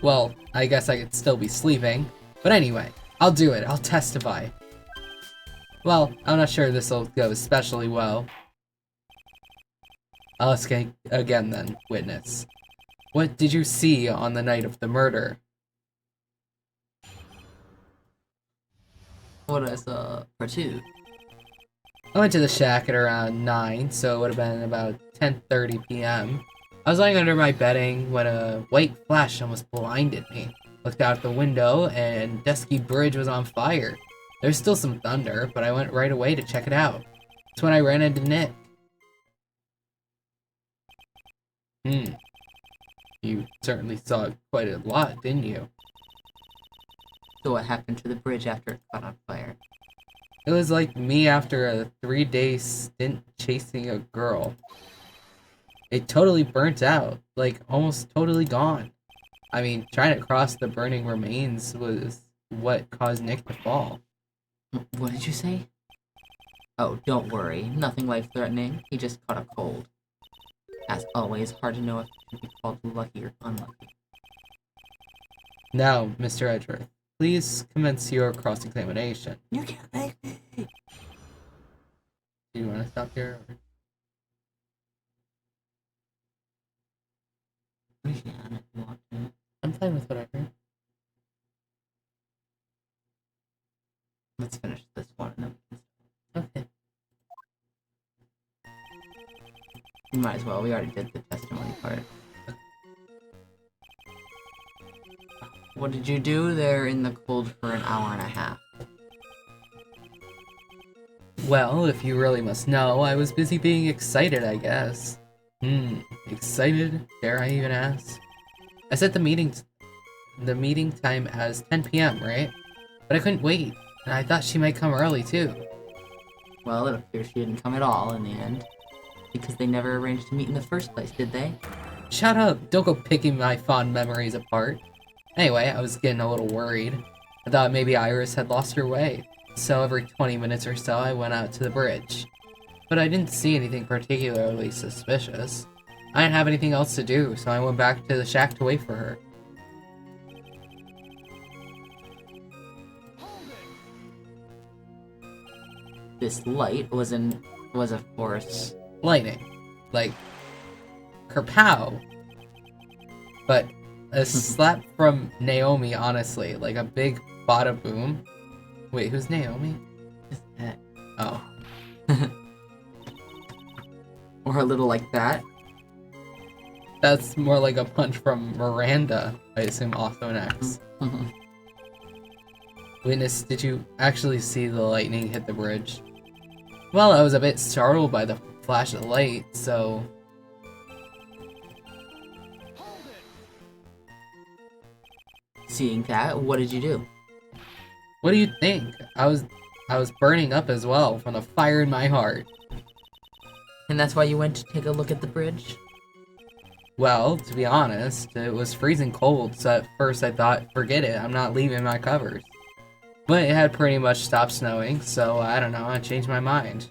Well, I guess I could still be sleeping. But anyway, I'll do it. I'll testify. Well, I'm not sure this'll go especially well. I'll ask again then, witness. What did you see on the night of the murder? What I saw for two. I went to the shack at around 9, so it would have been about 10:30 p.m. I was lying under my bedding when a white flash almost blinded me. Looked out the window and Dusky Bridge was on fire. There's still some thunder, but I went right away to check it out. That's when I ran into Nick. You certainly saw quite a lot, didn't you? So what happened to the bridge after it caught on fire? It was like me after a 3-day stint chasing a girl. It totally burnt out, like almost totally gone. I mean, trying to cross the burning remains was what caused Nick to fall. What did you say? Oh, don't worry. Nothing life-threatening. He just caught a cold. As always, hard to know if it can be called lucky or unlucky. Now, Mr. Edgeworth, please commence your cross-examination. You can't make me. Do you want to stop here? We can if you want to. I'm fine with whatever. Let's finish this one and then we can Okay. We might as well. We already did the testimony part. What did you do there in the cold for an hour and a half? Well, if you really must know, I was busy being excited, I guess. Excited? Dare I even ask? I set the meeting time as 10 p.m., right? But I couldn't wait, and I thought she might come early, too. Well, it appears she didn't come at all in the end. Because they never arranged to meet in the first place, did they? Shut up! Don't go picking my fond memories apart. Anyway, I was getting a little worried. I thought maybe Iris had lost her way. So every 20 minutes or so, I went out to the bridge. But I didn't see anything particularly suspicious. I didn't have anything else to do, so I went back to the shack to wait for her. This light was of course Lightning. Like, kerpow! But a slap from Naomi, honestly. Like a big bada boom. Wait, who's Naomi? just that. Oh. Or a little like that. That's more like a punch from Miranda, I assume also an X. Witness, did you actually see the lightning hit the bridge? Well, I was a bit startled by the flash of light, so... Seeing that, what did you do? What do you think? I was burning up as well from the fire in my heart. And that's why you went to take a look at the bridge? Well, to be honest, it was freezing cold, so at first I thought, forget it, I'm not leaving my covers. But it had pretty much stopped snowing, so I don't know, I changed my mind.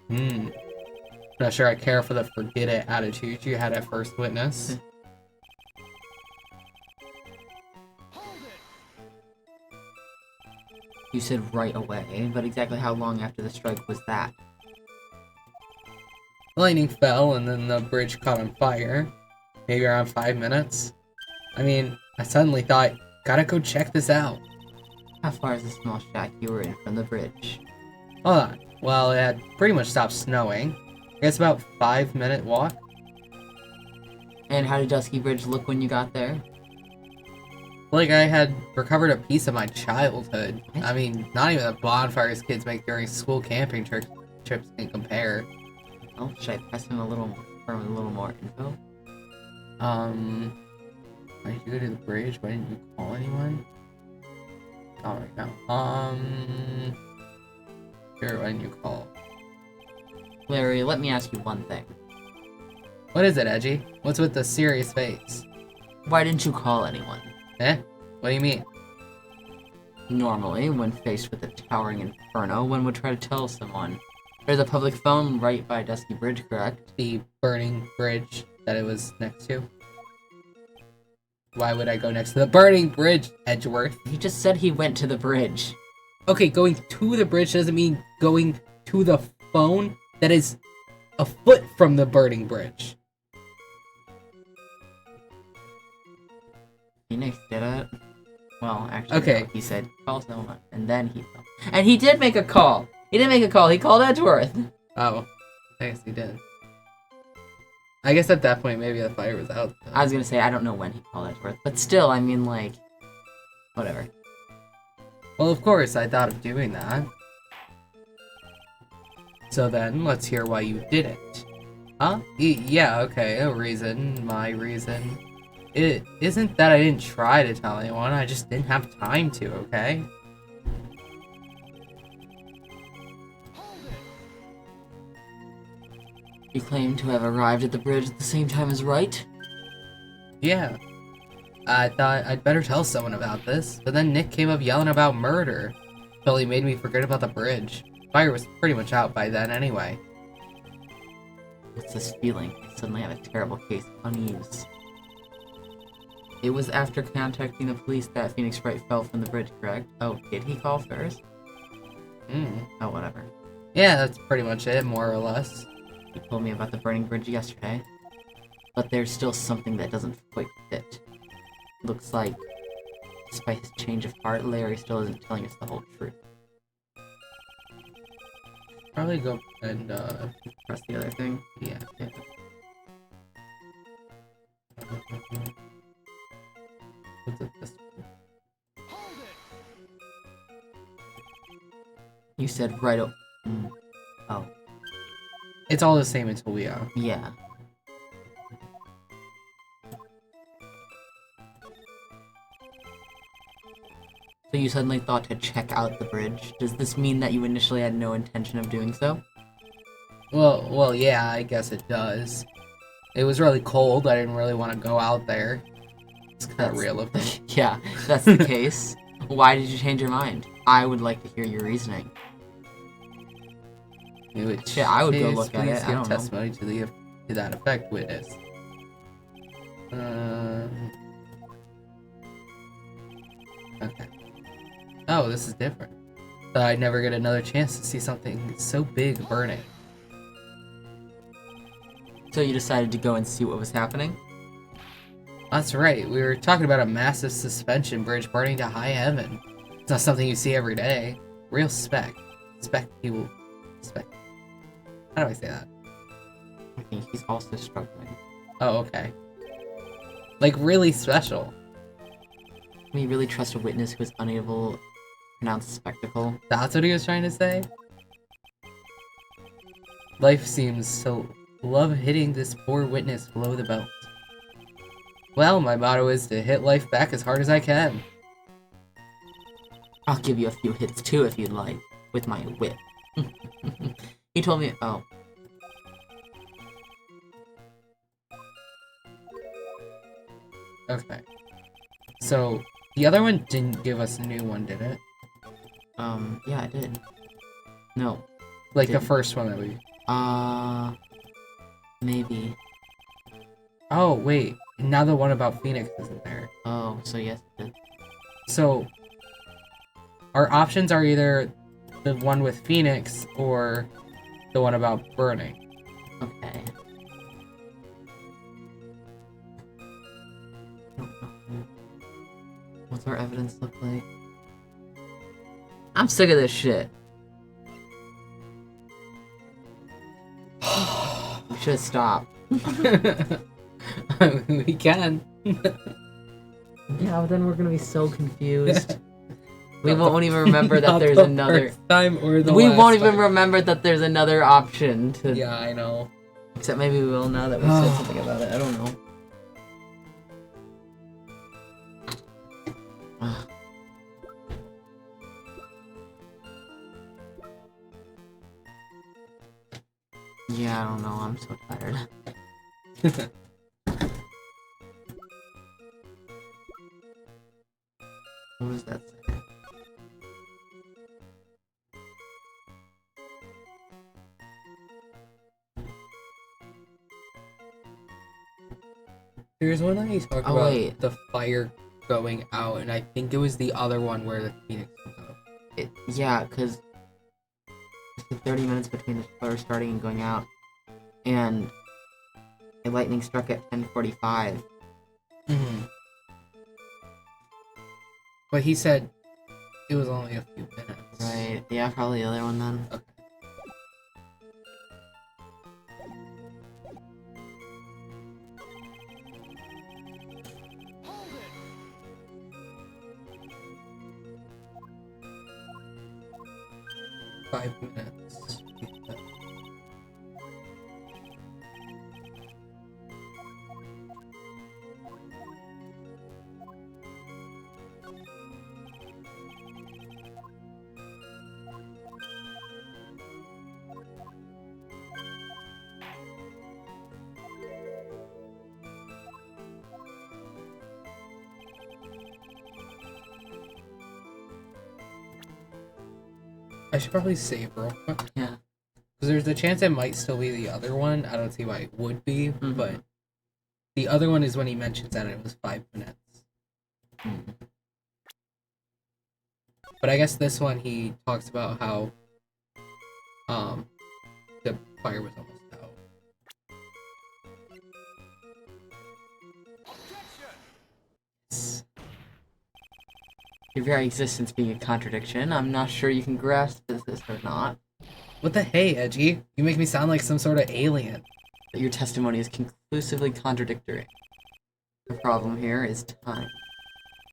Not sure I care for the forget it attitude you had at first witness. You said right away, but exactly how long after the strike was that? Lightning fell and then the bridge caught on fire. Maybe around 5 minutes. I mean, I suddenly thought, gotta go check this out. How far is the small shack you were in from the bridge? Hold on. Well, it had pretty much stopped snowing. I guess about 5-minute walk. And how did Dusky Bridge look when you got there? Like I had recovered a piece of my childhood. I mean, not even the bonfires kids make during school camping trips can compare. Oh, should I press him a little more info? Why did you go to the bridge? Why didn't you call anyone? Alright now. Sure, why didn't you call? Larry, let me ask you one thing. What is it, Edgy? What's with the serious face? Why didn't you call anyone? Eh? What do you mean? Normally, when faced with a towering inferno, one would try to tell someone. There's a public phone right by Dusky Bridge, correct? The burning bridge that it was next to? Why would I go next to the burning bridge, Edgeworth? He just said he went to the bridge. Okay, going to the bridge doesn't mean going to the phone that is a foot from the burning bridge. Phoenix did it. Well, actually, Okay. no, he said call someone, and then he fell. And he did make a call. He did make a call. He called Edgeworth. Oh, I guess he did. I guess at that point, maybe the fire was out. Though. I was gonna say I don't know when he called Edgeworth, but still, I mean, like, whatever. Well, of course, I thought of doing that. So then, let's hear why you did it. Huh? Yeah, okay, a reason, my reason. It isn't that I didn't try to tell anyone, I just didn't have time to, okay? You claim to have arrived at the bridge at the same time as Wright? Yeah. I thought I'd better tell someone about this, but then Nick came up yelling about murder. Till he made me forget about the bridge. Fire was pretty much out by then anyway. What's this feeling? I suddenly have a terrible case of unease. It was after contacting the police that Phoenix Wright fell from the bridge, correct? Oh, did he call first? Oh, whatever. Yeah, that's pretty much it, more or less. He told me about the burning bridge yesterday. But there's still something that doesn't quite fit. Looks like, despite his change of heart, Larry still isn't telling us the whole truth. Probably go and, Press the other thing. yeah. What's it, this? You said right Oh, It's all the same until we, yeah. So you suddenly thought to check out the bridge. Does this mean that you initially had no intention of doing so? Well, yeah, I guess it does. It was really cold, I didn't really want to go out there. It's kind of real of me. Yeah, that's the case. Why did you change your mind? I would like to hear your reasoning. Shit, I would go look at it. I don't know. Testimony to that effect, witness. Okay. Oh, this is different. Thought I'd never get another chance to see something so big burning. So you decided to go and see what was happening? That's right. We were talking about a massive suspension bridge burning to high heaven. It's not something you see every day. Real spec. People. How do I say that? I think he's also struggling. Oh, okay. Like, really special. Can we really trust a witness who is unable to pronounce spectacle? That's what he was trying to say? Life seems to love hitting this poor witness below the belt. Well, my motto is to hit life back as hard as I can. I'll give you a few hits too if you'd like, with my whip. He told me, oh. Okay. So, the other one didn't give us a new one, did it? Yeah, I did. No. Like the first one that we... Maybe. Oh, wait. Now the one about Phoenix isn't there. Oh, so yes, it did. So, our options are either the one with Phoenix or the one about burning. Okay. What's our evidence look like? I'm sick of this shit. We should stop. We can. Yeah, but then we're gonna be so confused. We won't even remember that there's another time or the we last won't even time. remember that there's another option to. Yeah, I know. Except maybe we will now that we said something about it. I don't know. Yeah, I don't know. I'm so tired. What does that say? There's one that you talk Oh, about wait. the fire going out, and I think it was the other one where the Phoenix was out. Yeah, because it's 30 minutes between the fire starting and going out, and the lightning struck at 10:45. Mm-hmm. But he said it was only a few minutes. Right? Yeah, probably the other one then. Okay. Five minutes. I should probably save real quick. Yeah. Because there's a chance it might still be the other one. I don't see why it would be, Mhm. but the other one is when he mentions that it was 5 minutes. But I guess this one he talks about how the fire was almost out. Yes. Your very existence being a contradiction, I'm not sure you can grasp this or not. What the hey, Edgy? You make me sound like some sort of alien. But your testimony is conclusively contradictory. The problem here is time.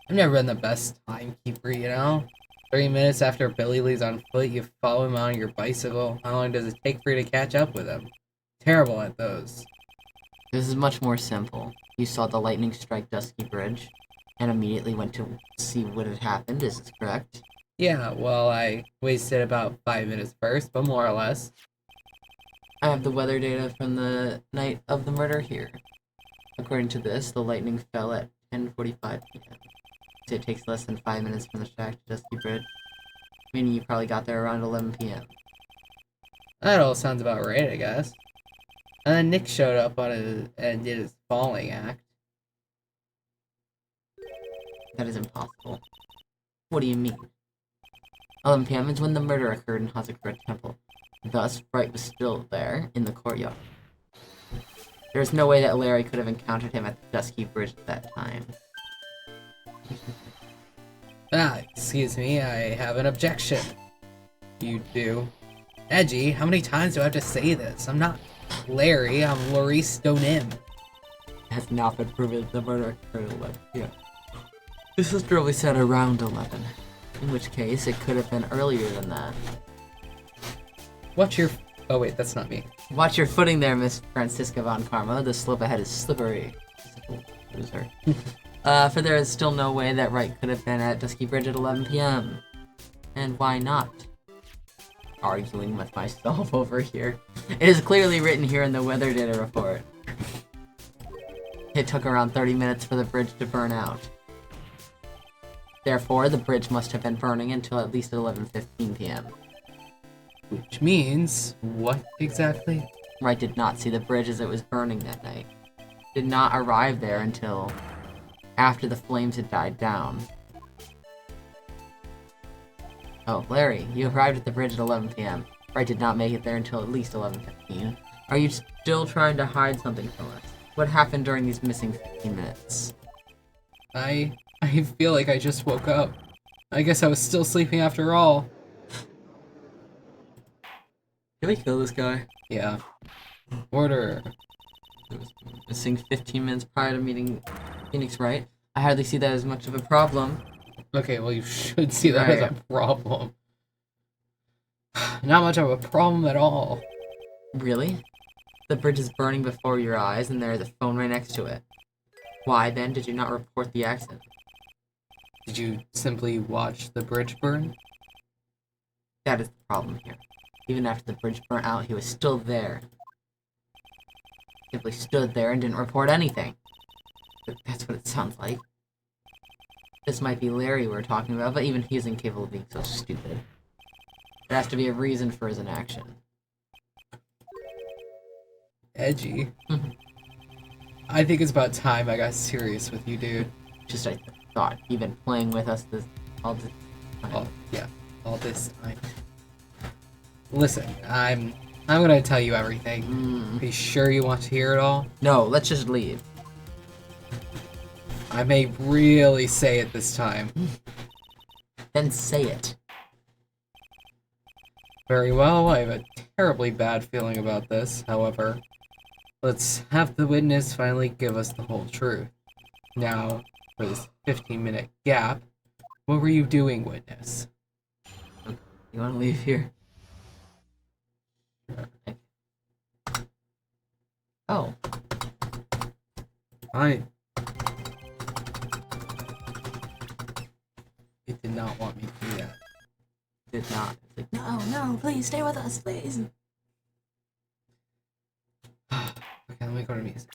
I've never been the best timekeeper, you know? 30 minutes after Billy leaves on foot, you follow him on your bicycle. How long does it take for you to catch up with him? Terrible at those. This is much more simple. You saw the lightning strike Dusky Bridge, and immediately went to see what had happened, is this correct? Yeah, well, I wasted about 5 minutes first, but more or less. I have the weather data from the night of the murder here. According to this, the lightning fell at 10:45 p.m. So it takes less than 5 minutes from the shack to Dusky Bridge, meaning you probably got there around 11 p.m. That all sounds about right, I guess. And then Nick showed up on his, and did his falling act. That is impossible. What do you mean? 11 p.m. is when the murder occurred in Hazakura Temple. Thus, Bright was still there, in the courtyard. There is no way that Larry could have encountered him at the Dusky Bridge at that time. Excuse me, I have an objection. You do? Edgy, how many times do I have to say this? I'm not Larry, I'm Maurice Donim. It has not been proven that the murder occurred at 11 p.m. This was probably said around 11. In which case, it could have been earlier than that. What's your... Oh wait, that's not me. Watch your footing there, Miss Francisca von Karma. The slope ahead is slippery. Loser. For there is still no way that Wright could have been at Dusky Bridge at 11 p.m. And why not? Arguing with myself over here. It is clearly written here in the weather data report. It took around 30 minutes for the bridge to burn out. Therefore, the bridge must have been burning until at least 11:15 p.m. Which means... what exactly? Wright did not see the bridge as it was burning that night. Did not arrive there until after the flames had died down. Oh, Larry, you arrived at the bridge at 11 p.m. Wright did not make it there until at least 11:15. Are you still trying to hide something from us? What happened during these missing 15 minutes? I feel like I just woke up. I guess I was still sleeping after all. Can we kill this guy? Yeah. Order. It was missing 15 minutes prior to meeting Phoenix Wright. I hardly see that as much of a problem. Okay, well you should see that as Right. a problem. Not much of a problem at all. Really? The bridge is burning before your eyes and there is a phone right next to it. Why then did you not report the accident? Did you simply watch the bridge burn? That is the problem here. Even after the bridge burnt out, he was still there. Simply stood there and didn't report anything. But that's what it sounds like. This might be Larry we're talking about, but even he is incapable of being so stupid. There has to be a reason for his inaction. Edgy. I think it's about time I got serious with you, dude. Just I thought, you've been playing with us all this time. All this time. Listen, I'm gonna tell you everything. Are you sure you want to hear it all? No, let's just leave. I may really say it this time. Then say it. Very well, I have a terribly bad feeling about this, however. Let's have the witness finally give us the whole truth. Now, for this 15-minute gap, what were you doing, witness? You want to leave here? Oh. Fine. It did not want me to do that. Did not. It's like, no, please stay with us, please. Okay, let me go to music.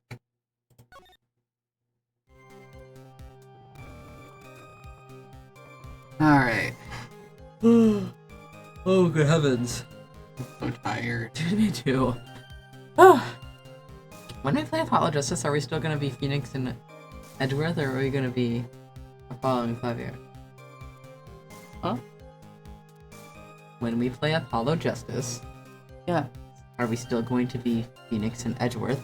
Alright. Oh, good heavens. I'm so tired. Dude, me too. Oh. When we play Apollo Justice, are we still gonna be Phoenix and Edgeworth, or are we gonna be Following Clavier. Huh? When we play Apollo Justice, Yeah. are we still going to be Phoenix and Edgeworth?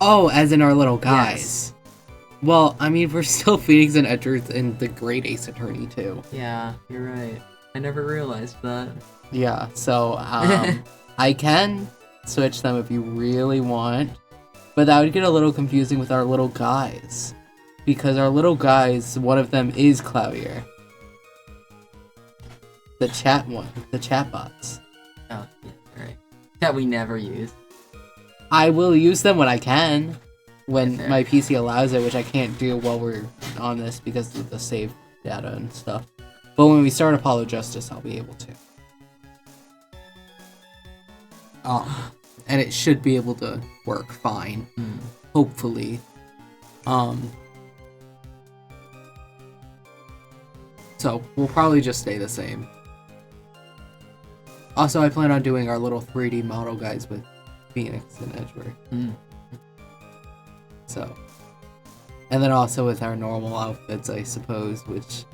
Oh, as in our little guys. Yes. Well, I mean, we're still Phoenix and Edgeworth and the Great Ace Attorney, too. Yeah, you're right. I never realized that. Yeah, so, I can switch them if you really want, but that would get a little confusing with our little guys. Because our little guys, one of them is Clavier. The chat one, the chat bots. Oh, yeah, you're right. That we never use. I will use them when I can, when Fair. my PC allows it, which I can't do while we're on this because of the save data and stuff. But when we start Apollo Justice, I'll be able to. And it should be able to work fine, hopefully. So we'll probably just stay the same. Also, I plan on doing our little 3D model guys with Phoenix and Edgeworth. So, and then also with our normal outfits, I suppose, which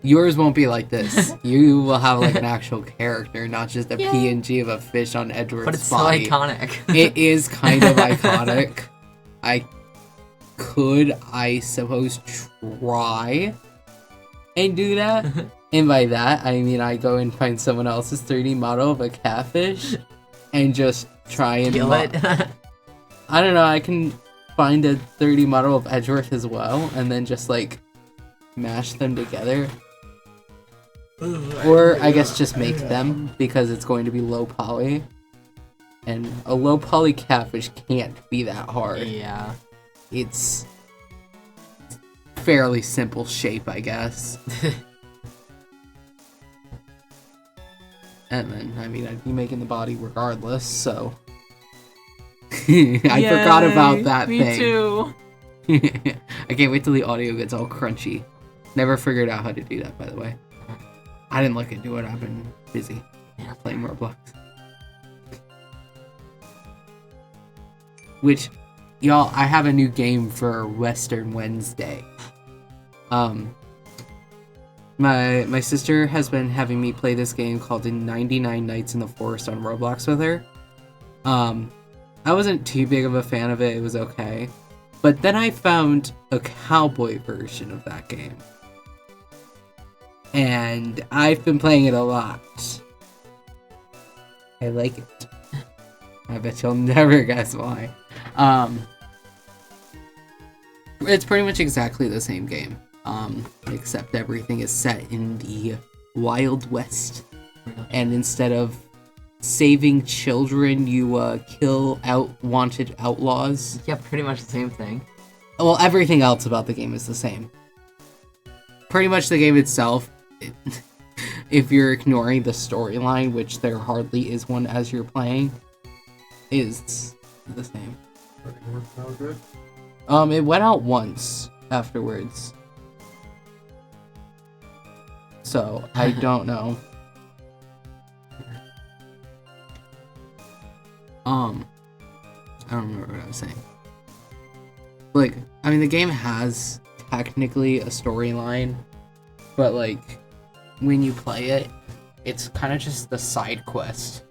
yours won't be like this. You will have like an actual character, not just a PNG of a fish on Edgeworth's But it's body. so iconic. It is kind of iconic. I could, I suppose, try and do that. And by that, I mean I go and find someone else's 3D model of a catfish and just try and Kill it. I don't know, I can find a 3D model of Edgeworth as well and then just like mash them together. Or I guess just make them because it's going to be low poly. And a low poly catfish can't be that hard. Yeah. It's fairly simple shape, I guess. And then, I mean, I'd be making the body regardless, so... I forgot about that thing. Me too. I can't wait till the audio gets all crunchy. Never figured out how to do that, by the way. I didn't look into it, I've been busy playing Roblox. Which, y'all, I have a new game for Western Wednesday. My sister has been having me play this game called 99 Nights in the Forest on Roblox with her. I wasn't too big of a fan of it, it was okay. But then I found a cowboy version of that game. And I've been playing it a lot. I like it. I bet you'll never guess why. It's pretty much exactly the same game. Except everything is set in the Wild West. And instead of saving children, you kill wanted outlaws. Yeah, pretty much the same thing. Well, everything else about the game is the same. Pretty much the game itself, if you're ignoring the storyline, which there hardly is one as you're playing, is the same. It went out once afterwards. So, I don't know. I don't remember what I was saying. Like, I mean, the game has technically a storyline, but like, when you play it, it's kind of just the side quest.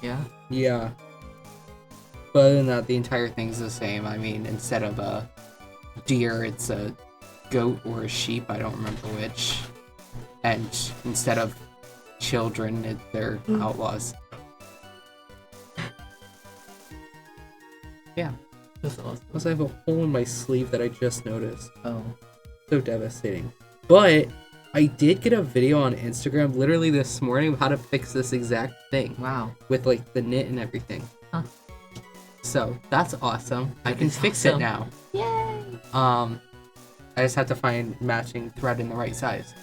Yeah. Yeah. But other than that, the entire thing's the same. I mean, instead of a deer, it's a goat or a sheep, I don't remember which. And instead of children, they're outlaws. Yeah. That's awesome. Plus, I have a hole in my sleeve that I just noticed. Oh. So devastating. But I did get a video on Instagram literally this morning of how to fix this exact thing. Wow. With like the knit and everything. Huh. So that's awesome. I can is fix awesome. it now. Yay! I just have to find matching thread in the right size.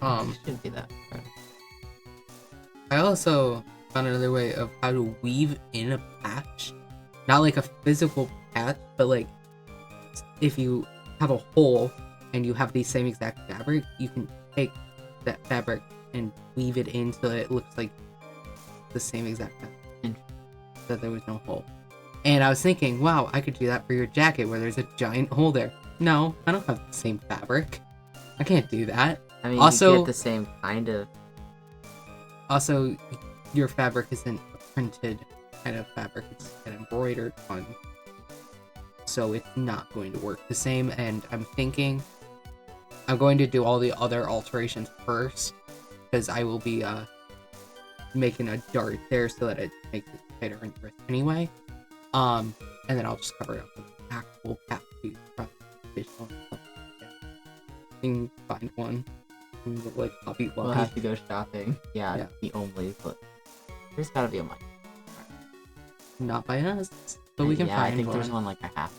Shouldn't be that hard. I also found another way of how to weave in a patch. Not like a physical patch, but like if you have a hole and you have the same exact fabric, you can take that fabric and weave it in so that it looks like the same exact fabric. That there was no hole. And I was thinking, wow, I could do that for your jacket where there's a giant hole there. No, I don't have the same fabric. I can't do that. I mean, Also- you get the same kind of. Also, your fabric isn't a printed kind of fabric, it's an embroidered one. So it's not going to work the same, and I'm thinking I'm going to do all the other alterations first, because I will be making a dart there so that it makes it tighter on your wrist anyway. And then I'll just cover it up with actual cap piece from additional stuff. I can find one. And look like copy We'll have to go shopping. Yeah, Yeah. the only. But there's gotta be a mic. Not by us, but we can yeah, find I think one. there's one like a half.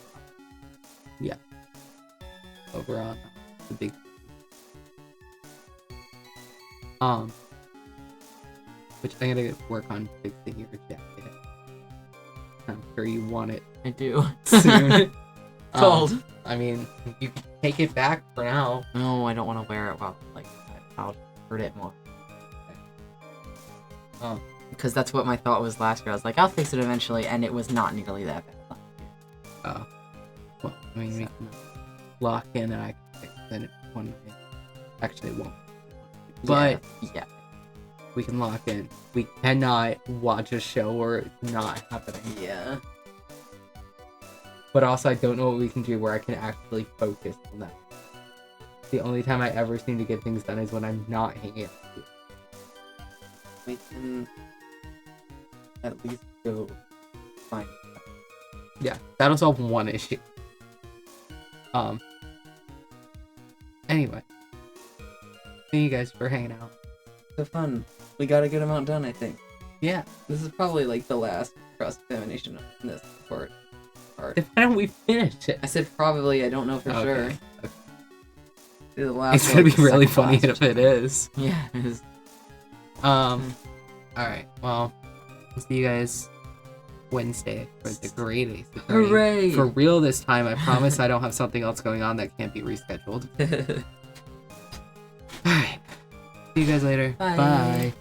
Over on the big. Which I'm gonna work on fixing your jacket. I'm sure you want it I do. soon. Cold. I mean, you can take it back for now. No, I don't want to wear it. Well, like I'll hurt it more. Oh, Because that's what my thought was last year. I was like, I'll fix it eventually, and it was not nearly that bad. oh. Well, I mean, we can lock in and I can fix it one day. Actually, it won't. But yeah. we can lock in. We cannot watch a show where it's not happening. Yeah. But also, I don't know what we can do where I can actually focus on that. The only time I ever seem to get things done is when I'm not hanging out with you. We can at least go find. Yeah, that'll solve one issue. Anyway. Thank you guys for hanging out. So fun. We got a good amount done, I think. Yeah. This is probably like the last cross-examination in this part. Then why don't we finish it? I said probably, I don't know for sure. Okay. The last It's gonna be one, really second funny class or if it is. Yeah, it is. Alright, well, we'll see you guys Wednesday for the Great Ace Attorney. Hooray! For real this time, I promise I don't have something else going on that can't be rescheduled. Alright. See you guys later. Bye. Bye.